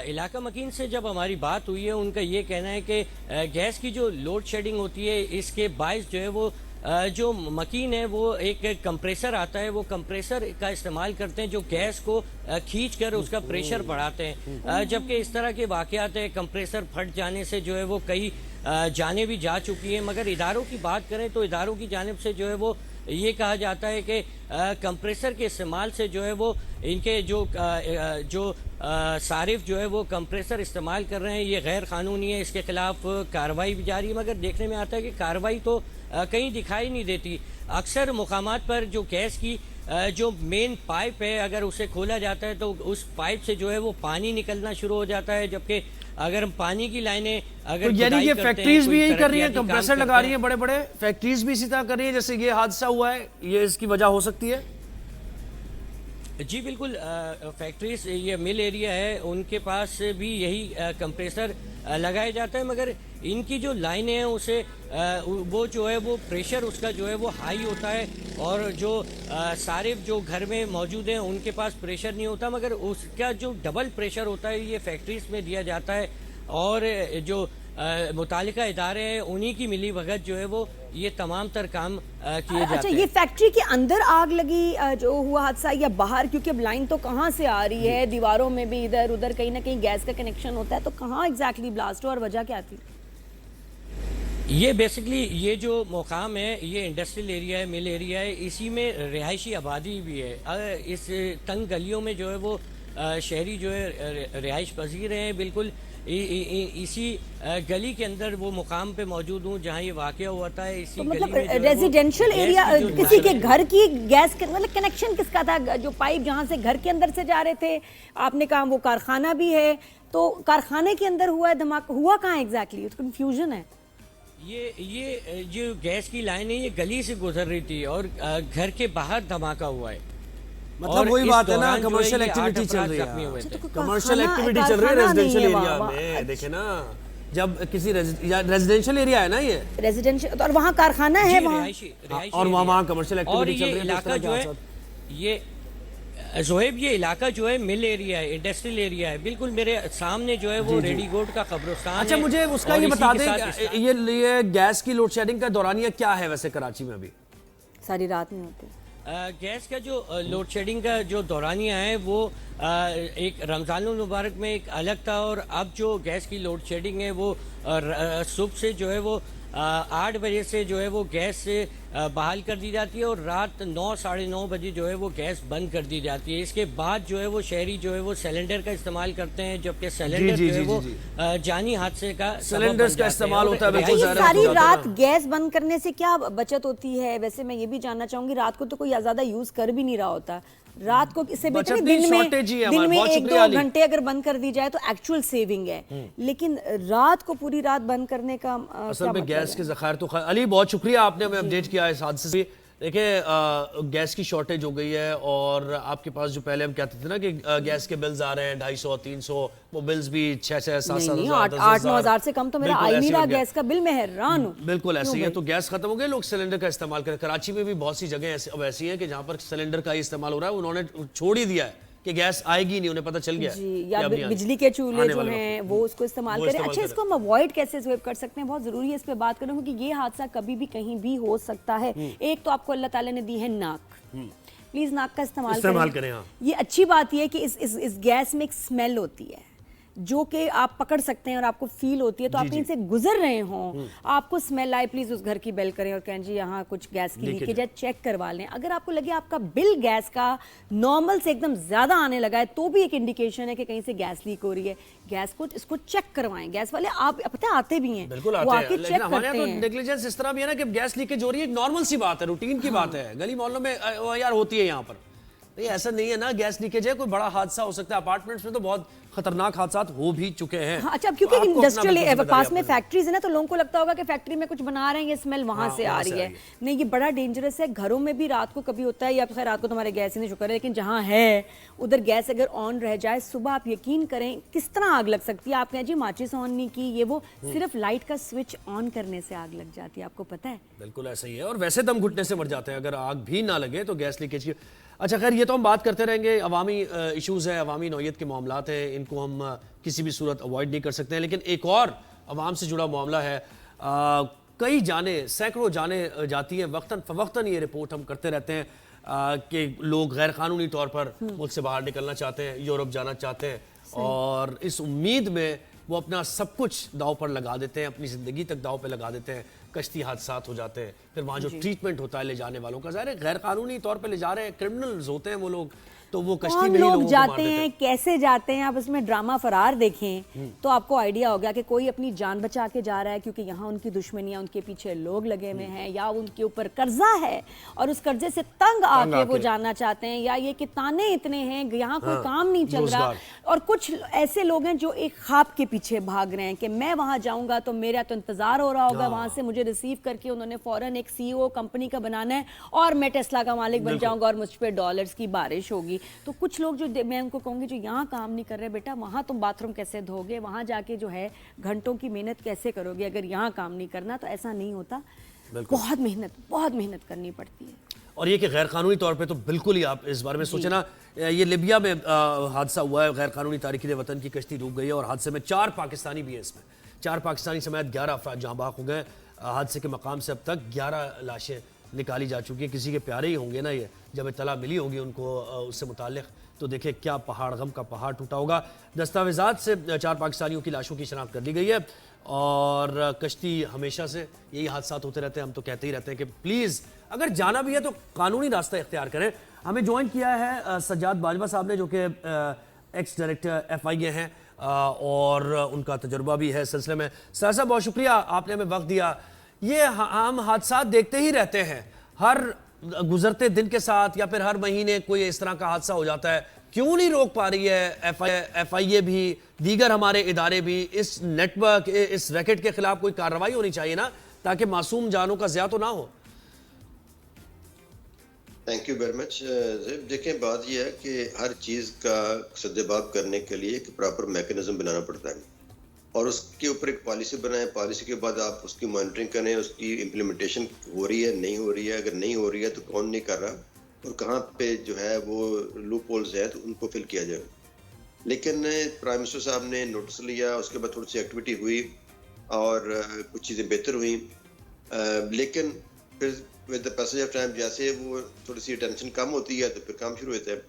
इलाका मकीन से जब हमारी बात हुई है, उनका ये कहना है कि गैस की जो लोड शेडिंग होती है, इसके बायस जो है वो जो मकीन है वो एक कंप्रेसर आता है, वो कंप्रेसर का इस्तेमाल करते हैं जो गैस को खींच कर उसका प्रेशर बढ़ाते हैं। जबकि इस तरह के वाक़यात है, कंप्रेसर फट जाने से जो है वो कई जानें भी जा चुकी हैं, मगर इदारों की बात करें तो इदारों की जानिब से जो है वो ये कहा जाता है कि कंप्रेसर के इस्तेमाल से जो है वो इनके जो सारिफ जो है वो कंप्रेसर इस्तेमाल कर रहे हैं, ये गैर कानूनी है, इसके खिलाफ कार्रवाई भी जारी है, मगर देखने में आता है कि कार्रवाई तो कहीं दिखाई नहीं देती। अक्सर मुकामात पर जो गैस की जो मेन पाइप है, अगर उसे खोला जाता है तो उस पाइप से जो है वो पानी निकलना शुरू हो जाता है, जबकि अगर हम पानी की लाइनें अगर तो यानी ये फैक्ट्रीज भी यही कर रही हैं, कंप्रेसर लगा रही हैं, बड़े बड़े फैक्ट्रीज भी इसी तरह कर रही हैं जैसे ये हादसा हुआ है, ये इसकी वजह हो सकती है? जी बिल्कुल, फैक्ट्रीज, ये मिल एरिया है, उनके पास भी यही कंप्रेसर लगाया जाता है, मगर इनकी जो लाइनें हैं उसे वो जो है वो प्रेशर उसका जो है वो हाई होता है, और जो सारिफ जो घर में मौजूद हैं उनके पास प्रेशर नहीं होता, मगर उसका जो डबल प्रेशर होता है ये फैक्ट्रीज में दिया जाता है, और जो मुतालिका इदारे हैं उन्हीं की मिली भगत जो है वो ये तमाम तर काम किए जाते हैं। अच्छा, ये फैक्ट्री के अंदर आग लगी जो हुआ हादसा, या बाहर? क्योंकि अब लाइन तो कहाँ से आ रही है, दीवारों में भी इधर उधर कहीं ना कहीं गैस का कनेक्शन होता है, तो कहाँ एग्जैक्टली ब्लास्ट हुआ और वजह क्या थी? ये बेसिकली ये जो मुकाम है ये इंडस्ट्रियल एरिया है, मिल एरिया है, इसी में रिहायशी आबादी भी है। इस तंग गलियों में जो है वो शहरी जो है रिहाइश पजीर हैं, बिल्कुल इसी गली के अंदर वो मुकाम पे मौजूद हूँ जहाँ ये वाक़या हुआ था। इसी तो गली मतलब में रेजिडेंशियल एरिया, किसी के घर की गैस मतलब कनेक्शन किसका था? जो पाइप जहाँ से घर के अंदर से जा रहे थे, आपने कहा वो कारखाना भी है, तो कारखाने के अंदर हुआ है धमाका, हुआ कहाँ एग्जैक्टली? कंफ्यूजन है। ये जो गैस की लाइन है ये गली से गुजर रही थी और घर के बाहर धमाका हुआ है। मतलब वही बात है ना, कमर्शियल एक्टिविटी चल रही है, कमर्शियल एक्टिविटी चल रही है रेजिडेंशियल एरिया में। देखे ना, जब किसी रेजिडेंशियल एरिया है ना, ये रेजिडेंशियल, और वहाँ कारखाना है वहाँ, और वहाँ कमर्शियल एक्टिविटी चल रही है। इलाका जो है ये जोहेब, ये इलाका जो है मिल एरिया है, इंडस्ट्रियल एरिया है, बिल्कुल मेरे सामने जो है वो रेडीगोट का कब्रिस्तान। अच्छा, मुझे उसका ये बता दें, ये गैस की लोड शेडिंग का दौरानिया क्या है वैसे कराची में? अभी सारी रात नहीं होती गैस का जो लोड शेडिंग का जो दौरानिया है वो एक रमज़ान मुबारक में एक अलग था, और अब जो गैस की लोड शेडिंग है वो सुबह से जो है वो 8 बजे से जो है वो गैस बहाल कर दी जाती है और रात 9 साढ़े 9 बजे जो है वो गैस बंद कर दी जाती है। इसके बाद जो है वो शहरी जो है वो सिलेंडर का इस्तेमाल करते हैं, जबकि सिलेंडर जो है वो जानी हादसे का सिलेंडर्स का इस्तेमाल होता है। बिल्कुल ये सारी रात गैस बंद करने से क्या बचत होती है? वैसे मैं ये भी जानना चाहूंगी, रात को तो कोई ज्यादा यूज कर भी नहीं रहा होता, रात को इससे बेहतर दिन में 1-2 घंटे अगर बंद कर दी जाए तो एक्चुअल सेविंग है, लेकिन रात को पूरी रात बंद करने का असल में गैस के ज़खायर तो अली बहुत शुक्रिया, आपने हमें अपडेट किया इस हादसे से। देखिए गैस की शॉर्टेज हो गई है और आपके पास जो पहले हम कहते थे ना कि गैस के बिल्स आ रहे हैं 250-300, वो बिल्स भी 6-7 8-9 हज़ार से कम तो मेरा आ ही नहीं रहा गैस का बिल। मैं हैरान हूँ। बिल्कुल ऐसे ही है। तो गैस खत्म हो गई, लोग सिलेंडर का इस्तेमाल करें। कराची में भी बहुत सी जगह अब ऐसी है कि जहाँ पर सिलेंडर का ही इस्तेमाल हो रहा है, उन्होंने छोड़ ही दिया है कि गैस आएगी नहीं, उन्हें पता चल गया जी, या बिजली के चूल्हे जो हैं वो उसको इस्तेमाल करें। अच्छा, इसको हम अवॉइड कैसे कर सकते हैं? बहुत जरूरी है इस पे बात करना, क्योंकि ये हादसा कभी भी कहीं भी हो सकता है। एक तो आपको अल्लाह ताला ने दी है नाक, प्लीज नाक का इस्तेमाल करें। हाँ। ये अच्छी बात यह है कि इस गैस में एक स्मेल होती है जो कि आप पकड़ सकते हैं और आपको फील होती है, तो आप कहीं से गुजर रहे हों, आपको स्मेल आए, प्लीज उस घर की बेल करें और कहें जी यहाँ कुछ गैस की लीकेज है, चेक करवा लें। अगर आपको लगे आपका बिल गैस का नॉर्मल से एकदम ज्यादा आने लगा है तो भी एक इंडिकेशन है कि कहीं से गैस लीक हो रही है। गैस को इसको चेक करवाएं। गैस वाले आप पता है आते भी हैं, बिल्कुल आते हैं, लेकिन हमारे यहाँ तो नेग्लिजेंस इस तरह भी है ना कि गैस लीकेज हो रही है, एक नॉर्मल सी बात है, रूटीन की बात है, गली मोहल्लों में यार होती है। यहाँ पर नहीं, ऐसा नहीं है ना, गैस लीकेज है, कोई बड़ा हादसा हो सकता है। अपार्टमेंट्स में तो बहुत खतरनाक हादसा हो भी चुके हैं। हाँ, अच्छा, क्योंकि इंडस्ट्रियल पास में फैक्ट्रीज है ना, तो लोगों को लगता होगा कि फैक्ट्री में कुछ बना रहे हैं, ये स्मेल वहां से आ रही है। नहीं, ये बड़ा डेंजरस है। घरों में भी रात को कभी होता है, या खैर रात को तुम्हारे गैस ही नहीं शुक्र है, लेकिन जहाँ है उधर गैस अगर ऑन रह जाए, सुबह आप यकीन करें किस तरह आग लग सकती है। आप कहें जी माचिस ऑन नहीं की, ये वो सिर्फ लाइट का स्विच ऑन करने से आग लग जाती है, आपको पता है। बिल्कुल ऐसा ही है, और वैसे दम घुटने से मर जाते हैं अगर आग भी ना लगे तो गैस लीकेज की। अच्छा खैर, ये तो हम बात करते रहेंगे, अवामी इश्यूज़ है, अवामी नौयत के मामलात हैं, इनको हम किसी भी सूरत अवॉइड नहीं कर सकते हैं। लेकिन एक और अवाम से जुड़ा मामला है, कई जाने, सैकड़ों जाने जाती हैं वक्तन फवक्तन, ये रिपोर्ट हम करते रहते हैं कि लोग गैर कानूनी तौर पर मुल्क से बाहर निकलना चाहते हैं, यूरोप जाना चाहते हैं, और इस उम्मीद में वो अपना सब कुछ दाव पर लगा देते हैं, अपनी ज़िंदगी तक दाव पर लगा देते हैं। कश्ती हादसात हो जाते हैं, फिर वहाँ जो ट्रीटमेंट होता है ले जाने वालों का, ज़ाहिर है गैर कानूनी तौर पे ले जा रहे हैं, क्रिमिनल्स होते हैं वो लोग, तो वो कश्ती में ही लोग जाते हैं, कैसे जाते हैं। आप उसमें ड्रामा फरार देखें तो आपको आइडिया होगा कि कोई अपनी जान बचा के जा रहा है क्योंकि यहाँ उनकी दुश्मनियां, उनके पीछे लोग लगे हुए हैं, या उनके ऊपर कर्जा है और उस कर्जे से तंग आके वो जाना चाहते हैं, या ये कि ताने इतने हैं, यहाँ कोई काम नहीं चल रहा। और कुछ ऐसे लोग हैं जो एक ख्वाब के पीछे भाग रहे हैं कि मैं वहां जाऊंगा तो मेरा तो इंतजार हो रहा होगा, वहां से मुझे रिसीव करके उन्होंने फौरन एक CEO कंपनी का बनाना है और मैं टेस्ला का मालिक बन जाऊंगा और मुझ पर डॉलर्स की बारिश होगी। तो कुछ लोग जो मैं उनको कहूंगी जो यहाँ काम नहीं कर रहे, बेटा वहाँ तुम बाथरूम कैसे धोगे, वहाँ जाके जो है घंटों की मेहनत कैसे करोगे अगर यहाँ काम नहीं करना। तो ऐसा नहीं होता, बहुत मेहनत करनी पड़ती है। और ये कि गैर कानूनी तौर पे तो बिल्कुल ही आप इस बारे में सोचे ना, ये लिबिया में हादसा हुआ है, गैर कानूनी तारिकीन वतन की कश्ती डूब गई है और हादसे में 4 पाकिस्तानी भी हैं। इसमें 4 पाकिस्तानी समेत 11 अफराद जहाँ बाग हो गए। हादसे के मकाम से अब तक 11 लाशें निकाली जा चुकी हैं। किसी के प्यारे ही होंगे ना ये, जब इत्तला मिली होगी उनको उससे मुताल्लिक़, तो देखिए क्या पहाड़, गम का पहाड़ टूटा होगा। दस्तावेज़ात से 4 पाकिस्तानियों की लाशों की शनाख्त कर ली गई है और कश्ती हमेशा से यही हादसा होते रहते हैं। हम तो कहते ही रहते हैं कि प्लीज़ अगर जाना भी है तो कानूनी रास्ता इख्तियार करें। हमें ज्वाइन किया है सज्जाद बाजवा साहब ने, जो कि एक्स डायरेक्टर FIA हैं और उनका तजुर्बा भी है सिलसिले में। सर साहब बहुत शुक्रिया, आपने हमें वक्त दिया। ये हम हादसा देखते ही रहते हैं, हर गुजरते दिन के साथ या फिर हर महीने कोई इस तरह का हादसा हो जाता है। क्यों नहीं रोक पा रही है FIA भी, दीगर हमारे इदारे भी? इस नेटवर्क, इस रैकेट के खिलाफ कोई कार्रवाई होनी चाहिए ना, ताकि मासूम जानों का ज़िया तो ना हो। Thank you very much. देखें, बात यह है कि हर चीज़ का सद्देबाब करने के लिए एक प्रॉपर मैकेनिज्म बनाना पड़ता है और उसके ऊपर एक पॉलिसी बनाएं। पॉलिसी के बाद आप उसकी मॉनिटरिंग करें, उसकी इम्प्लीमेंटेशन हो रही है, नहीं हो रही है, अगर नहीं हो रही है तो कौन नहीं कर रहा और कहाँ पे जो है वो लूप होल्स है तो उनको फिल किया जाए। लेकिन प्राइम मिनिस्टर साहब ने नोटिस लिया, उसके बाद थोड़ी सी एक्टिविटी हुई और कुछ चीज़ें बेहतर हुई, लेकिन फिर with the passage of time जैसे वो थोड़ी सी टेंशन कम होती है तो फिर काम शुरू होता है।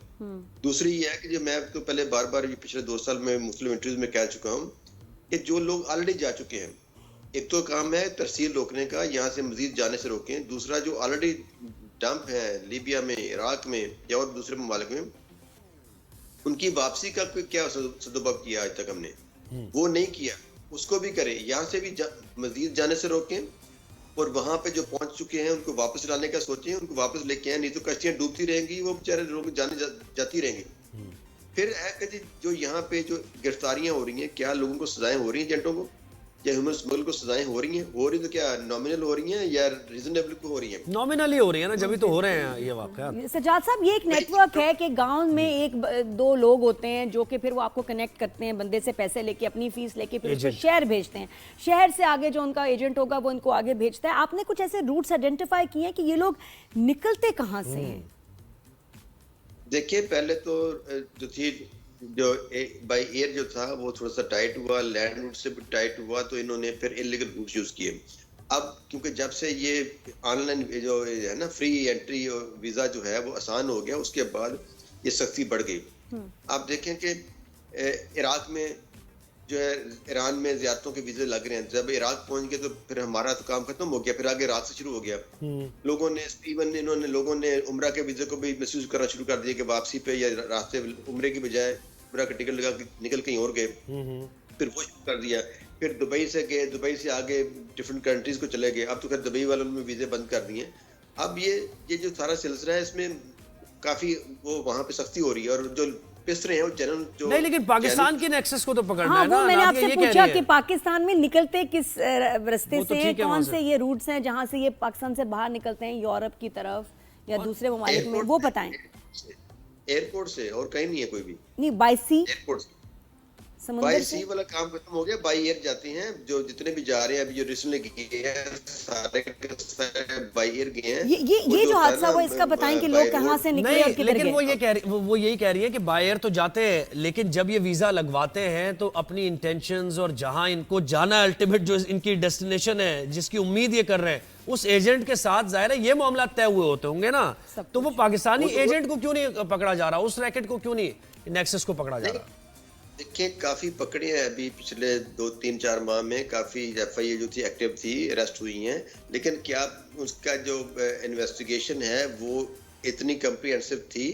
दूसरी ये है कि जो मैं तो पहले बार बार पिछले 2 साल में मुस्लिम इंटरव्यूज में कह चुका हूँ कि जो लोग ऑलरेडी जा चुके हैं एक तो काम है तरसील रोकने का, यहाँ से मजीद जाने से रोकें। दूसरा जो ऑलरेडी डंप है लीबिया में, इराक में या और दूसरे ममालिक में, उनकी वापसी का कोई क्या सदुपयोग किया आज तक हमने? वो नहीं किया, उसको भी करें। यहाँ से भी मजीद जाने से रोकें और वहां पे जो पहुंच चुके हैं उनको वापस लाने का सोचें, उनको वापस लेके आए, नहीं तो कश्तियां डूबती रहेंगी, वो बेचारे लोग जाती रहेंगी। फिर है कि जो यहाँ पे जो गिरफ्तारियां हो रही हैं, क्या लोगों को सजाएं हो रही हैं, एजेंटों को या ह्यूमन स्मगल को सजाएं हो रही हैं तो क्या नॉमिनल हो रही हैं या रीजनेबल को हो रही हैं? नॉमिनल ही हो रही है ना, जब भी तो हो रहे हैं ये वाकया। सजाद साहब, ये एक नेटवर्क है कि गांव में एक दो लोग होते हैं जो कि फिर वो आपको कनेक्ट करते हैं, बंदे से पैसे लेके, अपनी फीस लेके, फिर उसको शहर भेजते हैं। शहर से आगे जो उनका एजेंट होगा वो इनको आगे भेजता है। आपने कुछ ऐसे रूट्स आइडेंटिफाई किए हैं कि ये लोग निकलते कहाँ से हैं? देखिए, पहले तो जो थी जो बाई एयर जो था वो थोड़ा सा टाइट हुआ, लैंड रूट से भी टाइट हुआ, तो इन्होंने फिर इलीगल रूट यूज किए। अब क्योंकि जब से ये ऑनलाइन जो है ना फ्री एंट्री और वीजा जो है वो आसान हो गया, उसके बाद ये सख्ती बढ़ गई। आप देखें कि इराक में जो है, ईरान में ज़्यादतों के वीजे लग रहे हैं। जब इराक पहुंच गए तो फिर हमारा तो काम खत्म हो गया, फिर आगे इराक से शुरू हो गया। लोगों ने उम्रा के वीजे को भी मिसयूज करना शुरू कर दिया कि वापसी पे या रास्ते उम्रे की बजाय उम्रा का टिकट लगा के निकल कहीं और गए। फिर वो शुरू कर दिया। फिर दुबई से गए, दुबई से आगे डिफरेंट कंट्रीज को चले गए। अब तो खैर दुबई वालों ने वीजे बंद कर दिए। अब ये जो सारा सिलसिला है, इसमें काफी वो वहां पे सख्ती हो रही है। और जो पिस रहे हैं वो चैनल जो नहीं, लेकिन पाकिस्तान के नेक्सस को तो पकड़ना है ना। वो मैंने नादिया आपसे ये कह पूछा रही है। कि पाकिस्तान में निकलते किस रास्ते वो तो से ठीक हैं, है, कौन वहाँ से ये रूट्स हैं जहां से ये पाकिस्तान से बाहर निकलते हैं यूरोप की तरफ या दूसरे ममालिक में, वो बताएं। एयरपोर्ट से, और कहीं नहीं है कोई भी। नहीं, बाय सी, एयरपोर्ट से, समुद्र बाई से। सी वाला काम खत्म हो गया। बाई एयर जाते हैं जो जितने भी जा रहे हैं, अभी जो रिसेंटली गए हैं सारे बाई एयर गए हैं। ये जो हादसा हुआ, इसका बताएं कि लोग कहाँ से निकले और नहीं, किधर लेकिन गए। वो यही कह रही है कि बायर तो जाते हैं, लेकिन जब ये वीजा लगवाते हैं तो अपनी इंटेंशंस और जहां इनको जाना अल्टीमेट जो इनकी डेस्टिनेशन है, जिसकी उम्मीद ये कर रहे हैं, उस एजेंट के साथ जाहिर है ये मामला तय हुए होते होंगे ना। तो वो पाकिस्तानी एजेंट को क्यों नहीं पकड़ा जा रहा, उस रैकेट को क्यों नहीं नेक्सस को पकड़ा जा रहा? देखिए, काफी पकड़े हैं अभी पिछले 2-3-4 माह में। काफी एफआईए जो थी एक्टिव थी, अरेस्ट हुई हैं। लेकिन क्या उसका जो इन्वेस्टिगेशन है वो इतनी कम्प्रिहेंसिव थी,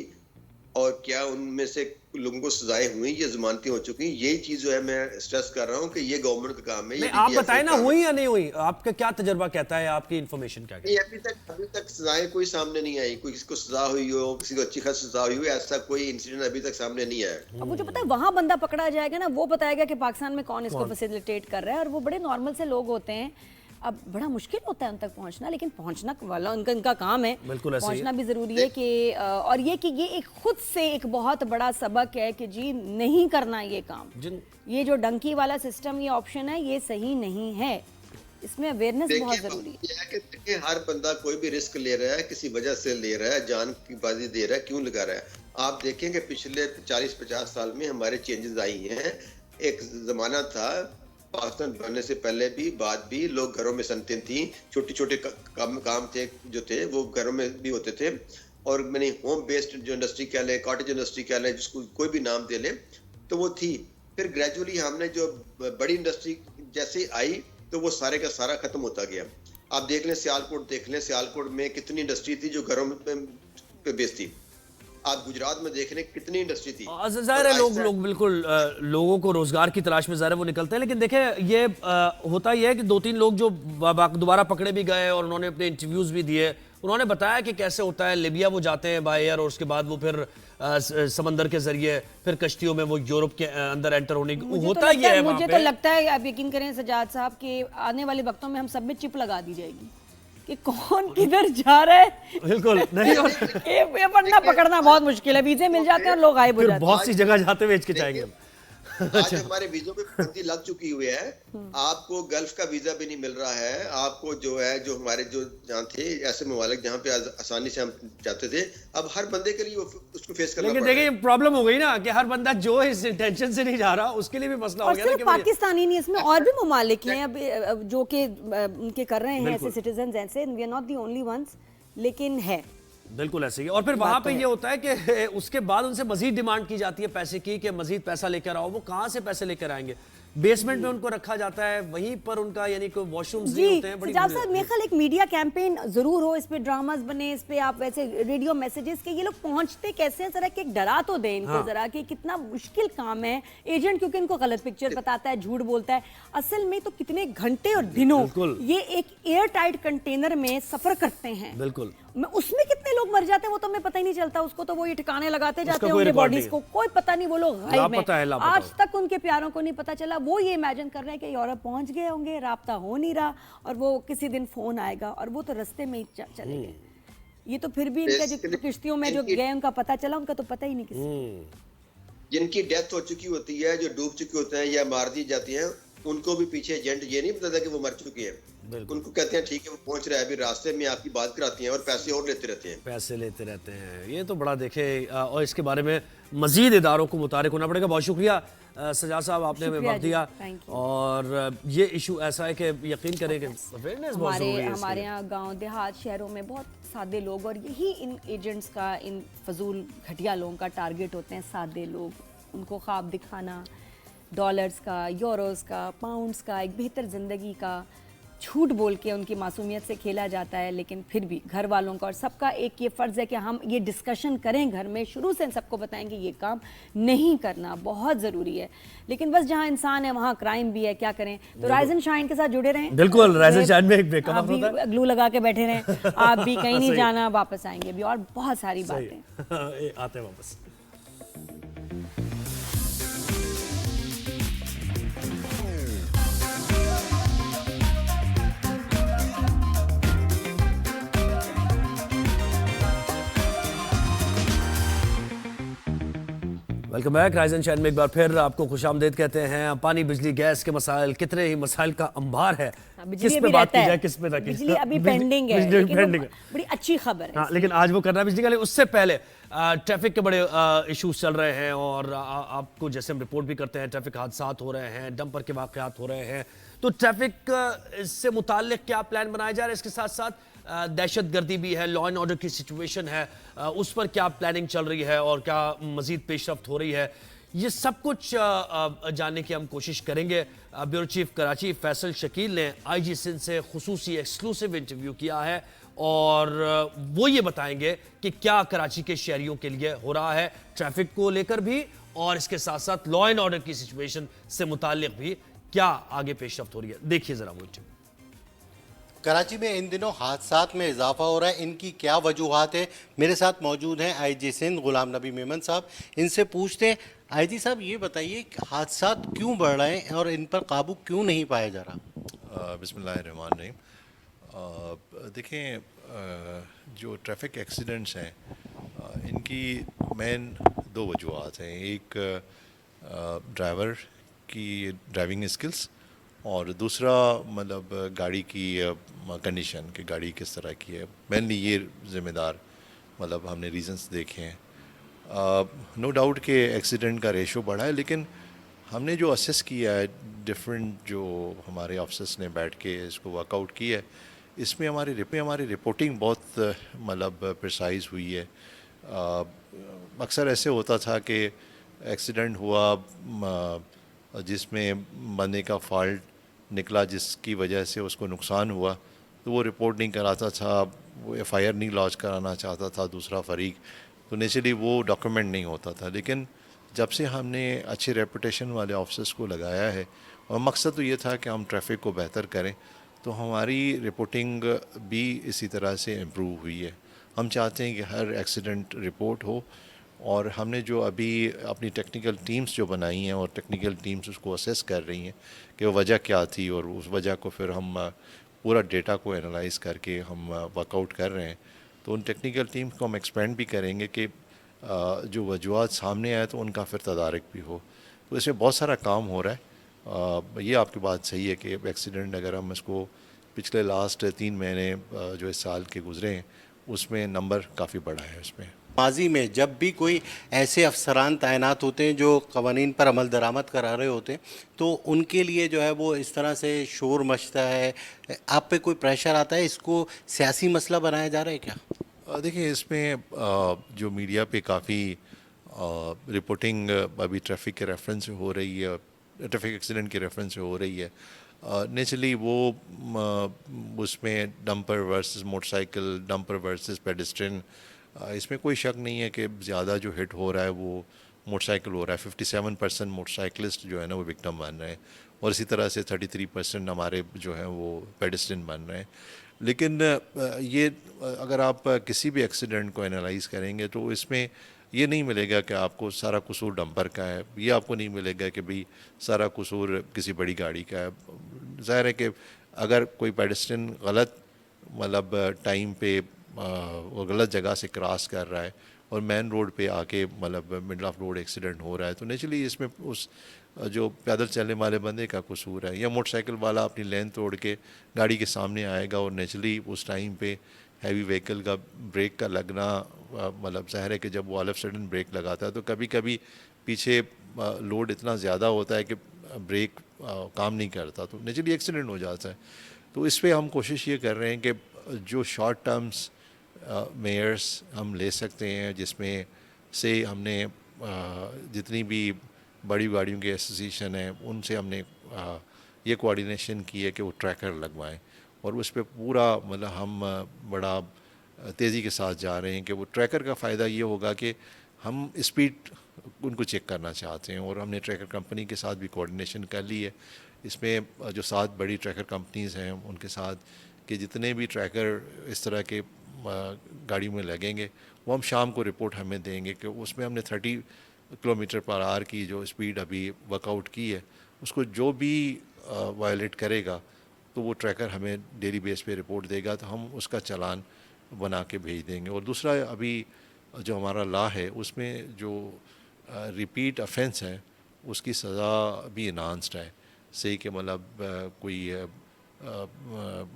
और क्या उनमें से लोगों को सजाएं हुई या जमानतें हो चुकी? यही चीज जो है मैं स्ट्रेस कर रहा हूँ कि ये गवर्नमेंट का काम है। ये आप बताएं ना, हुई या नहीं हुई? आपका क्या तजर्बा कहता है, आपकी इन्फॉर्मेशन क्या कहती है? अभी तक सजाएं कोई सामने नहीं आई। कोई किसी को सजा हुई हो, किसी को अच्छी खासी सजा हुई हो, ऐसा कोई इंसिडेंट अभी तक सामने नहीं आया। अब मुझे पता है वहां बंदा पकड़ा जाएगा ना, वो बताएगा कि पाकिस्तान में कौन इसको फैसिलिटेट कर रहा है, और वो बड़े नॉर्मल से लोग होते हैं। अब बड़ा मुश्किल होता है उन तक पहुंचना, लेकिन पहुंचना वाला इनका काम है। बिल्कुल ऐसे ही पहुंचना भी जरूरी है कि और ये कि ये एक खुद से एक बहुत बड़ा सबक है कि जी नहीं करना ये काम। ये जो डंकी वाला सिस्टम, ये ऑप्शन है, ये सही नहीं है। इसमें अवेयरनेस बहुत जरूरी है। देखिए, हर बंदा कोई भी रिस्क ले रहा है, किसी वजह से ले रहा है, जान की बाजी दे रहा है, क्यों लगा रहा है? आप देखें कि पिछले 40-50 साल में हमारे चेंजेस आई हैं। एक जमाना था पाकिस्तान बनने से पहले भी, बाद भी, लोग घरों में सनतें थी, छोटे छोटे काम थे जो थे वो घरों में भी होते थे। और मैंने होम बेस्ड जो इंडस्ट्री कह लें, कॉटेज इंडस्ट्री कह लें, जिसको कोई भी नाम दे लें, तो वो थी। फिर ग्रेजुअली हमने जो बड़ी इंडस्ट्री जैसे आई तो वो सारे का सारा खत्म होता गया। आप देख लें, सियालकोट देख लें, सियालकोट में कितनी इंडस्ट्री थी जो घरों में बेस्ड थी। आप गुजरात में देख रहे हैं कितनी इंडस्ट्री थी। जाहिर है लोग बिल्कुल लोगों को रोजगार की तलाश में जाहिर है वो निकलते हैं। लेकिन देखें, ये होता ही है कि 2-3 लोग जो दोबारा पकड़े भी गए और उन्होंने अपने इंटरव्यूज भी दिए, उन्होंने बताया कि कैसे होता है। लिबिया वो जाते हैं बाय एयर, और उसके बाद वो फिर समंदर के जरिए फिर कश्तियों में वो यूरोप के अंदर एंटर होने होता ही है। मुझे तो लगता है, आप यकीन करें सजाद साहब, कि आने वाले वक्तों में हम सब में चिप लगा दी जाएगी कि कौन किधर जा रहा है। बिल्कुल नहीं, और ये पढ़ना पकड़ना बहुत मुश्किल है। वीजे मिल जाते हैं और लोग गायब हो जाते हैं। बहुत सी जगह जाते हुए हिचकिचाएंगे हम। आज हमारे वीजों पे पाबंदी लग चुकी हुई है। आपको गल्फ का वीजा भी नहीं मिल रहा है। आपको जो है, जो हमारे जो जहाँ थे ऐसे ममालिक जहाँ पे आसानी से हम जाते थे, अब हर बंदे के लिए उसको फेस करना लेकिन देखिए, प्रॉब्लम हो गई ना कि हर बंदा जो इस इंटेंशन से नहीं जा रहा, उसके लिए भी मसला हो और गया। सिर्फ पाकिस्तानी नहीं, इसमें और भी ममालिक हैं अब जो कि उनके कर रहे हैं ऐसे सिटीजन ऐसे। We are not the only ones, लेकिन है बिल्कुल ऐसे ही। और फिर वहां पे ये होता है कि उसके बाद उनसे मजीद डिमांड की जाती है पैसे की, कि मजीद पैसा लेकर आओ। वो कहां से पैसे लेकर आएंगे? बेसमेंट में उनको रखा जाता है, वहीं पर उनका यानी कि वॉशरूम्स जी नहीं होते हैं। बड़ी सजाद साहब, मेरे ख्याल एक मीडिया कैंपेन जरूर हो, इस पे ड्रामास बने, इस पे आप वैसे रेडियो मैसेजेस के, ये लोग पहुंचते कैसे हैं, जरा कि एक डरा तो दें इनको जरा कि कितना मुश्किल काम है। एजेंट क्योंकि इनको गलत पिक्चर बताता है, झूठ बोलता है, असल में तो कितने घंटे और दिनों ये एक एयर टाइट कंटेनर में सफर करते हैं। बिल्कुल, उसमें कितने लोग मर जाते हैं वो तो हमें पता ही नहीं चलता, उसको तो वो ये ठिकाने लगाते जाते हैं कोई उनके रिकॉर्ड बॉडीज नहीं को, कोई पता नहीं, वो लोग गायब लापता है, हैं। लापता आज तक उनके प्यारों को नहीं पता चला। वो ये इमेजिन कर रहे हैं कि यूरोप पहुंच गए होंगे, राब्ता हो नहीं रहा, और वो किसी दिन फोन आएगा, और वो तो रास्ते में ही चले गए। ये तो फिर भी इनका जो किश्तियों में जो गए उनका पता चला, उनका तो पता ही नहीं किसी। जिनकी डेथ हो चुकी होती है, जो डूब चुके होते हैं या मार दी जाती हैं, उनको भी पीछे एजेंट ये नहीं बताता कि वो मर चुके हैं। उनको कहते हैं ठीक है वो पहुंच रहा है, अभी रास्ते में आपकी बात कराती हैं और पैसे और लेते रहते हैं। पैसे लेते रहते हैं। ये तो बड़ा देखे, और इसके बारे में मजीद इदारों को मुतारिक होना पड़ेगा। बहुत शुक्रिया सजाद साहब, आपने हमें वक्त दिया। और ये इशू ऐसा है कि यकीन करें कि अवेयरनेस बहुत ज़रूरी है। हमारे यहाँ गांव देहात शहरों में बहुत सादे लोग, और यही इन एजेंट्स का, इन फजूल घटिया लोगों का टारगेट होते हैं। सादे लोग, उनको ख्वाब दिखाना डॉलर्स का, यूरोस का, पाउंड्स का, एक बेहतर ज़िंदगी का, झूठ बोल के उनकी मासूमियत से खेला जाता है। लेकिन फिर भी घर वालों का और सबका एक ये फ़र्ज़ है कि हम ये डिस्कशन करें घर में, शुरू से सबको बताएंगे ये काम नहीं करना बहुत ज़रूरी है। लेकिन बस जहाँ इंसान है वहाँ क्राइम भी है, क्या करें। तो राइज एंड शाइन के साथ जुड़े रहें। बिल्कुल, राइज एंड शाइन में एक ब्रेक आप भी ग्लू लगा के बैठे रहें, आप भी कहीं नहीं जाना, वापस आएंगे भी और बहुत सारी बातें आते हैं वापस। Welcome back. Rise and shine में एक बार फिर आपको खुशामदीद कहते हैं। पानी, बिजली, गैस के मसाइल, कितने ही मसाइल का अंबार है। किस पे बात की जाए, किस पे रखी? बिजली अभी पेंडिंग है, लेकिन बड़ी अच्छी खबर है। हाँ, लेकिन आज वो करना है बिजली का। उससे पहले ट्रैफिक के बड़े इश्यूज चल रहे हैं, और आपको जैसे हम रिपोर्ट भी करते हैं, ट्रैफिक हादसा हो रहे हैं, डंपर के वाकयात हो रहे हैं। तो ट्रैफिक से मुताल्लिक क्या प्लान बनाया जा रहा है? इसके साथ साथ दहशत गर्दी भी है, लॉ एंड ऑर्डर की सिचुएशन है, उस पर क्या प्लानिंग चल रही है और क्या मजीद पेशरफ्त हो रही है, ये सब कुछ जानने की हम कोशिश करेंगे। ब्यूरो चीफ कराची फैसल शकील ने आईजी सिंध से खुसूसी एक्सक्लूसिव इंटरव्यू किया है, और वो ये बताएंगे कि क्या कराची के शहरियों के लिए हो रहा है, ट्रैफिक को लेकर भी, और इसके साथ साथ लॉ एंड ऑर्डर की सिचुएशन से मुताल्लिक भी क्या आगे पेशरफ्त हो रही है। देखिए जरा वो इंटरव्यू। कराची में इन दिनों हादसात में इजाफा हो रहा है, इनकी क्या वजूहात है? मेरे साथ मौजूद हैं आईजी सिंध गुलाम नबी मेमन साहब, इनसे पूछते हैं। आईजी साहब, ये बताइए हादसात क्यों बढ़ रहे हैं और इन पर काबू क्यों नहीं पाया जा रहा? बिस्मिल्लाहिर्रहमानिर्रहीम। देखें, जो ट्रैफिक एक्सीडेंट्स हैं, इनकी मेन दो वजूहात हैं। एक ड्राइवर की ड्राइविंग स्किल्स, और दूसरा मतलब गाड़ी की कंडीशन, कि गाड़ी किस तरह की है। मेनली ये ज़िम्मेदार मतलब हमने रीजंस देखे हैं। नो डाउट कि एक्सीडेंट का रेशो बढ़ा है, लेकिन हमने जो असेस किया है, डिफरेंट जो हमारे ऑफिसर्स ने बैठ के इसको वर्कआउट किया है, इसमें हमारी रिपोर्टिंग बहुत मतलब प्रिसाइज हुई है। अक्सर ऐसे होता था कि एक्सीडेंट हुआ जिसमें बंदे का फॉल्ट निकला, जिसकी वजह से उसको नुकसान हुआ, तो वो रिपोर्ट नहीं कराता था, वो एफआईआर नहीं लॉन्च कराना चाहता था दूसरा फरीक, तो नेचुरली वो डॉक्यूमेंट नहीं होता था। लेकिन जब से हमने अच्छे रेपुटेशन वाले ऑफिसर्स को लगाया है, और मकसद तो ये था कि हम ट्रैफिक को बेहतर करें, तो हमारी रिपोर्टिंग भी इसी तरह से इम्प्रूव हुई है। हम चाहते हैं कि हर एक्सीडेंट रिपोर्ट हो, और हमने जो अभी अपनी टेक्निकल टीम्स जो बनाई हैं, और टेक्निकल टीम्स उसको असेस कर रही हैं कि वो वजह क्या थी, और उस वजह को फिर हम पूरा डेटा को एनालाइज करके हम वर्कआउट कर रहे हैं। तो उन टेक्निकल टीम्स को हम एक्सपेंड भी करेंगे कि जो वजूहत सामने आए तो उनका फिर तदारक भी हो। तो इसमें बहुत सारा काम हो रहा है। ये आपकी बात सही है कि एक्सीडेंट अगर हम इसको पिछले लास्ट 3 महीने जो इस साल के गुजरे हैं, उसमें नंबर काफ़ी बढ़ा है। उसमें माजी में जब भी कोई ऐसे अफसरान तैनात होते हैं जो कवानीन पर अमल दरामद करा रहे होते हैं, तो उनके लिए जो है वो इस तरह से शोर मचता है, आप पे कोई प्रेशर आता है, इसको सियासी मसला बनाया जा रहा है क्या? देखिए, इसमें जो मीडिया पे काफ़ी रिपोर्टिंग अभी ट्रैफिक के रेफरेंस से हो रही है, ट्रैफिक एक्सीडेंट के रेफरेंस से हो रही है। नेचुरली वो उसमें dumper versus motorcycle, dumper versus pedestrian, इसमें कोई शक नहीं है कि ज़्यादा जो हिट हो रहा है वो मोटरसाइकिल हो रहा है। 57% मोटरसाइकिलिस्ट जो है ना वो विक्टिम बन रहे हैं, और इसी तरह से 33% हमारे जो हैं वो पेडेस्ट्रियन बन रहे हैं। लेकिन ये अगर आप किसी भी एक्सीडेंट को एनालाइज करेंगे तो इसमें ये नहीं मिलेगा कि आपको सारा कसूर डंपर का है, ये आपको नहीं मिलेगा कि भाई सारा कसूर किसी बड़ी गाड़ी का है। ज़ाहिर है कि अगर कोई पेडेस्ट्रियन गलत मतलब टाइम पे और गलत जगह से क्रॉस कर रहा है और मेन रोड पे आके मतलब मिडल ऑफ रोड एक्सीडेंट हो रहा है, तो नेचुरली इसमें उस जो पैदल चलने वाले बंदे का कसूर है, या मोटरसाइकिल वाला अपनी लेन तोड़ के गाड़ी के सामने आएगा और नेचुरली उस टाइम पे हैवी व्हीकल का ब्रेक का लगना, मतलब ज़ाहिर है कि जब वो ऑल ऑफ सडन ब्रेक लगाता है तो कभी कभी पीछे लोड इतना ज़्यादा होता है कि ब्रेक काम नहीं करता, तो नेचुरली एक्सीडेंट हो जाता है। तो इस पर हम कोशिश ये कर रहे हैं कि जो शॉर्ट टर्म्स मेयर्स हम ले सकते हैं, जिसमें से हमने जितनी भी बड़ी गाड़ियों की एसोसिएशन है उनसे हमने ये कोऑर्डिनेशन की है कि वो ट्रैकर लगवाएं, और उस पर पूरा मतलब हम बड़ा तेज़ी के साथ जा रहे हैं कि वो ट्रैकर का फ़ायदा ये होगा कि हम स्पीड उनको चेक करना चाहते हैं, और हमने ट्रैकर कंपनी के साथ भी कोऑर्डिनेशन कर ली है। इसमें जो 7 बड़ी ट्रैकर कंपनीज़ हैं उनके साथ कि जितने भी ट्रैकर इस तरह के गाड़ी में लगेंगे वो हम शाम को रिपोर्ट हमें देंगे कि उसमें हमने 30 किलोमीटर पर आवर की जो स्पीड अभी वर्कआउट की है उसको जो भी वायलेट करेगा तो वो ट्रैकर हमें डेली बेस पे रिपोर्ट देगा, तो हम उसका चालान बना के भेज देंगे। और दूसरा अभी जो हमारा लॉ है उसमें जो रिपीट ऑफेंस है उसकी सज़ा भी इन्हांस्ड है, सही कि मतलब कोई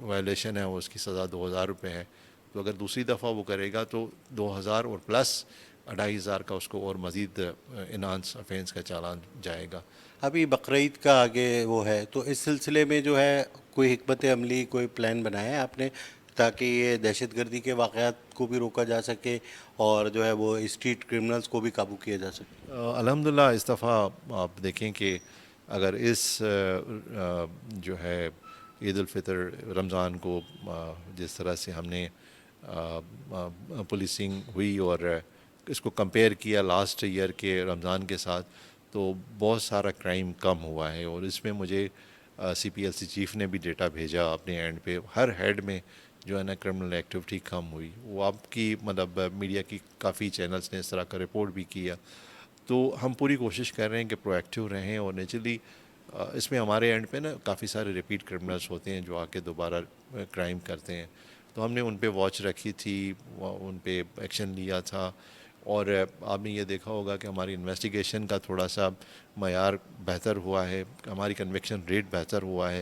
वायलेशन है उसकी सज़ा 2000 रुपये है, तो अगर दूसरी दफ़ा वो करेगा तो 2000 और प्लस 2500 का उसको और मज़ीद इन्हांस ऑफेंस का चालान जाएगा। अभी बकरीद का आगे वो है, तो इस सिलसिले में जो है कोई हिकमत अमली, कोई प्लान बनाया है आपने ताकि ये दहशतगर्दी के वाक़यात को भी रोका जा सके और जो है वो स्ट्रीट क्रिमिनल्स को भी काबू किया जा सके? अल्हम्दुलिल्लाह इस दफ़ा आप देखें कि अगर इस जो है ईद उल फितर रमज़ान को जिस तरह से हमने पुलिसिंग हुई और इसको कंपेयर किया लास्ट ईयर के रमज़ान के साथ, तो बहुत सारा क्राइम कम हुआ है। और इसमें मुझे CPLC चीफ़ ने भी डेटा भेजा अपने एंड पे, हर हेड में जो है ना क्रिमिनल एक्टिविटी कम हुई। वो आपकी मतलब मीडिया की काफ़ी चैनल्स ने इस तरह का रिपोर्ट भी किया। तो हम पूरी कोशिश कर रहे हैं कि प्रोएक्टिव रहें, और नेचुरली इसमें हमारे एंड पे ना काफ़ी सारे रिपीट क्रिमिनल्स होते हैं जो आके दोबारा क्राइम करते हैं, तो हमने उन पे वॉच रखी थी, उन पे एक्शन लिया था। और आपने ये देखा होगा कि हमारी इन्वेस्टिगेशन का थोड़ा सा मयार बेहतर हुआ है, हमारी कन्विक्शन रेट बेहतर हुआ है।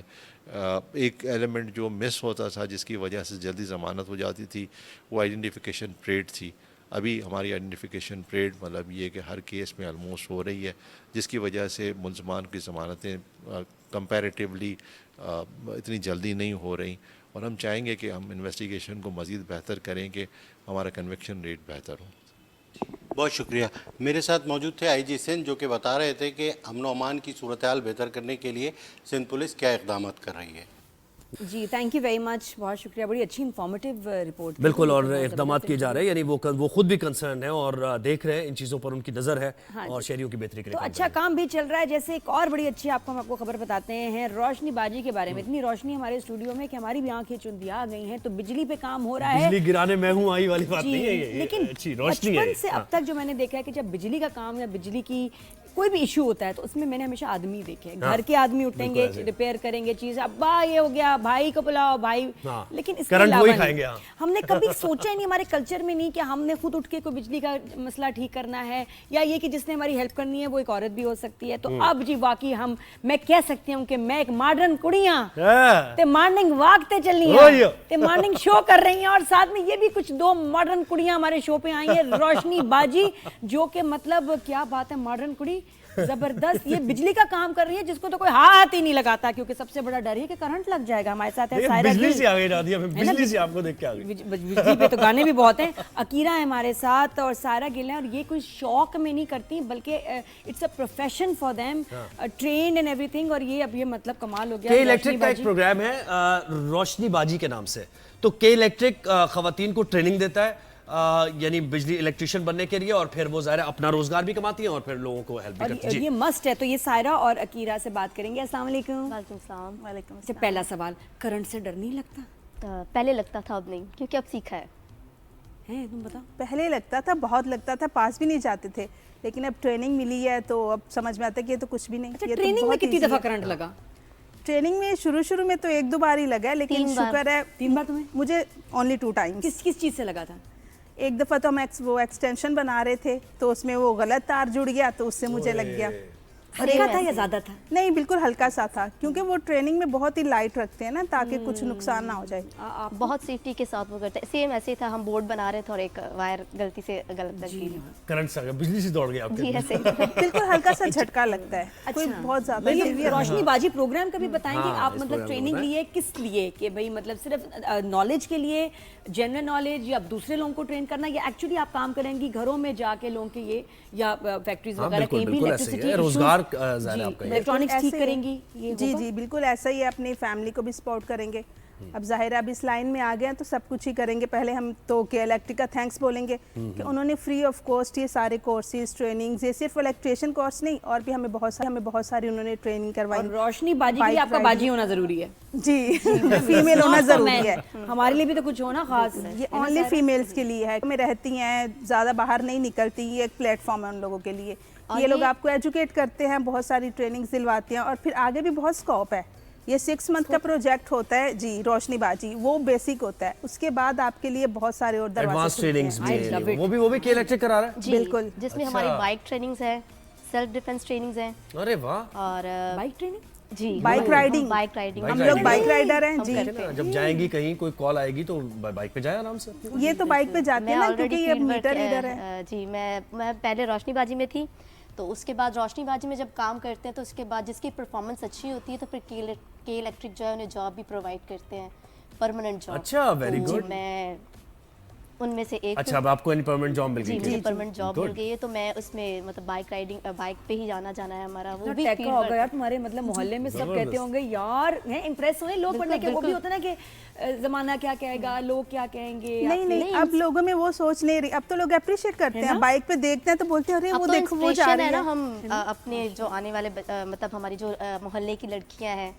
एक एलिमेंट जो मिस होता था जिसकी वजह से जल्दी ज़मानत हो जाती थी वो आइडेंटिफिकेशन रेट थी। अभी हमारी आइडेंटिफिकेशन रेट मतलब ये कि हर केस में ऑलमोस्ट हो रही है, जिसकी वजह से मुलज़मान की ज़मानतें कंपैरेटिवली इतनी जल्दी नहीं हो रही। और हम चाहेंगे कि हम इन्वेस्टिगेशन को मज़ीद बेहतर करें कि हमारा कन्विक्शन रेट बेहतर हो। बहुत शुक्रिया। मेरे साथ मौजूद थे IG सिंध जो कि बता रहे थे कि अमन अमान की सूरत हाल बेहतर करने के लिए सिंध पुलिस क्या इक़दाम कर रही है। जी थैंक यू वेरी मच, बहुत शुक्रिया, बड़ी अच्छी इंफॉर्मेटिव रिपोर्ट। बिल्कुल, और इक़दाम किए जा रहे हैं, यानी वो खुद भी कंसर्न है और देख रहे हैं इन चीज़ों पर, उनकी नज़र है। हाँ, और शहरियों की बेहतरी के लिए तो अच्छा काम भी चल रहा है। जैसे एक और बड़ी अच्छी हम आपको खबर बताते हैं रोशनीबाजी के बारे में। इतनी रोशनी हमारे स्टूडियो में कि हमारी भी आंखें चुंधिया गई हैं। तो बिजली पे काम हो रहा है, बिजली गिराने मैं हूँ आई वाली बात नहीं है ये, लेकिन अच्छी रोशनी है। बचपन से अब तक जो मैंने देखा है कि जब बिजली का काम या बिजली की कोई भी इशू होता है तो उसमें मैंने हमेशा आदमी देखे हैं। घर के आदमी उठेंगे, रिपेयर करेंगे चीज, अब्बा ये हो गया, भाई को बुलाओ, भाई। लेकिन इसके अलावा हमने कभी सोचा ही नहीं, हमारे कल्चर में नहीं कि हमने खुद उठ के कोई बिजली का मसला ठीक करना है, या ये कि जिसने हमारी हेल्प करनी है वो एक औरत भी हो सकती है। तो अब जी वाकई मैं कह सकती हूँ कि मैं एक मॉडर्न कुड़ियां ते मॉर्निंग वॉक ते चलनी है, ते मॉर्निंग शो कर रही हैं, और साथ में ये भी कुछ 2 मॉडर्न कुड़ियां हमारे शो पे आई है रोशनीबाजी, जो कि मतलब क्या बात है, मॉडर्न कुड़ी जबरदस्त ये बिजली का काम कर रही है जिसको तो कोई हाथ ही नहीं लगाता, क्योंकि सबसे बड़ा डर है कि करंट लग जाएगा। हमारे साथ है सायरा बिजली गिल। से आ गई नादिया, मैं है ना? बिजली से आपको देख के आ गई। बिजली पे तो गाने भी बहुत हैं। अकीरा है हमारे साथ और सायरा गिल है, और ये कोई शौक में नहीं करती बल्कि it's a profession for them, trained and everything. और ये अब ये मतलब कमाल हो गया। के इलेक्ट्रिक का एक प्रोग्राम है रोशनी बाजी के नाम से। तो के इलेक्ट्रिक खवातीन को ट्रेनिंग देता है, यानी बिजली इलेक्ट्रिशियन बनने के लिए, और फिर वो ज़ाहिर है अपना रोजगार भी कमाती हैं और फिर लोगों को हेल्प भी करती और हैं। ये मस्ट है। तो ये सायरा और अकीरा से बात करेंगे। अस्सलाम वालेकुम। वालेकुम सलाम। वालेकुम अच्छा, पहला सवाल, करंट से डर नहीं लगता पहले लगता था, अब नहीं, क्योंकि अब सीखा है। तुम बताओ। पहले लगता था, बहुत लगता था, पास भी नहीं जाते थे, लेकिन अब ट्रेनिंग मिली है तो अब समझ में आता है कि ये तो कुछ भी नहीं। अच्छा, ये तो ट्रेनिंग में बहुत कितनी easy दफा है। करंट लगा? ट्रेनिंग में शुरू में तो 1-2 बार ही लगा है, लेकिन 3 बार। शुक्र है। 3 बार तुम्हें? मुझे ओनली 2 टाइम्स। किस चीज से लगा था? एक दफ़ा तो हम वो एक्सटेंशन बना रहे थे तो उसमें वो गलत तार जुड़ गया तो उससे मुझे लग गया। हल्का था या ज्यादा था? नहीं, बिल्कुल हल्का सा था, क्योंकि वो ट्रेनिंग में बहुत ही लाइट रखते हैं ना, ताकि कुछ नुकसान ना हो जाए। बहुत सेफ्टी के साथ वो करते हैं। सेम ऐसे ही था, हम बोर्ड बना रहे थे और एक वायर गलती से गलत लग गई। करंट से आ गया, बिजली से दौड़ गया आपके। जी ऐसे ही। बिल्कुल हल्का सा झटका लगता है, कोई अच्छा। बहुत ज्यादा ये severe रोशनी बाजी प्रोग्राम कभी बताएंगे हाँ, आप, इस मतलब प्रोग्राम ट्रेनिंग में लिए किस लिए, कि भाई मतलब सिर्फ नॉलेज के लिए, जनरल नॉलेज, या दूसरे लोगों को ट्रेन करना, या एक्चुअली आप काम करेंगी घरों में जाके लोगों के ये, या फैक्ट्रीज हाँ, वगैरह बिल्कुल, कहीं भी बिल्कुल ऐसे ही है, इलेक्ट्रिसिटी रोजगार ज़ाहिर है आपका ये। इलेक्ट्रॉनिक्स ठीक ऐसे ही है। करेंगी ये जी होगा? जी बिल्कुल ऐसा ही है, अपनी फैमिली को भी सपोर्ट करेंगे। अब जाहिर है अब इस लाइन में आ गए हैं तो सब कुछ ही करेंगे। पहले हम तो के इलेक्ट्रिक का थैंक्स बोलेंगे कि उन्होंने फ्री ऑफ कॉस्ट ये सारे कोर्सेज, ट्रेनिंग्स, ये सिर्फ इलेक्ट्रिशियन कोर्स नहीं, और भी हमें बहुत सारी उन्होंने ट्रेनिंग करवाई। और रोशनी बाजी के लिए आपका बाजी होना जरूरी है। जी फीमेल होना जरूरी है। हमारे लिए भी तो कुछ होना खास। ये ओनली फीमेल्स के लिए है, में रहती हैं, ज़्यादा बाहर नहीं निकलती, ये एक प्लेटफॉर्म है उन लोगों के लिए। ये लोग आपको एजुकेट करते हैं, बहुत सारी ट्रेनिंग्स दिलवाते हैं, और फिर आगे भी बहुत स्कोप है। ये 6 मंथ का प्रोजेक्ट होता है जी, रोशनी बाजी, वो बेसिक होता है। उसके बाद आपके लिए बहुत सारे और एडवांस दरवाजे ट्रेनिंग्स खुलते हैं। भी, वो भी के इलेक्ट्रिक करा रहा है। जी, बिल्कुल। जिसमें अच्छा। हमारी बाइक ट्रेनिंग्स है, सेल्फ डिफेंस ट्रेनिंग्स हैं, अरे वाह। और बाइक ट्रेनिंग, जी बाइक राइडिंग। बाइक राइडिंग हम लोग बाइक राइडर हैं हम जी। करते हैं। जब जाएंगी कहीं, कोई कॉल आएगी तो बाइक पे जाए आराम से। ये तो बाइक पे जाते मैं हैं ना, ऑलरेडी क्योंकि ये फील्ड मीटर वर्क रीडर है। जी मैं पहले रोशनीबाजी में थी, तो उसके बाद रोशनीबाजी में जब काम करते हैं तो उसके बाद जिसकी परफॉर्मेंस अच्छी होती है तो फिर के इलेक्ट्रिक जो है उन्हें जॉब भी प्रोवाइड करते हैं, परमानेंट जॉब। अच्छा, वेरी तो गुड। मैं उनमें से एक अच्छा, अब आपको एनी परमानेंट जॉब मिल जी गई। मुझे परमानेंट जॉब Good. मिल गई है, तो मैं उसमें मतलब बाइक राइडिंग, बाइक पे ही जाना है हमारा। वो भी टेका फील्ड होगा यार वर्क। तुम्हारे, मतलब मोहल्ले में सब जबरदस्त। कहते होंगे यार, हैं इंप्रेस हुए लोग पढ़ने के। वो भी बिल्कुल। होता है ना कि जमाना क्या कहेगा, लोग क्या कहेंगे। नहीं नहीं, अब लोगों में वो सोच नहीं रही। अब तो लोग अप्रिशिएट करते हैं, बाइक पे देखते हैं तो बोलते हैं अरे अब वो तो देखो वो जा inspiration रही है ना। है। हम अपने जो आने वाले मतलब हमारी जो मोहल्ले की लड़कियां हैं,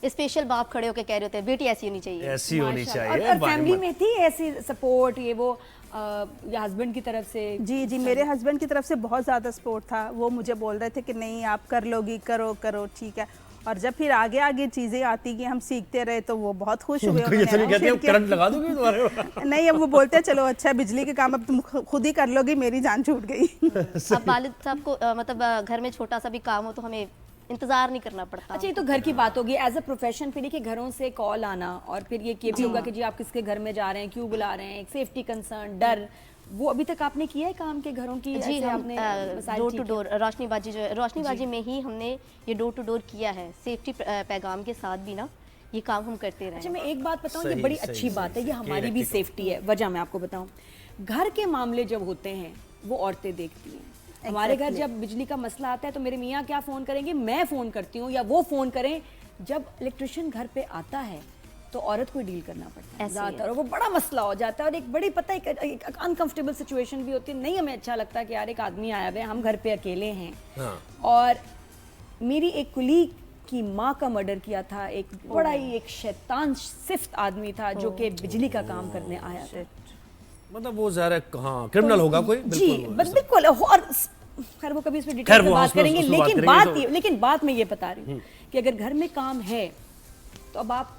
स्पेशल बाप खड़े होकर कह रहे होते हैं बेटी ऐसी होनी चाहिए। ऐसी होनी चाहिए। और फैमिली में थी ऐसी सपोर्ट, ये वो या हस्बैंड की तरफ से? जी जी, मेरे हस्बैंड की तरफ से बहुत ज़्यादा सपोर्ट था। वो मुझे बोल रहे थे कि नहीं आप कर लोगी, करो करो ठीक है। और जब फिर आगे आगे चीज़ें आती कि हम सीखते रहे तो वो बहुत खुश हुए। उनको ये तो नहीं कहते फिर अब करंट लगा दोगे तुम्हारे। नहीं, अब वो बोलते हैं चलो अच्छा बिजली के काम अब तुम खुद ही कर लोगी, मेरी जान छूट गई। अब वालिद साहब को मतलब घर में छोटा सा भी काम हो तो हमें इंतजार नहीं करना पड़ता। अच्छा, ये तो घर की बात होगी। एज अ प्रोफेशन फिर कि घरों से कॉल आना, और फिर ये भी होगा कि जी आप किसके घर में जा रहे हैं, क्यों बुला रहे हैं, एक सेफ्टी कंसर्न, डर, वो अभी तक आपने किया है काम के घरों की? जी ऐसे हम आपने डोर टू डोर रोशनीबाजी जो है, रोशनीबाजी में ही हमने ये डोर टू डोर किया है, सेफ्टी पैगाम के साथ भी ना ये काम हम करते रहे। अच्छा, मैं एक बात बताऊं, ये सही, बड़ी सही, अच्छी बात है, ये हमारी भी सेफ्टी है। वजह मैं आपको बताऊं, घर के मामले जब होते हैं वो औरतें देखती हैं। हमारे घर जब बिजली का मसला आता है तो मेरे मियाँ क्या फ़ोन करेंगे, मैं फ़ोन करती हूँ या वो फ़ोन करें। जब इलेक्ट्रिशियन घर पे आता है तो औरत को डील करना पड़ता है ज़्यादातर, और वो बड़ा मसला हो जाता है, और एक बड़ी पता है एक अनकंफर्टेबल सिचुएशन भी होती है। नहीं हमें अच्छा लगता कि यार एक आदमी आया हुआ है, हम घर पे अकेले हैं। हाँ। और मेरी एक कुलीग की माँ का मर्डर किया था, एक बड़ा ही एक शैतान सिफ्त आदमी था जो कि बिजली का काम करने आया था। मतलब वो ज़ाहिर है कहाँ क्रिमिनल होगा कोई। जी बिल्कुल। और खैर वो कभी इस पे डिटेल खैर में वो बात उसमें करेंगे, बात लेकिन करेंगे लेकिन बात मैं ये बता रही हूँ कि अगर घर में काम है तो अब आप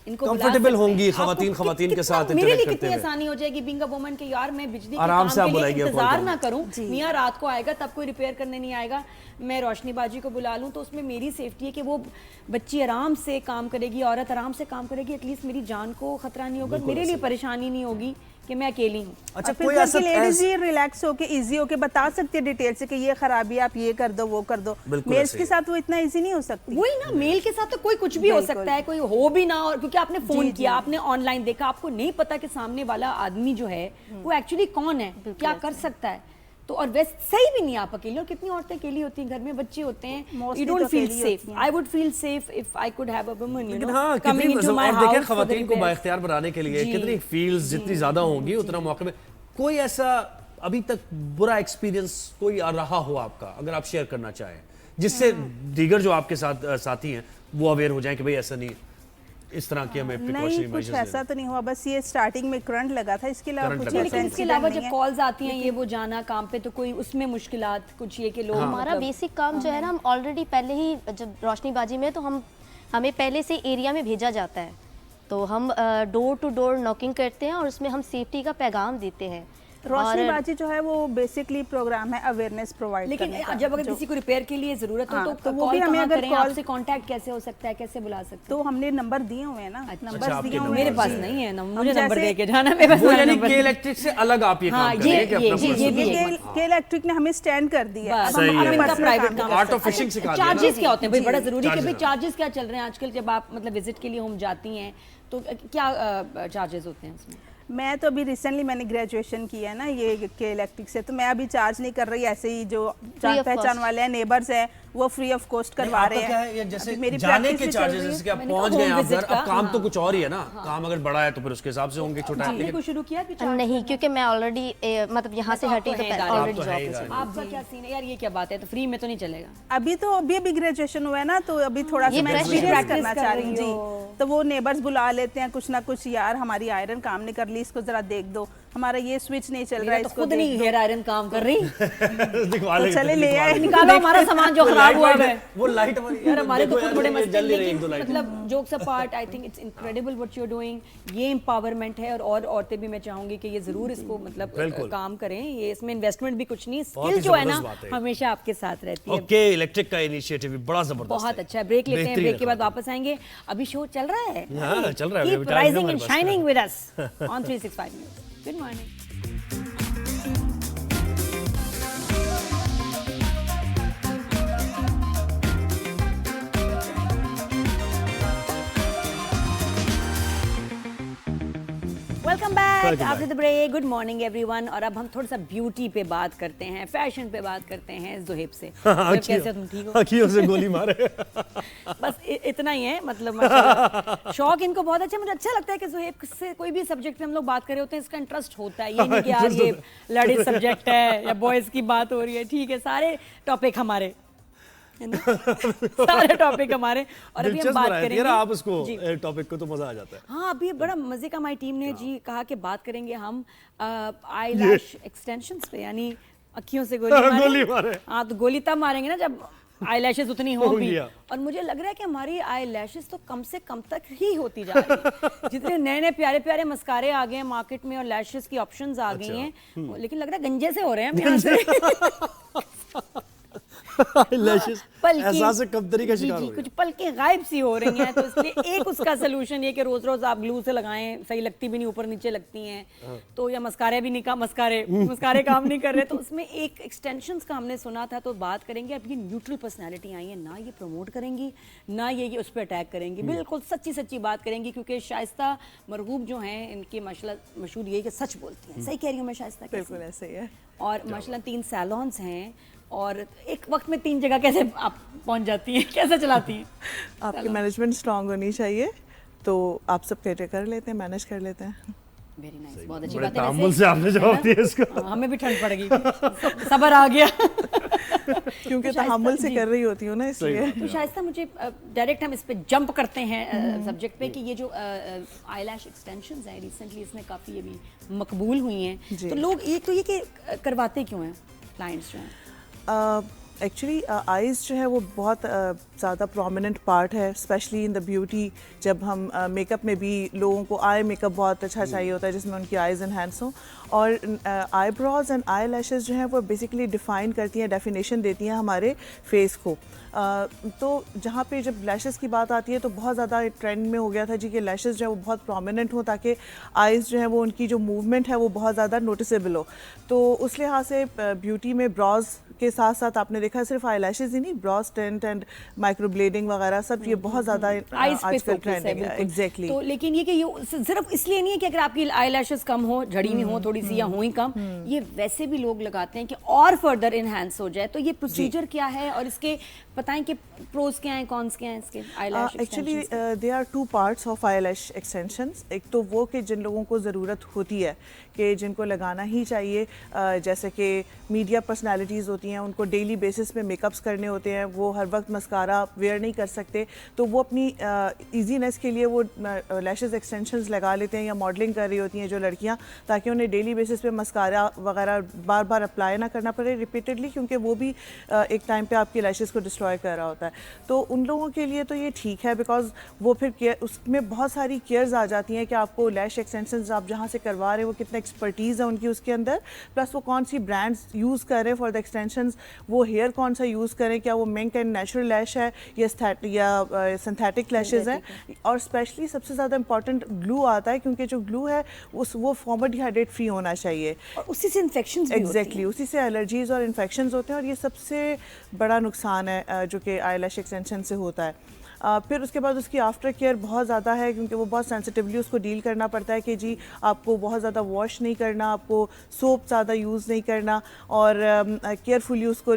इनको बुला Comfortable सकते हैं। होंगी आपको खवातीन के कितना- साथ मेरे लिए interact कितनी करते हुए। आसानी हो जाएगी बीइंग अ वुमन के यार मैं बिजली के आराम काम से आप के लिए बुलाइए, इंतजार कॉल ना करूं, मियाँ रात को आएगा तब कोई रिपेयर करने नहीं आएगा, मैं रोशनीबाजी को बुला लूं, तो उसमें मेरी सेफ्टी है कि वो बच्ची आराम से काम करेगी, औरत आराम से काम करेगी, एटलीस्ट मेरी जान को खतरा नहीं होगा, मेरे लिए परेशानी नहीं होगी कि मैं अकेली हूँ। अच्छा, फिर कोई घर ऐसा की लेडीज ही रिलैक्स होके इजी होके बता सकती है डिटेल से कि ये खराबी है, आप ये कर दो वो कर दो। बिल्कुल मेल्स ऐसे के ही। साथ वो इतना इजी नहीं हो सकती। वही ना, मेल के साथ तो कोई कुछ भी हो बिल्कुल। सकता है, कोई हो भी ना, और क्योंकि आपने फोन जी, किया, जी। आपने ऑनलाइन देखा, आपको नहीं पता कि सामने वाला आदमी जो है वो एक्चुअली कौन है, क्या कर सकता है। तो और वैसे सही भी नहीं आप अकेले, और कितनी औरतें अकेली होती हैं, घर में बच्चे होते हैं, Mostly यू डोंट तो फील अकेली सेफ। होती हैं। I would feel safe if I could have a woman, you लेकिन नो, हाँ, कमिंग कितनी इनटू माय और देखें हाउस फॉर द खवातीन को रिपेयर। बाइख्तियार बनाने के लिए जी। कितनी फील्ड्स जितनी ज्यादा होंगी उतना मौके में। कोई ऐसा अभी तक बुरा एक्सपीरियंस कोई रहा हो आपका, अगर आप शेयर करना चाहें, जिससे दीगर जो आपके साथ साथी हैं वो अवेयर हो जाएं कि भाई ऐसा नहीं, इस तरह की हमें नहीं, प्रिकॉशनरी कुछ मेजर्स ऐसा तो नहीं हुआ, बस ये स्टार्टिंग में करंट लगा था, इसके अलावा करंट कुछ लगा ऐसा था। लेकिन इसके अलावा incident जब नहीं है। कॉल्स आती हैं ये वो जाना काम पे, तो कोई उसमें मुश्किलात कुछ ये कि लोग हमारा मतलब- बेसिक काम जो है ना, हम ऑलरेडी पहले ही जब रोशनीबाजी में तो हमें पहले से एरिया में भेजा जाता है, तो हम डोर टू डोर नॉकिंग करते हैं और उसमें हम सेफ्टी का पैगाम देते हैं। रोशनीबाजी जो है वो बेसिकली प्रोग्राम है अवेयरनेस प्रोवाइड लेकिन करने का। जब अगर जो- किसी को रिपेयर के लिए जरूरत हो हाँ, तो तो वो कॉल भी हमें कहाँ अगर करें, कॉल- आपसे कांटेक्ट कैसे हो सकता है, कैसे बुला सकते हैं? तो हमने नंबर दिए हुए हैं ना, नंबर आपके दिए हुए नंबर मेरे हैं, पास जी। नहीं है ना, हम मुझे नंबर जैसे- दे के जाना, मेरे पास वो मेरा यानी नंबर के नहीं। इलेक्ट्रिक से अलग आप ये हाँ, काम कर रहे हैं कि अपना ये personal- भी ये के इलेक्ट्रिक ने हमें स्टैंड कर दिया है। बस, अब हम सही अपना है। इनका personal प्राइवेट काम काम कर आर्ट ऑफ सकते हैं। फिशिंग सिखा दिया ना। चार्जेस क्या होते हैं भाई, जी, बड़ा जरूरी है कि भाई charges चार्जेस क्या चल रहे हैं आजकल, जब आप मतलब विजिट के लिए हम जाती हैं तो क्या चार्जेस होते हैं उसमें? मैं तो अभी रिसेंटली मैंने ग्रेजुएशन किया है ना ये के इलेक्ट्रिक से, तो मैं अभी चार्ज नहीं कर रही, ऐसे ही जो जान of पहचान cost। वाले हैं, नेबर्स हैं, वो फ्री ऑफ कॉस्ट करवा आपका रहे क्या हैं। है, ये जैसे अभी मेरी जाने practice के भी चल चार्जेस रही है। जैसे कि आप मैंने पहुंच कहा गए home आप घर, visit का, अब काम तो हाँ। कुछ और ही है ना, काम अगर बड़ा है तो फिर उसके हिसाब से होंगे छोटा है, आपने लेकिन कुछ शुरू किया कि चार्ज नहीं, करना? क्योंकि मैं ऑलरेडी मतलब यहाँ से तो हटी आपको तो है ऑलरेडी आप तो है ही जॉब गाड़ी। आपका क्या सीन है यार, ये क्या बात है, तो फ्री में तो नहीं चलेगा। अभी ग्रेजुएशन हुआ है ना, तो अभी थोड़ा सा ये मैं fresh एक्सपीरियंस practice करना कर चाह रही रही हूँ जी। हो। तो वो नेबर्स बुला लेते हैं कुछ ना कुछ, यार हमारी आयरन काम नहीं कर ली, इसको जरा देख दो, हमारा ये स्विच नहीं चल रहा मेरा है, तो इसको खुद देख नहीं दो। हेयर आयरन काम कर रही। दिखवा तो देंगे, चले ले दिखवा आए, देंगे। निकालो हमारा सामान जो वो खराब light हुआ वाली- है। वो लाइट वाली यार हमारे तो देखो खुद यार, बड़े ये मसले जल हैं, नहीं रही, एक लेकिन दो लाइट। मतलब jokes apart, I think it's incredible what you are doing. ये एम्पावरमेंट है, और औरतें भी मैं चाहूंगी कि ये जरूर इसको मतलब बिल्कुल। काम करें, ये इसमें इन्वेस्टमेंट भी कुछ नहीं, बहुत स्किल ही जो है ना जबरदस्त बात है। हमेशा आपके साथ रहती है। ओके, इलेक्ट्रिक का इनिशिएटिव भी बड़ा जबरदस्त बहुत है। अच्छा है, ब्रेक लेते हैं, बेहतरीन ब्रेक के है बाद वापस आएंगे। अभी शो चल रहा है, हाँ, चल रहा है, अभी कीप time है राइजिंग हमारे एंड पास। Shining with us on 365 news. Good morning. Welcome back after the break. Good morning everyone. और अब हम थोड़ा सा ब्यूटी पे बात करते हैं, फैशन पे बात करते हैं ज़ुहैब से। ज़ुहैब, कैसे हो तुम, ठीक हो? अखियों से गोली मारे। बस इतना ही है, मतलब माशाल्लाह। शौक इनको बहुत अच्छा, मुझे अच्छा लगता है कि ज़ुहैब से कोई भी सब्जेक्ट पे हम लोग बात कर रहे होते हैं, इसका इंटरेस्ट होता है, ये नहीं कि यार ये लेडीज सब्जेक्ट है या बॉयज़ की बात हो रही है। ठीक है, सारे टॉपिक हमारे है ना? सारे टॉपिक हमारे। और अभी हम दिलचस्प बात बनाया करेंगे यार आप उसको जी। टॉपिक को, तो मजा आ जाता है। हाँ, अभी बड़ा मजे का हमारी टीम ने जी कहा कि बात करेंगे हम आई लैश एक्सटेंशंस पे, यानी अखियों से गोली मारे। हाँ, तो गोली तब मारेंगे ना जब आई लैशेज उतनी हो भी। और मुझे लग रहा है कि हमारी आई लैशेज तो कम से कम तक ही होती जा रही है। जितने नए नए प्यारे प्यारे मस्कारे आ गए हैं मार्केट में और लैशेज की ऑप्शंस आ गई हैं, लेकिन लग रहा है गंजे से हो रहे हैं हम यहाँ से। लैशेस एहसास कमतरी का शिकार हो गया। कुछ पलकें गायब सी हो रही हैं, तो इसलिए एक उसका सोल्यूशन ये कि रोज रोज आप ग्लू से लगाएं, सही लगती भी नहीं, ऊपर नीचे लगती हैं तो, या मस्कारे भी नहीं काम मस्कारे काम नहीं कर रहे, तो उसमें एक एक्सटेंशंस का हमने सुना था, तो बात करेंगे। अब ये न्यूट्रल पर्सनालिटी आई है ना, ये प्रमोट करेंगी ना ये उस पर अटैक करेंगी, बिल्कुल सच्ची सच्ची बात करेंगी, क्योंकि शाइस्ता मरगूब जो हैं इनकी माशाल्लाह मशहूर ये कि सच बोलती हैं। सही कह रही हूँ मैं शाइस्ता? बिल्कुल ऐसे ही है। और माशाल्लाह 3 सैलून्स हैं, और एक वक्त में 3 जगह कैसे आप पहुंच जाती हैं, कैसे चलाती हैं? आपकी मैनेजमेंट स्ट्रांग होनी चाहिए, तो आप सब कैटर कर लेते हैं, मैनेज कर लेते हैं। वेरी नाइस, बहुत अच्छी बड़े बात है। तामुल से आपने जवाब दिया इसको। हमें भी ठंड पड़ गई, सब्र आ गया। क्योंकि तहम्मुल से कर रही होती हूँ ना, इसलिए। तो शाइस्ता, मुझे डायरेक्ट हम इस पे जंप करते हैं सब्जेक्ट पे, कि ये जो आईलैश एक्सटेंशंस हैं रिसेंटली, इसमें काफ़ी अभी मकबूल हुई हैं, तो लोग एक तो ये कि करवाते क्यों हैं क्लाइंट्स जो हैं? एक्चुअली आइज़ जो है वो बहुत ज़्यादा प्रोमिनेंट पार्ट है, स्पेशली इन द ब्यूटी। जब हम मेकअप में भी लोगों को आई मेकअप बहुत अच्छा चाहिए होता है जिसमें उनकी आइज़ इन्हेंस हों, और आईब्रोज एंड आई लैशेज़ जो हैं वो बेसिकली डिफ़ाइन करती हैं, डेफिनेशन देती हैं हमारे फेस को। तो जहाँ पे जब लैशेज़ की बात आती है तो बहुत ज़्यादा ट्रेंड में हो गया था जी कि लैशेज़ जो है वो बहुत प्रोमिनेंट हो ताकि आइज़ जो है वो उनकी जो मूवमेंट है वो बहुत ज़्यादा नोटिसेबल हो। तो उस लिहाज से ब्यूटी में ब्रॉज के साथ साथ आपने देखा सिर्फ आई लैशेज़ ही नहीं, brows tint and micro blending वगैरह सब ये बहुत ज़्यादा आजकल ट्रेंडिंग है। एग्जैक्टली। तो लेकिन ये कि ये सिर्फ इसलिए नहीं है कि अगर आपकी आई लैशेज़ कम हो, झड़ी हुई हो थोड़ी सी या हुई कम, ये वैसे भी लोग लगाते हैं कि और फर्दर इनहैंस हो जाए। तो ये प्रोसीजर क्या है और इसके बताएं कि प्रोज क्या हैं, कॉन्स क्या हैं इसके eyelash actually they are two parts of eyelash extensions. एक तो वो कि जिन लोगों को ज़रूरत होती है कि जिनको लगाना ही चाहिए, जैसे कि मीडिया पर्सनालिटीज़ होती हैं, उनको डेली बेसिस पे मेकअप्स करने होते हैं, वो हर वक्त मस्कारा वेयर नहीं कर सकते, तो वो अपनी ईजीनेस के लिए वो लैशेज़ एक्सटेंशंस लगा लेते हैं, या मॉडलिंग कर रही होती हैं जो लड़कियाँ, ताकि उन्हें डेली बेसिस पे मस्कारा वगैरह बार बार अप्लाई ना करना पड़े रिपीटेडली, क्योंकि वो भी एक टाइम पे आपकी लैशेज़ को डिस्ट्रॉय कर रहा होता है। तो उन लोगों के लिए तो ये ठीक है, बिकॉज वो फिर केयर, उसमें बहुत सारी केयर्स आ जाती हैं कि आपको लैश एक्सटेंशंस आप जहाँ से करवा रहे हैं वो कितना एक्सपर्टीज़ है उनकी उसके अंदर, प्लस वो कौन सी ब्रांड्स यूज़ कर रहे हैं फॉर द एक्सटेंशंस, वो हेयर कौन सा यूज़ करें, क्या वो मिंक एंड नेचुरल लैश है या सिंथेटिक लैशेज़ हैं, और स्पेशली सबसे ज़्यादा इंपॉर्टेंट ग्लू आता है, क्योंकि जो ग्लू है वो फॉर्मल्डिहाइड फ्री होना चाहिए, और उसी से इन्फेक्शंस भी एग्जैक्टली उसी से एलर्जीज़ और इन्फेक्शंस होते हैं, और ये सबसे बड़ा नुकसान है जो कि आई लैश एक्सटेंशन से होता है। फिर उसके बाद उसकी आफ्टर केयर बहुत ज़्यादा है, क्योंकि वो बहुत सेंसिटिवली उसको डील करना पड़ता है कि जी आपको बहुत ज़्यादा वॉश नहीं करना, आपको सोप ज़्यादा यूज़ नहीं करना, और केयरफुली उसको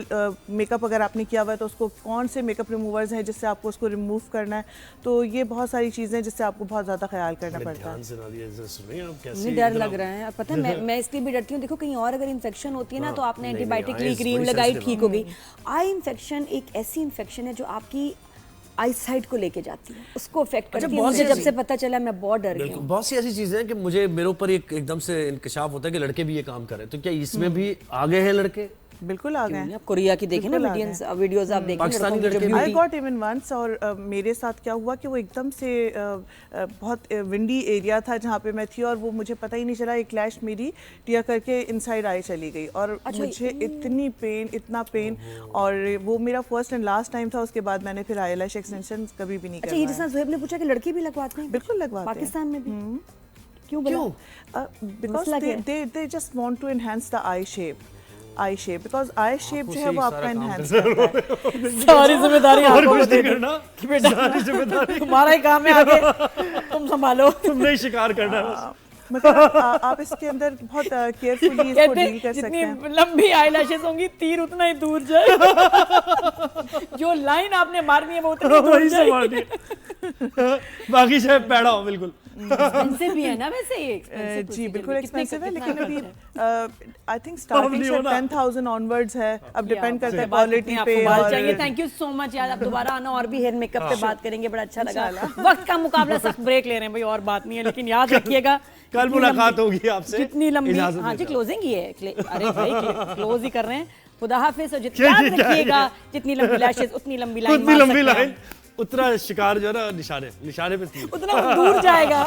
मेकअप अगर आपने किया हुआ है तो उसको कौन से मेकअप रिमूवर्स हैं जिससे आपको उसको रिमूव करना है। तो ये बहुत सारी चीज़ें हैं जिससे आपको बहुत ज़्यादा ख्याल करना पड़ता है। मुझे डर लग रहा है, पता है मैं इसलिए भी डरती हूँ। देखो कहीं और अगर इन्फेक्शन होती है ना तो आपने एंटीबायोटिक ली, क्रीम लगाई, ठीक हो गई। आई इन्फेक्शन एक ऐसी इन्फेक्शन है जो आपकी आई साइट को लेके जाती है, उसको अफेक्ट करती है। मुझे जब से पता चला मैं बहुत डर गई हूँ। बहुत सी ऐसी चीजें हैं कि मुझे मेरे ऊपर एकदम से इंकशाफ होता है कि लड़के भी ये काम करें, तो क्या इसमें भी आगे हैं लड़के? बिल्कुल आ गए। आप कोरिया की देखें ना वीडियोस आप देखें, पाकिस्तानी लड़के आई गॉट इवन वंस, और मेरे साथ क्या हुआ कि वो एकदम से बहुत विंडी एरिया था जहाँ पे मैं थी, और वो मुझे पता ही नहीं चला एक लैश मेरी टिया करके इनसाइड आई चली गई, और मुझे इतना पेन, और वो मेरा फर्स्ट एंड लास्ट टाइम था। उसके बाद मैंने फिर आई लैश एक्सटेंशन कभी भी नहीं करवाया। ये जिसना ज़ुहैब ने पूछा कि लड़के भी लगवाते हैं, बिल्कुल लगवाते हैं पाकिस्तान में भी। क्यों? Because they just want to enhance the eye shape, because eye shape जो है वो आपका एनहांस करता है। सारी जिम्मेदारी आपको नहीं करना कि बेटा सारी जिम्मेदारी तुम्हारा ही काम है, आगे तुम संभालो, तुम नहीं शिकार करना। मतलब आप इसके अंदर बहुत केयरफुली इसको डील कर सकते हैं। जितनी लंबी आईलैशेस होंगी तीर उतना ही दूर जाए। जो लाइन आपने मारनी है वो उतनी दूर जाए। बाकी शायद पैड़ा हो। बिल्कुल एक्सपेंसिव भी है ना वैसे ये। जी बिल्कुल एक्सपेंसिव है, लेकिन अभी आई थिंक स्टार्टिंग से 10,000 ऑनवर्ड्स है, अब डिपेंड करता है क्वालिटी पे। चाहिए। थैंक यू सो मच यार, आप दोबारा आना और भी हेयर मेकअप पे बात करेंगे, बड़ा अच्छा लगा। वक्त का मुकाबला, सख्त ब्रेक ले रहे हैं भाई, और बात नहीं है, लेकिन याद रखिएगा कल मुलाकात होगी आपसे। जितनी लंबी, हाँ जी क्लोजिंग ही है, अरे भाई क्लोज ही कर रहे हैं। खुदा हाफिज, और याद रखिएगा जितनी लंबी लैशेस उतनी लंबी लाइन, उतना शिकार जो है ना निशाने पे उतना दूर जाएगा।